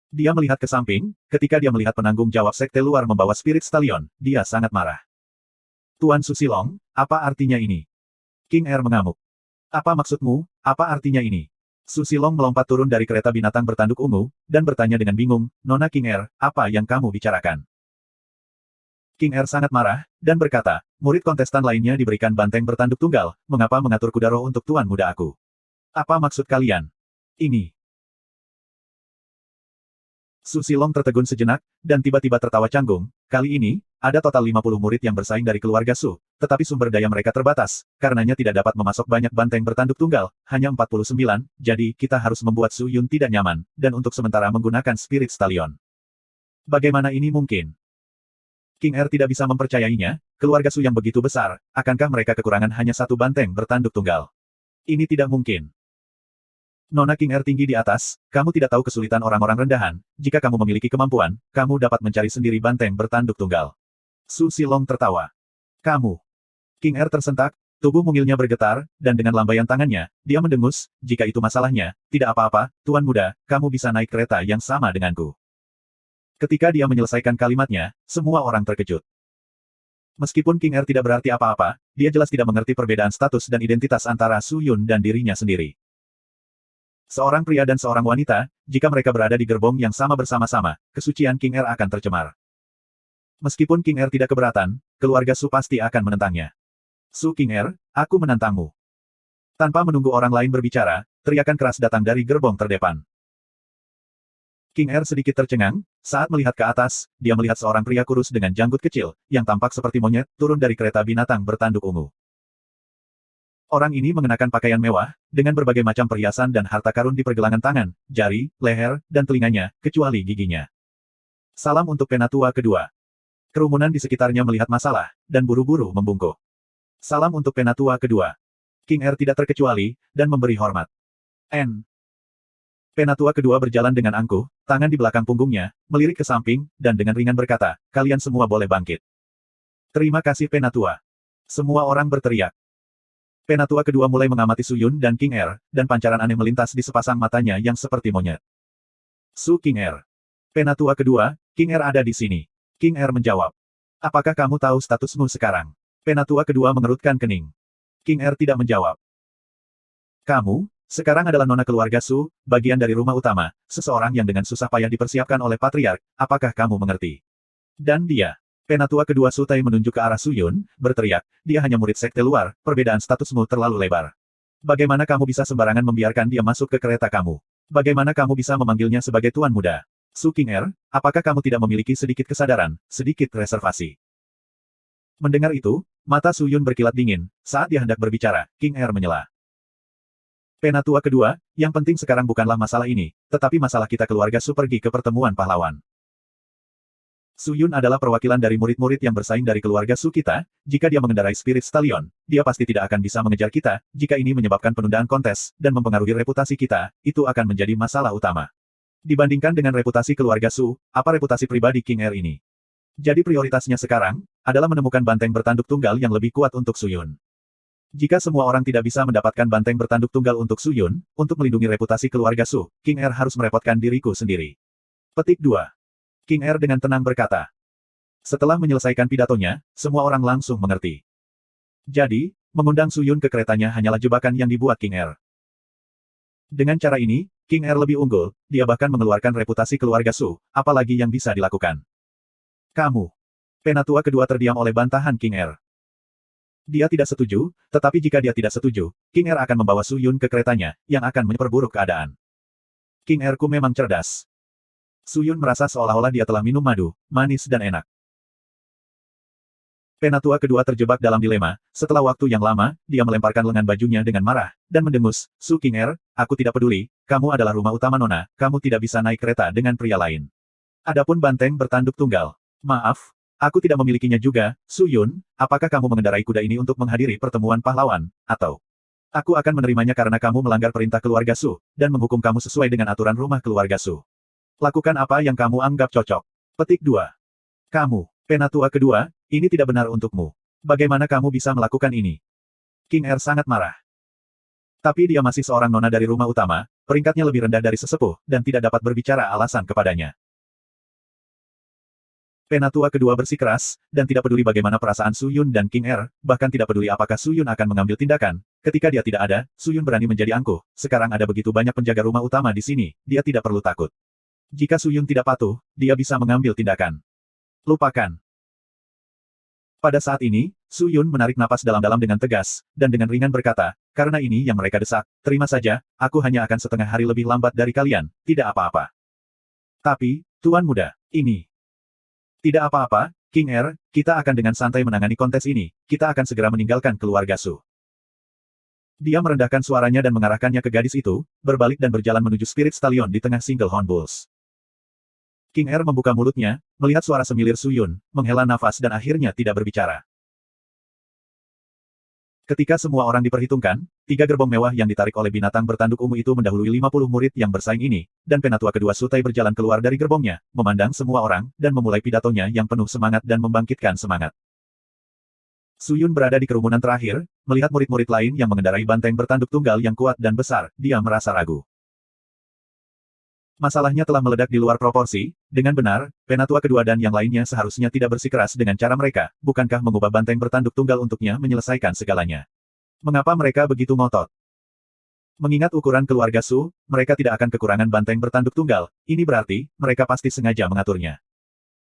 Dia melihat ke samping, ketika dia melihat penanggung jawab sekte luar membawa Spirit Stallion, dia sangat marah. Tuan Susilong, apa artinya ini? King Er mengamuk. Apa maksudmu, apa artinya ini? Susilong melompat turun dari kereta binatang bertanduk ungu, dan bertanya dengan bingung, Nona King Er, apa yang kamu bicarakan? King Er sangat marah, dan berkata, murid kontestan lainnya diberikan banteng bertanduk tunggal, mengapa mengatur kuda roh untuk tuan muda aku? Apa maksud kalian? Ini. Susilong tertegun sejenak, dan tiba-tiba tertawa canggung. Kali ini, ada total 50 murid yang bersaing dari keluarga Su, tetapi sumber daya mereka terbatas, karenanya tidak dapat memasok banyak banteng bertanduk tunggal, hanya 49, jadi kita harus membuat Su Yun tidak nyaman, dan untuk sementara menggunakan Spirit Stallion. Bagaimana ini mungkin? King Er tidak bisa mempercayainya, keluarga Su yang begitu besar, akankah mereka kekurangan hanya satu banteng bertanduk tunggal? Ini tidak mungkin. Nona King Er tinggi di atas, kamu tidak tahu kesulitan orang-orang rendahan, jika kamu memiliki kemampuan, kamu dapat mencari sendiri banteng bertanduk tunggal. Su Silong tertawa. Kamu. King Er tersentak, tubuh mungilnya bergetar, dan dengan lambaian tangannya, dia mendengus, jika itu masalahnya, tidak apa-apa, tuan muda, kamu bisa naik kereta yang sama denganku. Ketika dia menyelesaikan kalimatnya, semua orang terkejut. Meskipun King Er tidak berarti apa-apa, dia jelas tidak mengerti perbedaan status dan identitas antara Su Yun dan dirinya sendiri. Seorang pria dan seorang wanita, jika mereka berada di gerbong yang sama bersama-sama, kesucian King Er akan tercemar. Meskipun King Er tidak keberatan, keluarga Su pasti akan menentangnya. Su King Er, aku menantangmu. Tanpa menunggu orang lain berbicara, teriakan keras datang dari gerbong terdepan. King Er sedikit tercengang, saat melihat ke atas, dia melihat seorang pria kurus dengan janggut kecil, yang tampak seperti monyet, turun dari kereta binatang bertanduk ungu. Orang ini mengenakan pakaian mewah, dengan berbagai macam perhiasan dan harta karun di pergelangan tangan, jari, leher, dan telinganya, kecuali giginya. Salam untuk Penatua kedua. Kerumunan di sekitarnya melihat masalah, dan buru-buru membungkuk. Salam untuk Penatua kedua. King Er tidak terkecuali, dan memberi hormat. Penatua kedua berjalan dengan angkuh, tangan di belakang punggungnya, melirik ke samping, dan dengan ringan berkata, kalian semua boleh bangkit. Terima kasih Penatua. Semua orang berteriak. Penatua kedua mulai mengamati Su Yun dan King Er, dan pancaran aneh melintas di sepasang matanya yang seperti monyet. Su King Er. Penatua kedua, King Er ada di sini. King Er menjawab. Apakah kamu tahu statusmu sekarang? Penatua kedua mengerutkan kening. King Er tidak menjawab. Kamu, sekarang adalah nona keluarga Su, bagian dari rumah utama, seseorang yang dengan susah payah dipersiapkan oleh patriark, apakah kamu mengerti? Dan dia. Penatua kedua Su Tai menunjuk ke arah Su Yun, berteriak, dia hanya murid sekte luar, perbedaan statusmu terlalu lebar. Bagaimana kamu bisa sembarangan membiarkan dia masuk ke kereta kamu? Bagaimana kamu bisa memanggilnya sebagai tuan muda? Su King Er, apakah kamu tidak memiliki sedikit kesadaran, sedikit reservasi? Mendengar itu, mata Su Yun berkilat dingin, saat dia hendak berbicara, King Er menyela. Penatua kedua, yang penting sekarang bukanlah masalah ini, tetapi masalah kita keluarga Su pergi ke pertemuan pahlawan. Su Yun adalah perwakilan dari murid-murid yang bersaing dari keluarga Su kita, jika dia mengendarai Spirit Stallion, dia pasti tidak akan bisa mengejar kita, jika ini menyebabkan penundaan kontes, dan mempengaruhi reputasi kita, itu akan menjadi masalah utama. Dibandingkan dengan reputasi keluarga Su, apa reputasi pribadi King Er ini? Jadi prioritasnya sekarang, adalah menemukan banteng bertanduk tunggal yang lebih kuat untuk Su Yun. Jika semua orang tidak bisa mendapatkan banteng bertanduk tunggal untuk Su Yun, untuk melindungi reputasi keluarga Su, King Er harus merepotkan diriku sendiri. Petik 2. King Er dengan tenang berkata. Setelah menyelesaikan pidatonya, semua orang langsung mengerti. Jadi, mengundang Su Yun ke keretanya hanyalah jebakan yang dibuat King Er. Dengan cara ini, King Er lebih unggul, dia bahkan mengeluarkan reputasi keluarga Su, apalagi yang bisa dilakukan. Kamu. Penatua kedua terdiam oleh bantahan King Er. Dia tidak setuju, tetapi jika dia tidak setuju, King Er akan membawa Su Yun ke keretanya, yang akan memperburuk keadaan. King Er-ku memang cerdas. Su Yun merasa seolah-olah dia telah minum madu, manis dan enak. Penatua kedua terjebak dalam dilema. Setelah waktu yang lama, dia melemparkan lengan bajunya dengan marah, dan mendengus, Su King Er, aku tidak peduli, kamu adalah rumah utama Nona, kamu tidak bisa naik kereta dengan pria lain. Adapun banteng bertanduk tunggal. Maaf, aku tidak memilikinya juga, Su Yun, apakah kamu mengendarai kuda ini untuk menghadiri pertemuan pahlawan, atau? Aku akan menerimanya karena kamu melanggar perintah keluarga Su, dan menghukum kamu sesuai dengan aturan rumah keluarga Su. Lakukan apa yang kamu anggap cocok. Petik 2. Kamu, penatua kedua, ini tidak benar untukmu. Bagaimana kamu bisa melakukan ini? King Er sangat marah. Tapi dia masih seorang nona dari rumah utama, peringkatnya lebih rendah dari sesepuh, dan tidak dapat berbicara alasan kepadanya. Penatua kedua bersikeras, dan tidak peduli bagaimana perasaan Su Yun dan King Er, bahkan tidak peduli apakah Su Yun akan mengambil tindakan. Ketika dia tidak ada, Su Yun berani menjadi angkuh. Sekarang ada begitu banyak penjaga rumah utama di sini, dia tidak perlu takut. Jika Su Yun tidak patuh, dia bisa mengambil tindakan. Lupakan. Pada saat ini, Su Yun menarik napas dalam-dalam dengan tegas, dan dengan ringan berkata, karena ini yang mereka desak, terima saja, aku hanya akan setengah hari lebih lambat dari kalian, tidak apa-apa. Tapi, Tuan Muda, ini. Tidak apa-apa, King Er, kita akan dengan santai menangani kontes ini, kita akan segera meninggalkan keluarga Su. Dia merendahkan suaranya dan mengarahkannya ke gadis itu, berbalik dan berjalan menuju Spirit Stallion di tengah Single Horn Bulls. King Er membuka mulutnya, melihat suara semilir Su Yun, menghela nafas dan akhirnya tidak berbicara. Ketika semua orang diperhitungkan, 3 gerbong mewah yang ditarik oleh binatang bertanduk ungu itu mendahului 50 murid yang bersaing ini, dan penatua kedua Sutai berjalan keluar dari gerbongnya, memandang semua orang, dan memulai pidatonya yang penuh semangat dan membangkitkan semangat. Su Yun berada di kerumunan terakhir, melihat murid-murid lain yang mengendarai banteng bertanduk tunggal yang kuat dan besar, dia merasa ragu. Masalahnya telah meledak di luar proporsi, dengan benar, penatua kedua dan yang lainnya seharusnya tidak bersikeras dengan cara mereka, bukankah mengubah banteng bertanduk tunggal untuknya menyelesaikan segalanya? Mengapa mereka begitu ngotot? Mengingat ukuran keluarga Su, mereka tidak akan kekurangan banteng bertanduk tunggal, ini berarti, mereka pasti sengaja mengaturnya.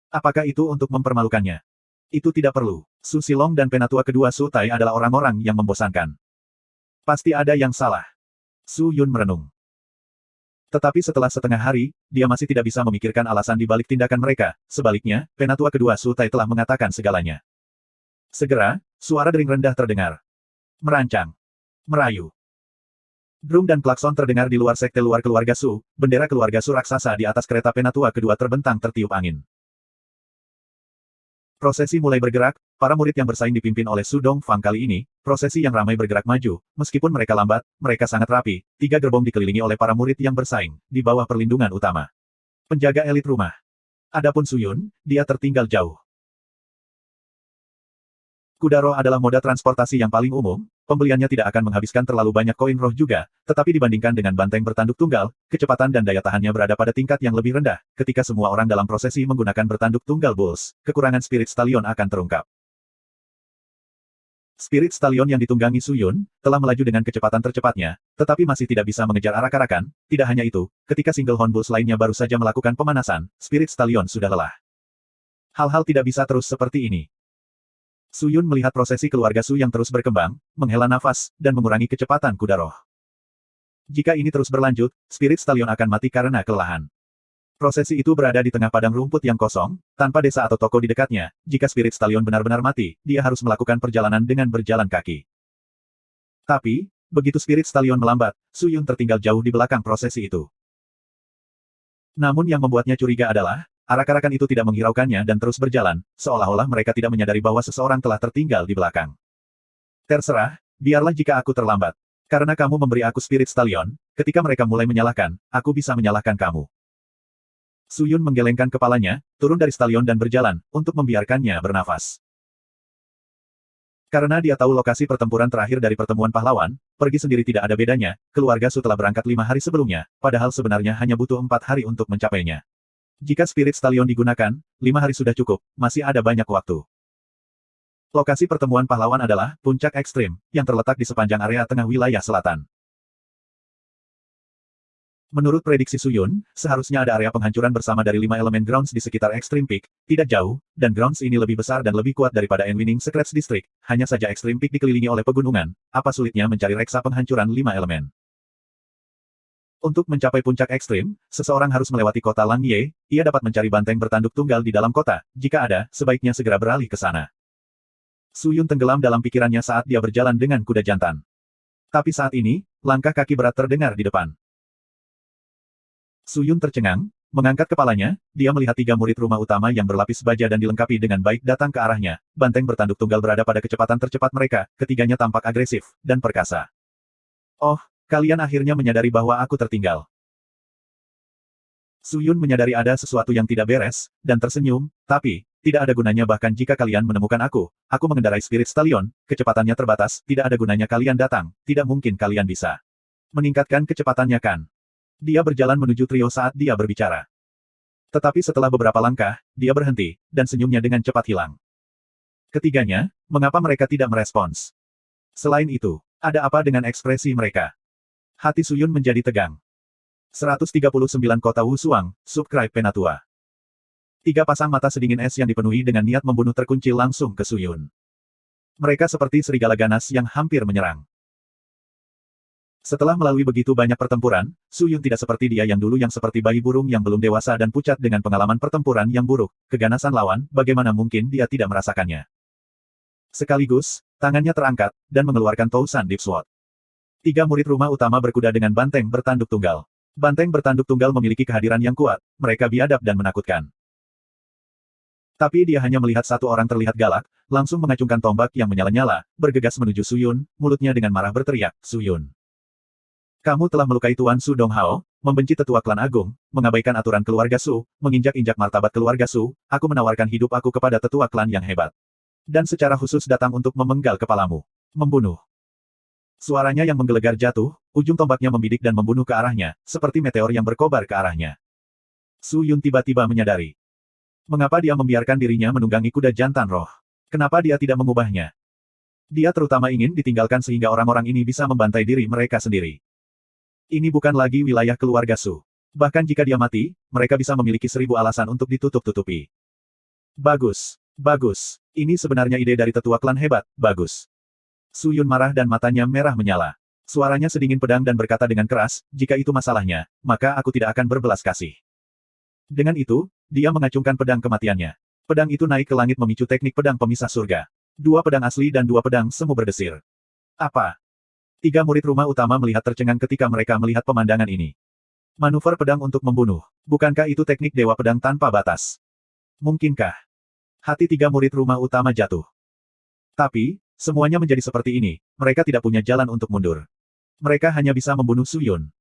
Apakah itu untuk mempermalukannya? Itu tidak perlu. Su Silong dan penatua kedua Su Tai adalah orang-orang yang membosankan. Pasti ada yang salah. Su Yun merenung. Tetapi setelah setengah hari, dia masih tidak bisa memikirkan alasan di balik tindakan mereka. Sebaliknya, penatua kedua Su Tai telah mengatakan segalanya. Segera, suara dering rendah terdengar. Merancang. Merayu. Drum dan klakson terdengar di luar sekte luar keluarga Su, bendera keluarga Su raksasa di atas kereta penatua kedua terbentang tertiup angin. Prosesi mulai bergerak, para murid yang bersaing dipimpin oleh Su Dongfang kali ini, prosesi yang ramai bergerak maju, meskipun mereka lambat, mereka sangat rapi, 3 gerbong dikelilingi oleh para murid yang bersaing, di bawah perlindungan utama. Penjaga elit rumah. Adapun Su Yun, dia tertinggal jauh. Kuda roh adalah moda transportasi yang paling umum, pembeliannya tidak akan menghabiskan terlalu banyak koin roh juga, tetapi dibandingkan dengan banteng bertanduk tunggal, kecepatan dan daya tahannya berada pada tingkat yang lebih rendah. Ketika semua orang dalam prosesi menggunakan bertanduk tunggal bulls, kekurangan Spirit Stallion akan terungkap. Spirit Stallion yang ditunggangi Su Yun, telah melaju dengan kecepatan tercepatnya, tetapi masih tidak bisa mengejar arak-arakan. Tidak hanya itu, ketika Single Horn Bulls lainnya baru saja melakukan pemanasan, Spirit Stallion sudah lelah. Hal-hal tidak bisa terus seperti ini. Su Yun melihat prosesi keluarga Su yang terus berkembang, menghela nafas, dan mengurangi kecepatan kuda roh. Jika ini terus berlanjut, Spirit Stallion akan mati karena kelelahan. Prosesi itu berada di tengah padang rumput yang kosong, tanpa desa atau toko di dekatnya. Jika Spirit Stallion benar-benar mati, dia harus melakukan perjalanan dengan berjalan kaki. Tapi, begitu Spirit Stallion melambat, Su Yun tertinggal jauh di belakang prosesi itu. Namun yang membuatnya curiga adalah, arak-arakan itu tidak menghiraukannya dan terus berjalan, seolah-olah mereka tidak menyadari bahwa seseorang telah tertinggal di belakang. Terserah, biarlah jika aku terlambat. Karena kamu memberi aku Spirit Stallion, ketika mereka mulai menyalahkan, aku bisa menyalahkan kamu. Su Yun menggelengkan kepalanya, turun dari Stallion dan berjalan, untuk membiarkannya bernafas. Karena dia tahu lokasi pertempuran terakhir dari pertemuan pahlawan, pergi sendiri tidak ada bedanya, keluarga Su telah berangkat 5 hari sebelumnya, padahal sebenarnya hanya butuh 4 hari untuk mencapainya. Jika Spirit Stallion digunakan, 5 hari sudah cukup, masih ada banyak waktu. Lokasi pertemuan pahlawan adalah puncak ekstrim, yang terletak di sepanjang area tengah wilayah selatan. Menurut prediksi Su Yun, seharusnya ada area penghancuran bersama dari 5 elemen grounds di sekitar Extreme Peak, tidak jauh, dan grounds ini lebih besar dan lebih kuat daripada Enwinning Secrets District, hanya saja Extreme Peak dikelilingi oleh pegunungan, apa sulitnya mencari reksa penghancuran 5 elemen. Untuk mencapai puncak ekstrim, seseorang harus melewati kota Langye, ia dapat mencari banteng bertanduk tunggal di dalam kota, jika ada, sebaiknya segera beralih ke sana. Su Yun tenggelam dalam pikirannya saat dia berjalan dengan kuda jantan. Tapi saat ini, langkah kaki berat terdengar di depan. Su Yun tercengang, mengangkat kepalanya, dia melihat 3 murid rumah utama yang berlapis baja dan dilengkapi dengan baik datang ke arahnya. Banteng bertanduk tunggal berada pada kecepatan tercepat mereka, ketiganya tampak agresif dan perkasa. Oh, kalian akhirnya menyadari bahwa aku tertinggal. Su Yun menyadari ada sesuatu yang tidak beres, dan tersenyum, tapi, tidak ada gunanya bahkan jika kalian menemukan aku mengendarai Spirit Stallion, kecepatannya terbatas, tidak ada gunanya kalian datang, tidak mungkin kalian bisa meningkatkan kecepatannya kan? Dia berjalan menuju trio saat dia berbicara. Tetapi setelah beberapa langkah, dia berhenti, dan senyumnya dengan cepat hilang. Ketiganya, mengapa mereka tidak merespons? Selain itu, ada apa dengan ekspresi mereka? Hati Su Yun menjadi tegang. 139 Kota Wusuang, Subscribe Penatua. 3 pasang mata sedingin es yang dipenuhi dengan niat membunuh terkunci langsung ke Su Yun. Mereka seperti serigala ganas yang hampir menyerang. Setelah melalui begitu banyak pertempuran, Su Yun tidak seperti dia yang dulu yang seperti bayi burung yang belum dewasa dan pucat dengan pengalaman pertempuran yang buruk. Keganasan lawan, bagaimana mungkin dia tidak merasakannya. Sekaligus, tangannya terangkat, dan mengeluarkan Tousan Deep Sword. 3 murid rumah utama berkuda dengan banteng bertanduk tunggal. Banteng bertanduk tunggal memiliki kehadiran yang kuat, mereka biadab dan menakutkan. Tapi dia hanya melihat satu orang terlihat galak, langsung mengacungkan tombak yang menyala-nyala, bergegas menuju Su Yun, mulutnya dengan marah berteriak, Su Yun. Kamu telah melukai Tuan Su Donghao, membenci tetua klan agung, mengabaikan aturan keluarga Su, menginjak-injak martabat keluarga Su, aku menawarkan hidup aku kepada tetua klan yang hebat. Dan secara khusus datang untuk memenggal kepalamu. Membunuh. Suaranya yang menggelegar jatuh, ujung tombaknya membidik dan membunuh ke arahnya, seperti meteor yang berkobar ke arahnya. Su Yun tiba-tiba menyadari. Mengapa dia membiarkan dirinya menunggangi kuda jantan roh? Kenapa dia tidak mengubahnya? Dia terutama ingin ditinggalkan sehingga orang-orang ini bisa membantai diri mereka sendiri. Ini bukan lagi wilayah keluarga Su. Bahkan jika dia mati, mereka bisa memiliki 1000 alasan untuk ditutup-tutupi. Bagus. Bagus. Ini sebenarnya ide dari tetua klan hebat, bagus. Su Yun marah dan matanya merah menyala. Suaranya sedingin pedang dan berkata dengan keras, jika itu masalahnya, maka aku tidak akan berbelas kasih. Dengan itu, dia mengacungkan pedang kematiannya. Pedang itu naik ke langit memicu teknik pedang pemisah surga. 2 pedang asli dan 2 pedang semu berdesir. Apa? 3 murid rumah utama melihat tercengang ketika mereka melihat pemandangan ini. Manuver pedang untuk membunuh. Bukankah itu teknik dewa pedang tanpa batas? Mungkinkah? Hati 3 murid rumah utama jatuh. Tapi, semuanya menjadi seperti ini, mereka tidak punya jalan untuk mundur. Mereka hanya bisa membunuh Su Yun.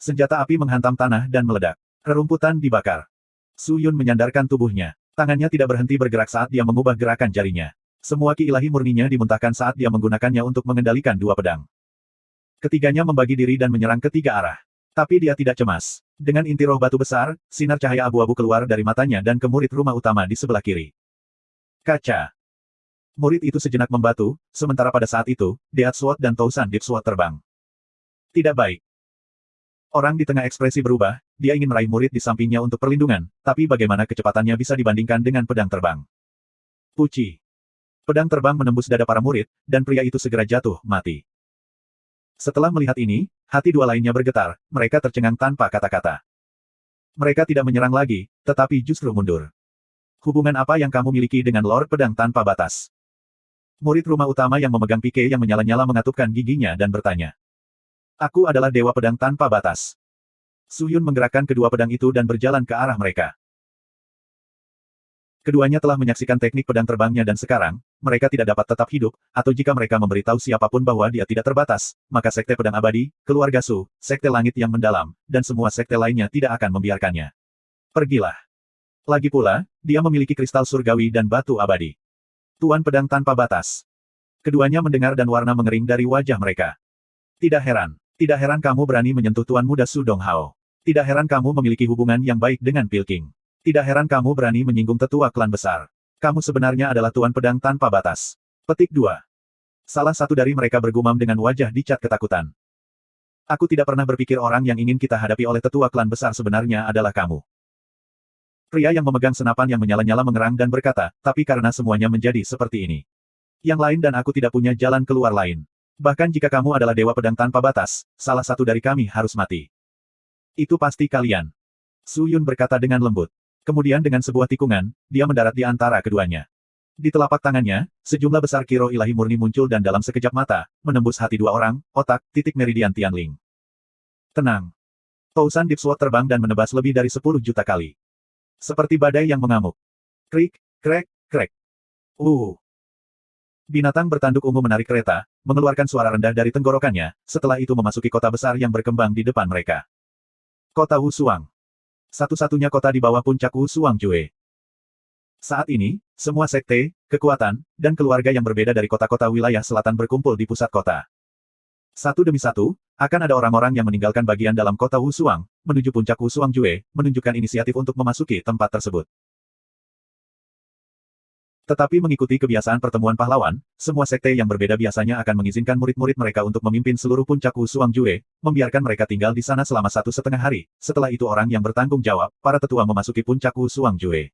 Senjata api menghantam tanah dan meledak. Rerumputan dibakar. Su Yun menyandarkan tubuhnya. Tangannya tidak berhenti bergerak saat dia mengubah gerakan jarinya. Semua ki ilahi murninya dimuntahkan saat dia menggunakannya untuk mengendalikan 2 pedang. Ketiganya membagi diri dan menyerang ke 3 arah. Tapi dia tidak cemas. Dengan inti roh batu besar, sinar cahaya abu-abu keluar dari matanya dan ke murid rumah utama di sebelah kiri. Kaca. Murid itu sejenak membatu, sementara pada saat itu, Death Sword dan Tousan Deep Sword terbang. Tidak baik. Orang di tengah ekspresi berubah, dia ingin meraih murid di sampingnya untuk perlindungan, tapi bagaimana kecepatannya bisa dibandingkan dengan pedang terbang? Puci. Pedang terbang menembus dada para murid, dan pria itu segera jatuh, mati. Setelah melihat ini, hati 2 lainnya bergetar, mereka tercengang tanpa kata-kata. Mereka tidak menyerang lagi, tetapi justru mundur. Hubungan apa yang kamu miliki dengan Lord Pedang Tanpa Batas? Murid rumah utama yang memegang pike yang menyala-nyala mengatupkan giginya dan bertanya. Aku adalah Dewa Pedang Tanpa Batas. Su Yun menggerakkan kedua pedang itu dan berjalan ke arah mereka. Keduanya telah menyaksikan teknik pedang terbangnya dan sekarang, mereka tidak dapat tetap hidup, atau jika mereka memberitahu siapapun bahwa dia tidak terbatas, maka Sekte Pedang Abadi, Keluarga Su, Sekte Langit yang Mendalam, dan semua sekte lainnya tidak akan membiarkannya. Pergilah. Lagi pula, dia memiliki kristal surgawi dan batu abadi. Tuan Pedang Tanpa Batas. Keduanya mendengar dan warna mengering dari wajah mereka. Tidak heran. Tidak heran kamu berani menyentuh Tuan Muda Su Donghao. Tidak heran kamu memiliki hubungan yang baik dengan Pilking. Tidak heran kamu berani menyinggung tetua klan besar. Kamu sebenarnya adalah Tuan Pedang Tanpa Batas. Petik 2. Salah satu dari mereka bergumam dengan wajah dicat ketakutan. Aku tidak pernah berpikir orang yang ingin kita hadapi oleh tetua klan besar sebenarnya adalah kamu. Pria yang memegang senapan yang menyala-nyala mengerang dan berkata, tapi karena semuanya menjadi seperti ini. Yang lain dan aku tidak punya jalan keluar lain. Bahkan jika kamu adalah Dewa Pedang Tanpa Batas, salah satu dari kami harus mati. Itu pasti kalian. Su Yun berkata dengan lembut. Kemudian dengan sebuah tikungan, dia mendarat di antara keduanya. Di telapak tangannya, sejumlah besar kiro ilahi murni muncul dan dalam sekejap mata, menembus hati dua orang, otak, titik meridian Tianling. Tenang. Tousan Deep Sword terbang dan menebas lebih dari 10 juta kali. Seperti badai yang mengamuk. Krik, krek, krek. Binatang bertanduk ungu menarik kereta, mengeluarkan suara rendah dari tenggorokannya, setelah itu memasuki kota besar yang berkembang di depan mereka. Kota Wusuang. Satu-satunya kota di bawah puncak Wusuang Jue. Saat ini, semua sekte, kekuatan, dan keluarga yang berbeda dari kota-kota wilayah selatan berkumpul di pusat kota. Satu demi satu, akan ada orang-orang yang meninggalkan bagian dalam kota Wusuang, menuju puncak Wusuang Jue, menunjukkan inisiatif untuk memasuki tempat tersebut. Tetapi mengikuti kebiasaan pertemuan pahlawan, semua sekte yang berbeda biasanya akan mengizinkan murid-murid mereka untuk memimpin seluruh puncak Wusuang Jue, membiarkan mereka tinggal di sana selama 1,5 hari. Setelah itu orang yang bertanggung jawab, para tetua memasuki puncak Wusuang Jue.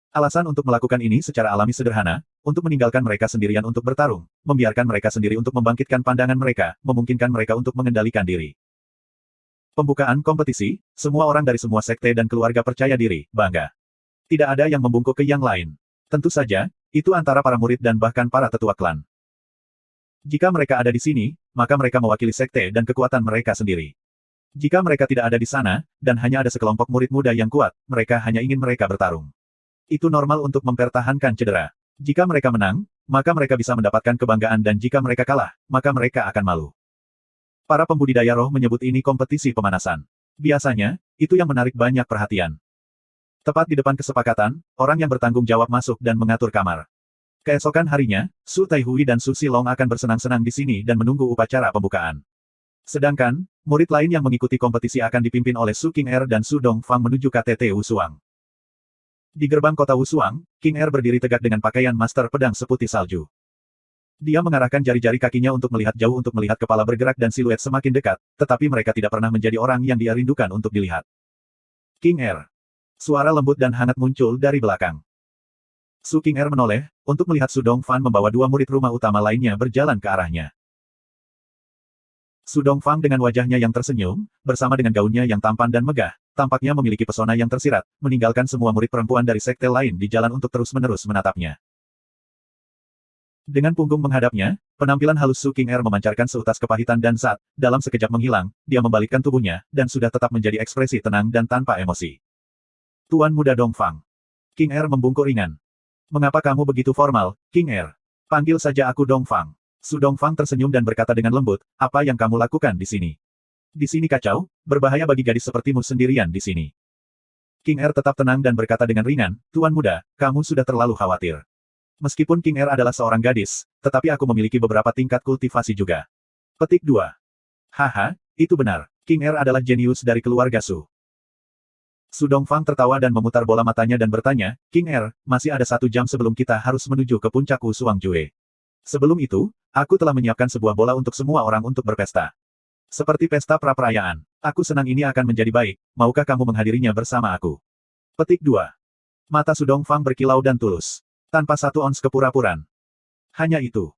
Alasan untuk melakukan ini secara alami sederhana, untuk meninggalkan mereka sendirian untuk bertarung, membiarkan mereka sendiri untuk membangkitkan pandangan mereka, memungkinkan mereka untuk mengendalikan diri. Pembukaan kompetisi, semua orang dari semua sekte dan keluarga percaya diri, bangga. Tidak ada yang membungkuk ke yang lain. Tentu saja, itu antara para murid dan bahkan para tetua klan. Jika mereka ada di sini, maka mereka mewakili sekte dan kekuatan mereka sendiri. Jika mereka tidak ada di sana, dan hanya ada sekelompok murid muda yang kuat, mereka hanya ingin mereka bertarung. Itu normal untuk mempertahankan cedera. Jika mereka menang, maka mereka bisa mendapatkan kebanggaan dan jika mereka kalah, maka mereka akan malu. Para pembudidaya roh menyebut ini kompetisi pemanasan. Biasanya, itu yang menarik banyak perhatian. Tepat di depan kesepakatan, orang yang bertanggung jawab masuk dan mengatur kamar. Keesokan harinya, Su Taihui dan Su Silong akan bersenang-senang di sini dan menunggu upacara pembukaan. Sedangkan, murid lain yang mengikuti kompetisi akan dipimpin oleh Su King Er dan Su Dongfang menuju KTT Wusuang. Di gerbang kota Wusuang, King Er berdiri tegak dengan pakaian master pedang seputih salju. Dia mengarahkan jari-jari kakinya untuk melihat jauh untuk melihat kepala bergerak dan siluet semakin dekat, tetapi mereka tidak pernah menjadi orang yang dia rindukan untuk dilihat. King Er. Suara lembut dan hangat muncul dari belakang. Su King Er menoleh, untuk melihat Su Dongfang membawa dua murid rumah utama lainnya berjalan ke arahnya. Su Dongfang dengan wajahnya yang tersenyum, bersama dengan gaunnya yang tampan dan megah, tampaknya memiliki pesona yang tersirat, meninggalkan semua murid perempuan dari sekte lain di jalan untuk terus-menerus menatapnya. Dengan punggung menghadapnya, penampilan halus Su King Er memancarkan seutas kepahitan dan saat, dalam sekejap menghilang, dia membalikkan tubuhnya, dan sudah tetap menjadi ekspresi tenang dan tanpa emosi. Tuan Muda Dongfang. King Er membungkuk ringan. Mengapa kamu begitu formal, King Er? Panggil saja aku Dongfang. Su Dongfang tersenyum dan berkata dengan lembut, apa yang kamu lakukan di sini? Di sini kacau, berbahaya bagi gadis sepertimu sendirian di sini. King Er tetap tenang dan berkata dengan ringan, Tuan Muda, kamu sudah terlalu khawatir. Meskipun King Er adalah seorang gadis, tetapi aku memiliki beberapa tingkat kultivasi juga. Petik 2. Haha, itu benar. King Er adalah jenius dari keluarga Su. Su Dongfang tertawa dan memutar bola matanya dan bertanya, King Er, masih ada 1 jam sebelum kita harus menuju ke puncak Wusuang Jue. Sebelum itu, aku telah menyiapkan sebuah bola untuk semua orang untuk berpesta. Seperti pesta pra-perayaan. Aku senang ini akan menjadi baik, maukah kamu menghadirinya bersama aku? Petik 2. Mata Su Dongfang berkilau dan tulus. Tanpa 1 ons kepura-puraan. Hanya itu.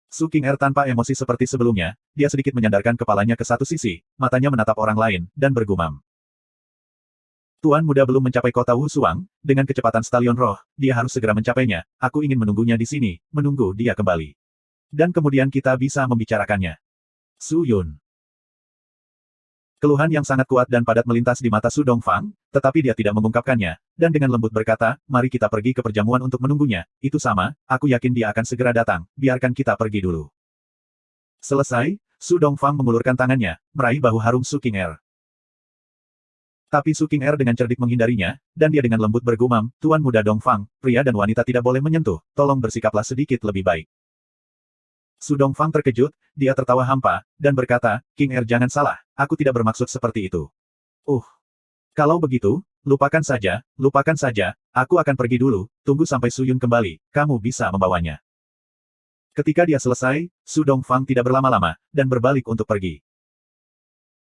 Su King Er tanpa emosi seperti sebelumnya, dia sedikit menyandarkan kepalanya ke satu sisi, matanya menatap orang lain, dan bergumam. Tuan Muda belum mencapai kota Wusuang, dengan kecepatan stalion roh, dia harus segera mencapainya, aku ingin menunggunya di sini, menunggu dia kembali. Dan kemudian kita bisa membicarakannya. Su Yun. Keluhan yang sangat kuat dan padat melintas di mata Su Dongfang, tetapi dia tidak mengungkapkannya, dan dengan lembut berkata, mari kita pergi ke perjamuan untuk menunggunya, itu sama, aku yakin dia akan segera datang, biarkan kita pergi dulu. Selesai, Su Dongfang mengulurkan tangannya, meraih bahu harum Su King Er. Tapi Su King Er dengan cerdik menghindarinya, dan dia dengan lembut bergumam, Tuan Muda Dongfang, pria dan wanita tidak boleh menyentuh, tolong bersikaplah sedikit lebih baik. Su Dongfang terkejut, dia tertawa hampa, dan berkata, King Er jangan salah, aku tidak bermaksud seperti itu. Kalau begitu, lupakan saja, aku akan pergi dulu, tunggu sampai Su Yun kembali, kamu bisa membawanya. Ketika dia selesai, Su Dongfang tidak berlama-lama, dan berbalik untuk pergi.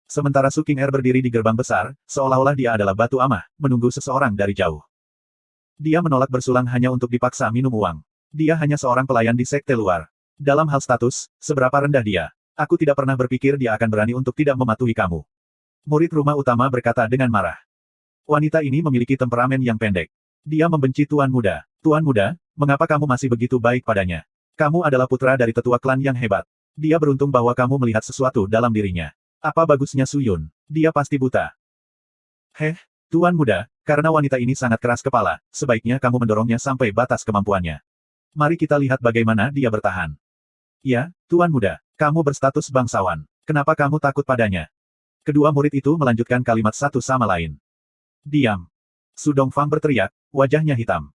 Sementara Su King Er berdiri di gerbang besar, seolah-olah dia adalah batu amah, menunggu seseorang dari jauh. Dia menolak bersulang hanya untuk dipaksa minum uang. Dia hanya seorang pelayan di sekte luar. Dalam hal status, seberapa rendah dia? Aku tidak pernah berpikir dia akan berani untuk tidak mematuhi kamu. Murid rumah utama berkata dengan marah. Wanita ini memiliki temperamen yang pendek. Dia membenci Tuan Muda. Tuan Muda, mengapa kamu masih begitu baik padanya? Kamu adalah putra dari tetua klan yang hebat. Dia beruntung bahwa kamu melihat sesuatu dalam dirinya. Apa bagusnya Su Yun? Dia pasti buta. Heh, Tuan Muda, karena wanita ini sangat keras kepala, sebaiknya kamu mendorongnya sampai batas kemampuannya. Mari kita lihat bagaimana dia bertahan. Ya, Tuan Muda, kamu berstatus bangsawan. Kenapa kamu takut padanya? Kedua murid itu melanjutkan kalimat satu sama lain. Diam. Su Dongfang berteriak, wajahnya hitam.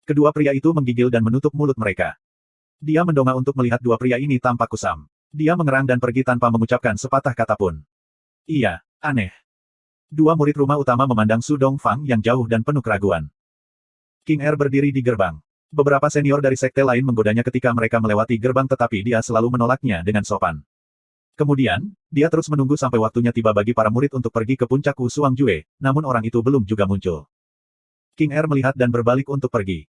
Kedua pria itu menggigil dan menutup mulut mereka. Dia mendongak untuk melihat dua pria ini tampak kusam. Dia mengerang dan pergi tanpa mengucapkan sepatah kata pun. Iya, aneh. Dua murid rumah utama memandang Su Dongfang yang jauh dan penuh keraguan. King Er berdiri di gerbang. Beberapa senior dari sekte lain menggodanya ketika mereka melewati gerbang tetapi dia selalu menolaknya dengan sopan. Kemudian, dia terus menunggu sampai waktunya tiba bagi para murid untuk pergi ke puncak Wusuang Jue, namun orang itu belum juga muncul. King Er melihat dan berbalik untuk pergi.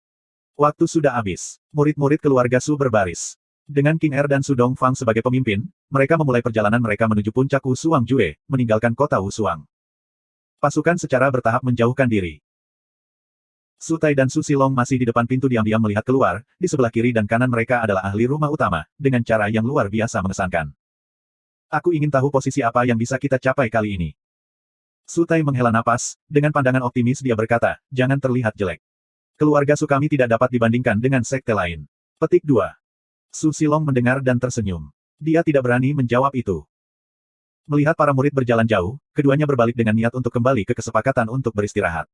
Waktu sudah habis. Murid-murid keluarga Su berbaris. Dengan King Er dan Su Dongfang sebagai pemimpin, mereka memulai perjalanan mereka menuju puncak Wusuang Jue, meninggalkan kota Wusuang. Pasukan secara bertahap menjauhkan diri. Su Tai dan Su Silong masih di depan pintu diam-diam melihat keluar, di sebelah kiri dan kanan mereka adalah ahli rumah utama, dengan cara yang luar biasa mengesankan. Aku ingin tahu posisi apa yang bisa kita capai kali ini. Su Tai menghela napas, dengan pandangan optimis dia berkata, jangan terlihat jelek. Keluarga Su kami tidak dapat dibandingkan dengan sekte lain. Petik 2. Su Silong mendengar dan tersenyum. Dia tidak berani menjawab itu. Melihat para murid berjalan jauh, keduanya berbalik dengan niat untuk kembali ke kesepakatan untuk beristirahat.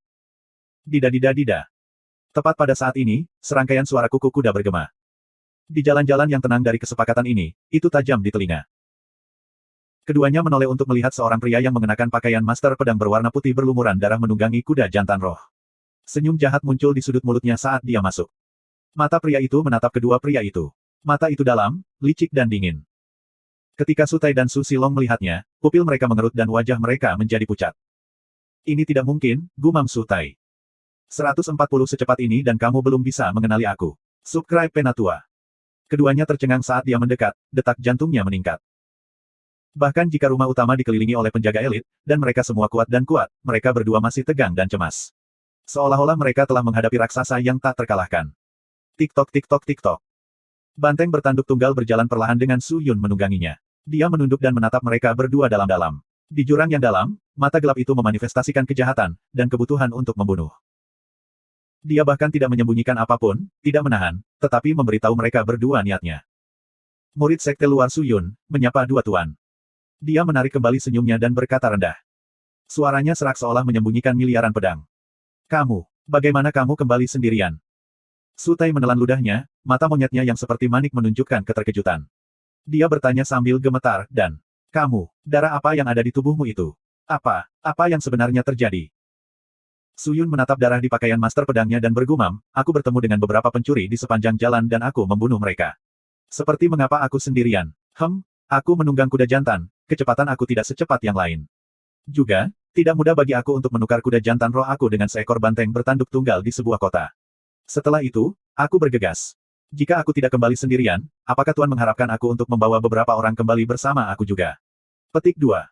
Dida-dida-dida. Tepat pada saat ini, serangkaian suara kuku kuda bergema. Di jalan-jalan yang tenang dari kesepakatan ini, itu tajam di telinga. Keduanya menoleh untuk melihat seorang pria yang mengenakan pakaian master pedang berwarna putih berlumuran darah menunggangi kuda jantan roh. Senyum jahat muncul di sudut mulutnya saat dia masuk. Mata pria itu menatap kedua pria itu. Mata itu dalam, licik dan dingin. Ketika Su Tai dan Su Silong melihatnya, pupil mereka mengerut dan wajah mereka menjadi pucat. Ini tidak mungkin, gumam Su Tai. 140 secepat ini dan kamu belum bisa mengenali aku. Subscribe Penatua. Keduanya tercengang saat dia mendekat, detak jantungnya meningkat. Bahkan jika rumah utama dikelilingi oleh penjaga elit, dan mereka semua kuat dan kuat, mereka berdua masih tegang dan cemas. Seolah-olah mereka telah menghadapi raksasa yang tak terkalahkan. Tik-tok tik-tok tik-tok. Banteng bertanduk tunggal berjalan perlahan dengan Su Yun menungganginya. Dia menunduk dan menatap mereka berdua dalam-dalam. Di jurang yang dalam, mata gelap itu memanifestasikan kejahatan, dan kebutuhan untuk membunuh. Dia bahkan tidak menyembunyikan apapun, tidak menahan, tetapi memberitahu mereka berdua niatnya. Murid sekte luar Su Yun, menyapa dua tuan. Dia menarik kembali senyumnya dan berkata rendah. Suaranya serak seolah menyembunyikan miliaran pedang. Kamu, bagaimana kamu kembali sendirian? Su Tai menelan ludahnya, mata monyetnya yang seperti manik menunjukkan keterkejutan. Dia bertanya sambil gemetar, dan, kamu, darah apa yang ada di tubuhmu itu? Apa yang sebenarnya terjadi? Su Yun menatap darah di pakaian master pedangnya dan bergumam, aku bertemu dengan beberapa pencuri di sepanjang jalan dan aku membunuh mereka. Seperti mengapa aku sendirian? Aku menunggang kuda jantan, kecepatan aku tidak secepat yang lain. Juga, tidak mudah bagi aku untuk menukar kuda jantan roh aku dengan seekor banteng bertanduk tunggal di sebuah kota. Setelah itu, aku bergegas. Jika aku tidak kembali sendirian, apakah Tuan mengharapkan aku untuk membawa beberapa orang kembali bersama aku juga? Petik 2.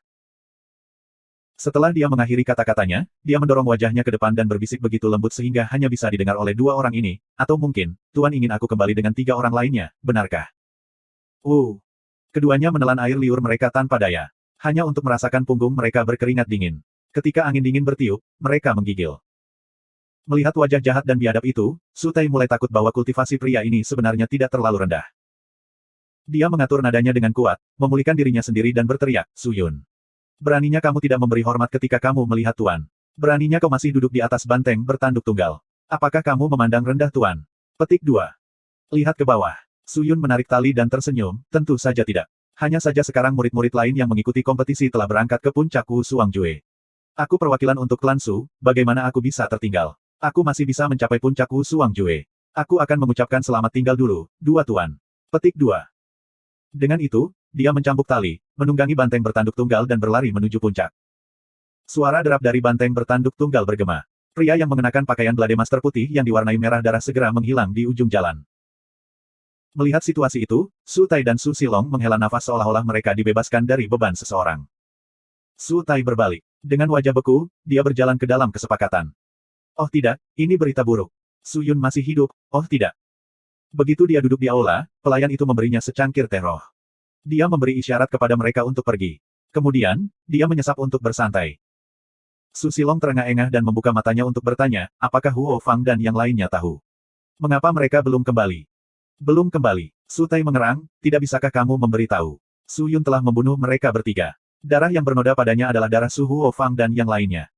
Setelah dia mengakhiri kata-katanya, dia mendorong wajahnya ke depan dan berbisik begitu lembut sehingga hanya bisa didengar oleh dua orang ini, atau mungkin, Tuan ingin aku kembali dengan tiga orang lainnya, benarkah? Keduanya menelan air liur mereka tanpa daya. Hanya untuk merasakan punggung mereka berkeringat dingin. Ketika angin dingin bertiup, mereka menggigil. Melihat wajah jahat dan biadab itu, Su Tai mulai takut bahwa kultivasi pria ini sebenarnya tidak terlalu rendah. Dia mengatur nadanya dengan kuat, memulihkan dirinya sendiri dan berteriak, Su Yun. Beraninya kamu tidak memberi hormat ketika kamu melihat Tuan. Beraninya kau masih duduk di atas banteng bertanduk tunggal. Apakah kamu memandang rendah Tuan? Petik 2. Lihat ke bawah. Su Yun menarik tali dan tersenyum, tentu saja tidak. Hanya saja sekarang murid-murid lain yang mengikuti kompetisi telah berangkat ke puncak Wusuang Jue. Aku perwakilan untuk klan Su, bagaimana aku bisa tertinggal? Aku masih bisa mencapai puncak Wusuang Jue. Aku akan mengucapkan selamat tinggal dulu, dua tuan. Petik 2. Dengan itu, dia mencambuk tali, menunggangi banteng bertanduk tunggal dan berlari menuju puncak. Suara derap dari banteng bertanduk tunggal bergema. Pria yang mengenakan pakaian Blade Master putih yang diwarnai merah darah segera menghilang di ujung jalan. Melihat situasi itu, Su Tai dan Su Silong menghela nafas seolah-olah mereka dibebaskan dari beban seseorang. Su Tai berbalik. Dengan wajah beku, dia berjalan ke dalam kesepakatan. Oh tidak, ini berita buruk. Su Yun masih hidup, oh tidak. Begitu dia duduk di aula, pelayan itu memberinya secangkir teh roh. Dia memberi isyarat kepada mereka untuk pergi. Kemudian, dia menyesap untuk bersantai. Su Silong terengah-engah dan membuka matanya untuk bertanya, apakah Huo Fang dan yang lainnya tahu? Mengapa mereka belum kembali? Belum kembali. Su Tai mengerang, tidak bisakah kamu memberitahu? Su Yun telah membunuh mereka bertiga. Darah yang bernoda padanya adalah darah Su Huo Fang dan yang lainnya.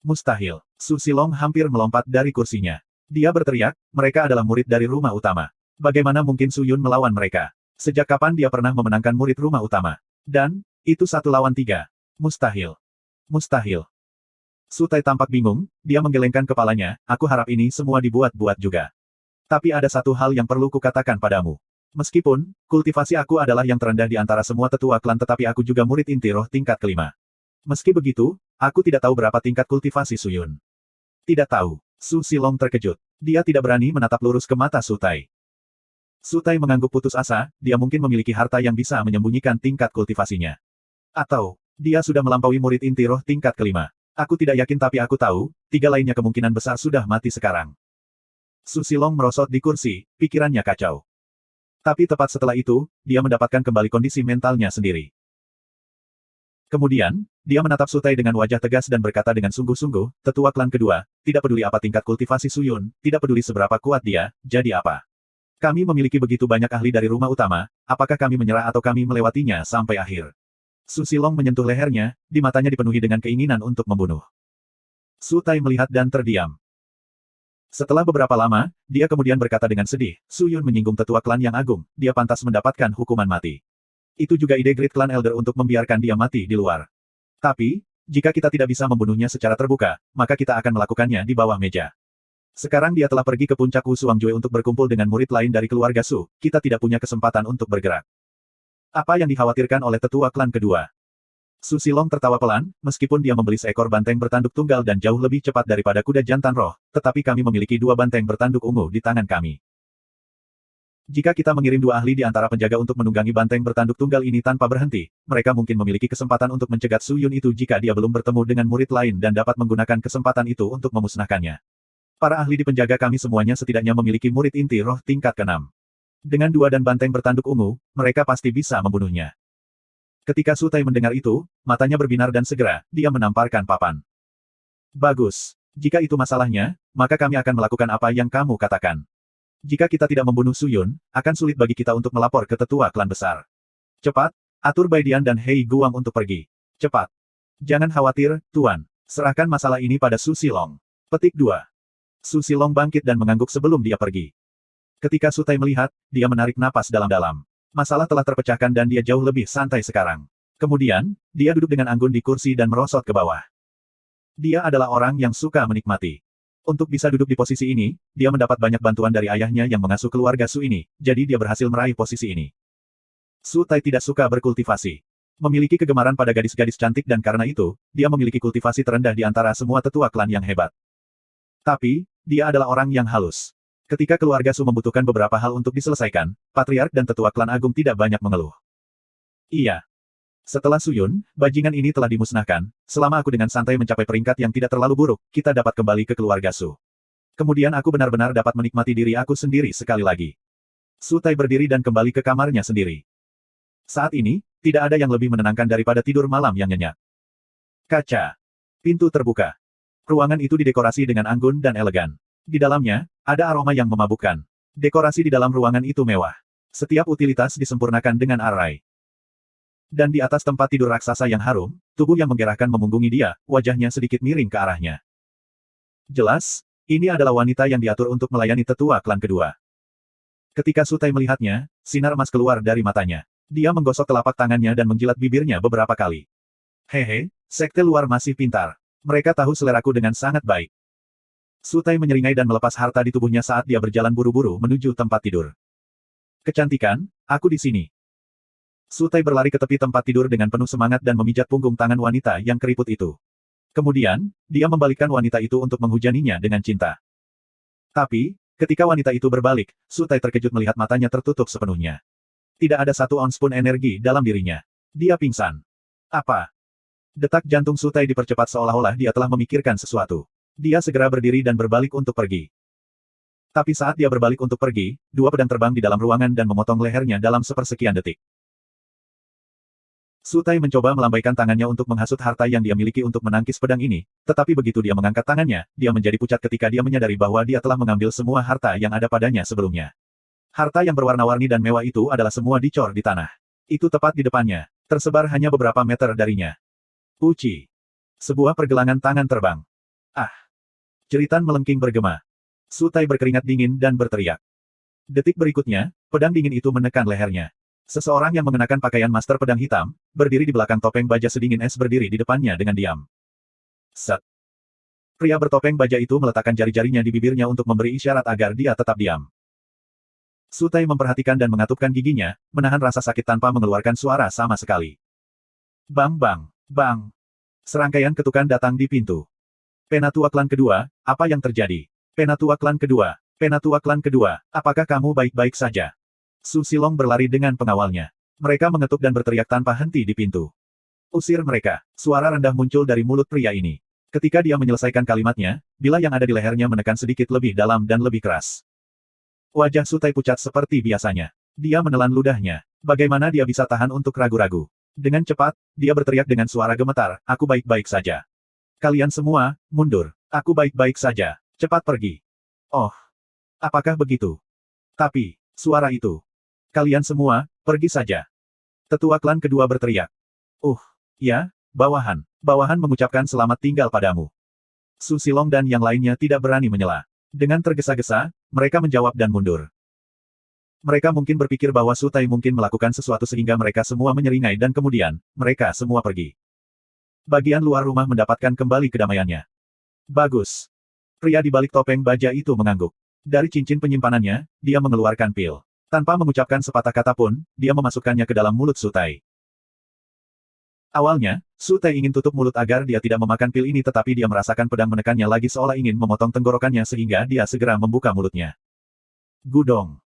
Mustahil. Su Silong hampir melompat dari kursinya. Dia berteriak, mereka adalah murid dari rumah utama. Bagaimana mungkin Su Yun melawan mereka? Sejak kapan dia pernah memenangkan murid rumah utama? Dan, itu 1 lawan 3. Mustahil. Mustahil. Su Tai tampak bingung, dia menggelengkan kepalanya, aku harap ini semua dibuat-buat juga. Tapi ada satu hal yang perlu kukatakan padamu. Meskipun, kultivasi aku adalah yang terendah di antara semua tetua klan tetapi aku juga murid inti roh tingkat kelima. Meski begitu, aku tidak tahu berapa tingkat kultivasi Su Yun. Tidak tahu. Su Silong terkejut. Dia tidak berani menatap lurus ke mata Su Tai. Su Tai mengangguk putus asa, dia mungkin memiliki harta yang bisa menyembunyikan tingkat kultivasinya. Atau, dia sudah melampaui murid inti roh tingkat kelima. Aku tidak yakin tapi aku tahu, 3 lainnya kemungkinan besar sudah mati sekarang. Su Silong merosot di kursi, pikirannya kacau. Tapi tepat setelah itu, dia mendapatkan kembali kondisi mentalnya sendiri. Kemudian, dia menatap Su Tai dengan wajah tegas dan berkata dengan sungguh-sungguh, tetua klan kedua, tidak peduli apa tingkat kultivasi Su Yun, tidak peduli seberapa kuat dia, jadi apa. Kami memiliki begitu banyak ahli dari rumah utama, apakah kami menyerah atau kami melewatinya sampai akhir? Su Silong menyentuh lehernya, di matanya dipenuhi dengan keinginan untuk membunuh. Su Tai melihat dan terdiam. Setelah beberapa lama, dia kemudian berkata dengan sedih, Su Yun menyinggung tetua klan yang agung, dia pantas mendapatkan hukuman mati. Itu juga ide Great Clan Elder untuk membiarkan dia mati di luar. Tapi, jika kita tidak bisa membunuhnya secara terbuka, maka kita akan melakukannya di bawah meja. Sekarang dia telah pergi ke puncak Wu Suangjue untuk berkumpul dengan murid lain dari keluarga Su, kita tidak punya kesempatan untuk bergerak. Apa yang dikhawatirkan oleh tetua klan kedua? Su Silong tertawa pelan, meskipun dia membeli seekor banteng bertanduk tunggal dan jauh lebih cepat daripada kuda jantan roh, tetapi kami memiliki 2 banteng bertanduk ungu di tangan kami. Jika kita mengirim 2 ahli di antara penjaga untuk menunggangi banteng bertanduk tunggal ini tanpa berhenti, mereka mungkin memiliki kesempatan untuk mencegat Su Yun itu jika dia belum bertemu dengan murid lain dan dapat menggunakan kesempatan itu untuk memusnahkannya. Para ahli di penjaga kami semuanya setidaknya memiliki murid inti roh tingkat ke-6. Dengan 2 dan banteng bertanduk ungu, mereka pasti bisa membunuhnya. Ketika Su Tai mendengar itu, matanya berbinar dan segera, dia menamparkan papan. Bagus. Jika itu masalahnya, maka kami akan melakukan apa yang kamu katakan. Jika kita tidak membunuh Su Yun, akan sulit bagi kita untuk melapor ke tetua klan besar. Cepat, atur Baidian dan Hei Guang untuk pergi. Cepat. Jangan khawatir, Tuan. Serahkan masalah ini pada Su Silong. Petik 2. Su Silong bangkit dan mengangguk sebelum dia pergi. Ketika Su Tai melihat, dia menarik napas dalam-dalam. Masalah telah terpecahkan dan dia jauh lebih santai sekarang. Kemudian, dia duduk dengan anggun di kursi dan merosot ke bawah. Dia adalah orang yang suka menikmati. Untuk bisa duduk di posisi ini, dia mendapat banyak bantuan dari ayahnya yang mengasuh keluarga Su ini, jadi dia berhasil meraih posisi ini. Su Tai tidak suka berkultivasi. Memiliki kegemaran pada gadis-gadis cantik dan karena itu, dia memiliki kultivasi terendah di antara semua tetua klan yang hebat. Tapi, dia adalah orang yang halus. Ketika keluarga Su membutuhkan beberapa hal untuk diselesaikan, Patriark dan tetua klan agung tidak banyak mengeluh. Iya. Setelah Su Yun, bajingan ini telah dimusnahkan, selama aku dengan santai mencapai peringkat yang tidak terlalu buruk, kita dapat kembali ke keluarga Su. Kemudian aku benar-benar dapat menikmati diri aku sendiri sekali lagi. Su Tai berdiri dan kembali ke kamarnya sendiri. Saat ini, tidak ada yang lebih menenangkan daripada tidur malam yang nyenyak. Kaca. Pintu terbuka. Ruangan itu didekorasi dengan anggun dan elegan. Di dalamnya, ada aroma yang memabukkan. Dekorasi di dalam ruangan itu mewah. Setiap utilitas disempurnakan dengan arai. Dan di atas tempat tidur raksasa yang harum, tubuh yang menggerahkan memunggungi dia, wajahnya sedikit miring ke arahnya. Jelas, ini adalah wanita yang diatur untuk melayani tetua klan kedua. Ketika Su Tai melihatnya, sinar emas keluar dari matanya. Dia menggosok telapak tangannya dan menjilat bibirnya beberapa kali. Hehe, sekte luar masih pintar. Mereka tahu seleraku dengan sangat baik. Su Tai menyeringai dan melepas harta di tubuhnya saat dia berjalan buru-buru menuju tempat tidur. Kecantikan, aku di sini. Su Tai berlari ke tepi tempat tidur dengan penuh semangat dan memijat punggung tangan wanita yang keriput itu. Kemudian, dia membalikkan wanita itu untuk menghujaninya dengan cinta. Tapi, ketika wanita itu berbalik, Su Tai terkejut melihat matanya tertutup sepenuhnya. Tidak ada 1 ons pun energi dalam dirinya. Dia pingsan. Apa? Detak jantung Su Tai dipercepat seolah-olah dia telah memikirkan sesuatu. Dia segera berdiri dan berbalik untuk pergi. Tapi saat dia berbalik untuk pergi, dua pedang terbang di dalam ruangan dan memotong lehernya dalam sepersekian detik. Su Tai mencoba melambaikan tangannya untuk menghasut harta yang dia miliki untuk menangkis pedang ini, tetapi begitu dia mengangkat tangannya, dia menjadi pucat ketika dia menyadari bahwa dia telah mengambil semua harta yang ada padanya sebelumnya. Harta yang berwarna-warni dan mewah itu adalah semua dicor di tanah. Itu tepat di depannya, tersebar hanya beberapa meter darinya. Uci. Sebuah pergelangan tangan terbang. Ah! Jeritan melengking bergema. Su Tai berkeringat dingin dan berteriak. Detik berikutnya, pedang dingin itu menekan lehernya. Seseorang yang mengenakan pakaian master pedang hitam, berdiri di belakang topeng baja sedingin es berdiri di depannya dengan diam. Set. Pria bertopeng baja itu meletakkan jari-jarinya di bibirnya untuk memberi isyarat agar dia tetap diam. Su Tai memperhatikan dan mengatupkan giginya, menahan rasa sakit tanpa mengeluarkan suara sama sekali. Bang bang, bang. Serangkaian ketukan datang di pintu. Penatua klan kedua, apa yang terjadi? Penatua klan kedua, Penatua klan kedua, apakah kamu baik-baik saja? Su Silong berlari dengan pengawalnya. Mereka mengetuk dan berteriak tanpa henti di pintu. Usir mereka. Suara rendah muncul dari mulut pria ini. Ketika dia menyelesaikan kalimatnya, bila yang ada di lehernya menekan sedikit lebih dalam dan lebih keras. Wajah Su Tai pucat seperti biasanya. Dia menelan ludahnya. Bagaimana dia bisa tahan untuk ragu-ragu? Dengan cepat, dia berteriak dengan suara gemetar, aku baik-baik saja. Kalian semua, mundur. Aku baik-baik saja. Cepat pergi. Oh. Apakah begitu? Tapi, suara itu. Kalian semua, pergi saja. Tetua klan kedua berteriak. Ya, bawahan. Bawahan mengucapkan selamat tinggal padamu. Su Silong dan yang lainnya tidak berani menyela. Dengan tergesa-gesa, mereka menjawab dan mundur. Mereka mungkin berpikir bahwa Su Tai mungkin melakukan sesuatu sehingga mereka semua menyeringai dan kemudian, mereka semua pergi. Bagian luar rumah mendapatkan kembali kedamaiannya. Bagus. Pria di balik topeng baja itu mengangguk. Dari cincin penyimpanannya, dia mengeluarkan pil. Tanpa mengucapkan sepatah kata pun, dia memasukkannya ke dalam mulut Su Tai. Awalnya, Su Tai ingin tutup mulut agar dia tidak memakan pil ini tetapi dia merasakan pedang menekannya lagi seolah ingin memotong tenggorokannya sehingga dia segera membuka mulutnya. Gudong.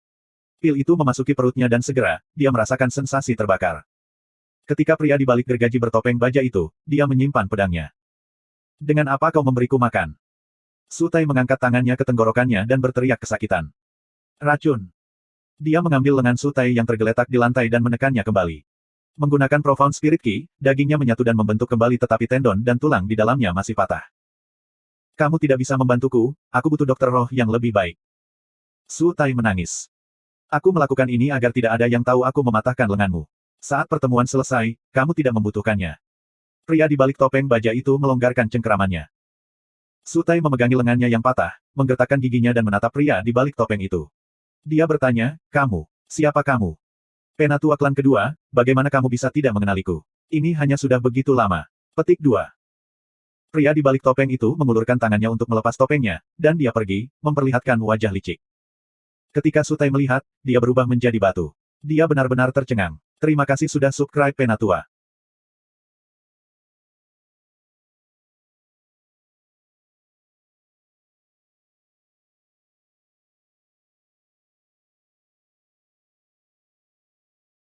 Pil itu memasuki perutnya dan segera, dia merasakan sensasi terbakar. Ketika pria di balik gergaji bertopeng baja itu, dia menyimpan pedangnya. Dengan apa kau memberiku makan? Su Tai mengangkat tangannya ke tenggorokannya dan berteriak kesakitan. Racun. Dia mengambil lengan Su Tai yang tergeletak di lantai dan menekannya kembali. Menggunakan Profound Spirit Ki, dagingnya menyatu dan membentuk kembali tetapi tendon dan tulang di dalamnya masih patah. Kamu tidak bisa membantuku, aku butuh dokter roh yang lebih baik. Su Tai menangis. Aku melakukan ini agar tidak ada yang tahu aku mematahkan lenganmu. Saat pertemuan selesai, kamu tidak membutuhkannya. Pria di balik topeng baja itu melonggarkan cengkeramannya. Su Tai memegangi lengannya yang patah, menggertakkan giginya dan menatap pria di balik topeng itu. Dia bertanya, kamu, siapa kamu? Penatua klan kedua, bagaimana kamu bisa tidak mengenaliku? Ini hanya sudah begitu lama. Petik 2. Pria di balik topeng itu mengulurkan tangannya untuk melepas topengnya, dan dia pergi, memperlihatkan wajah licik. Ketika Su Tai melihat, dia berubah menjadi batu. Dia benar-benar tercengang. Terima kasih sudah subscribe Penatua.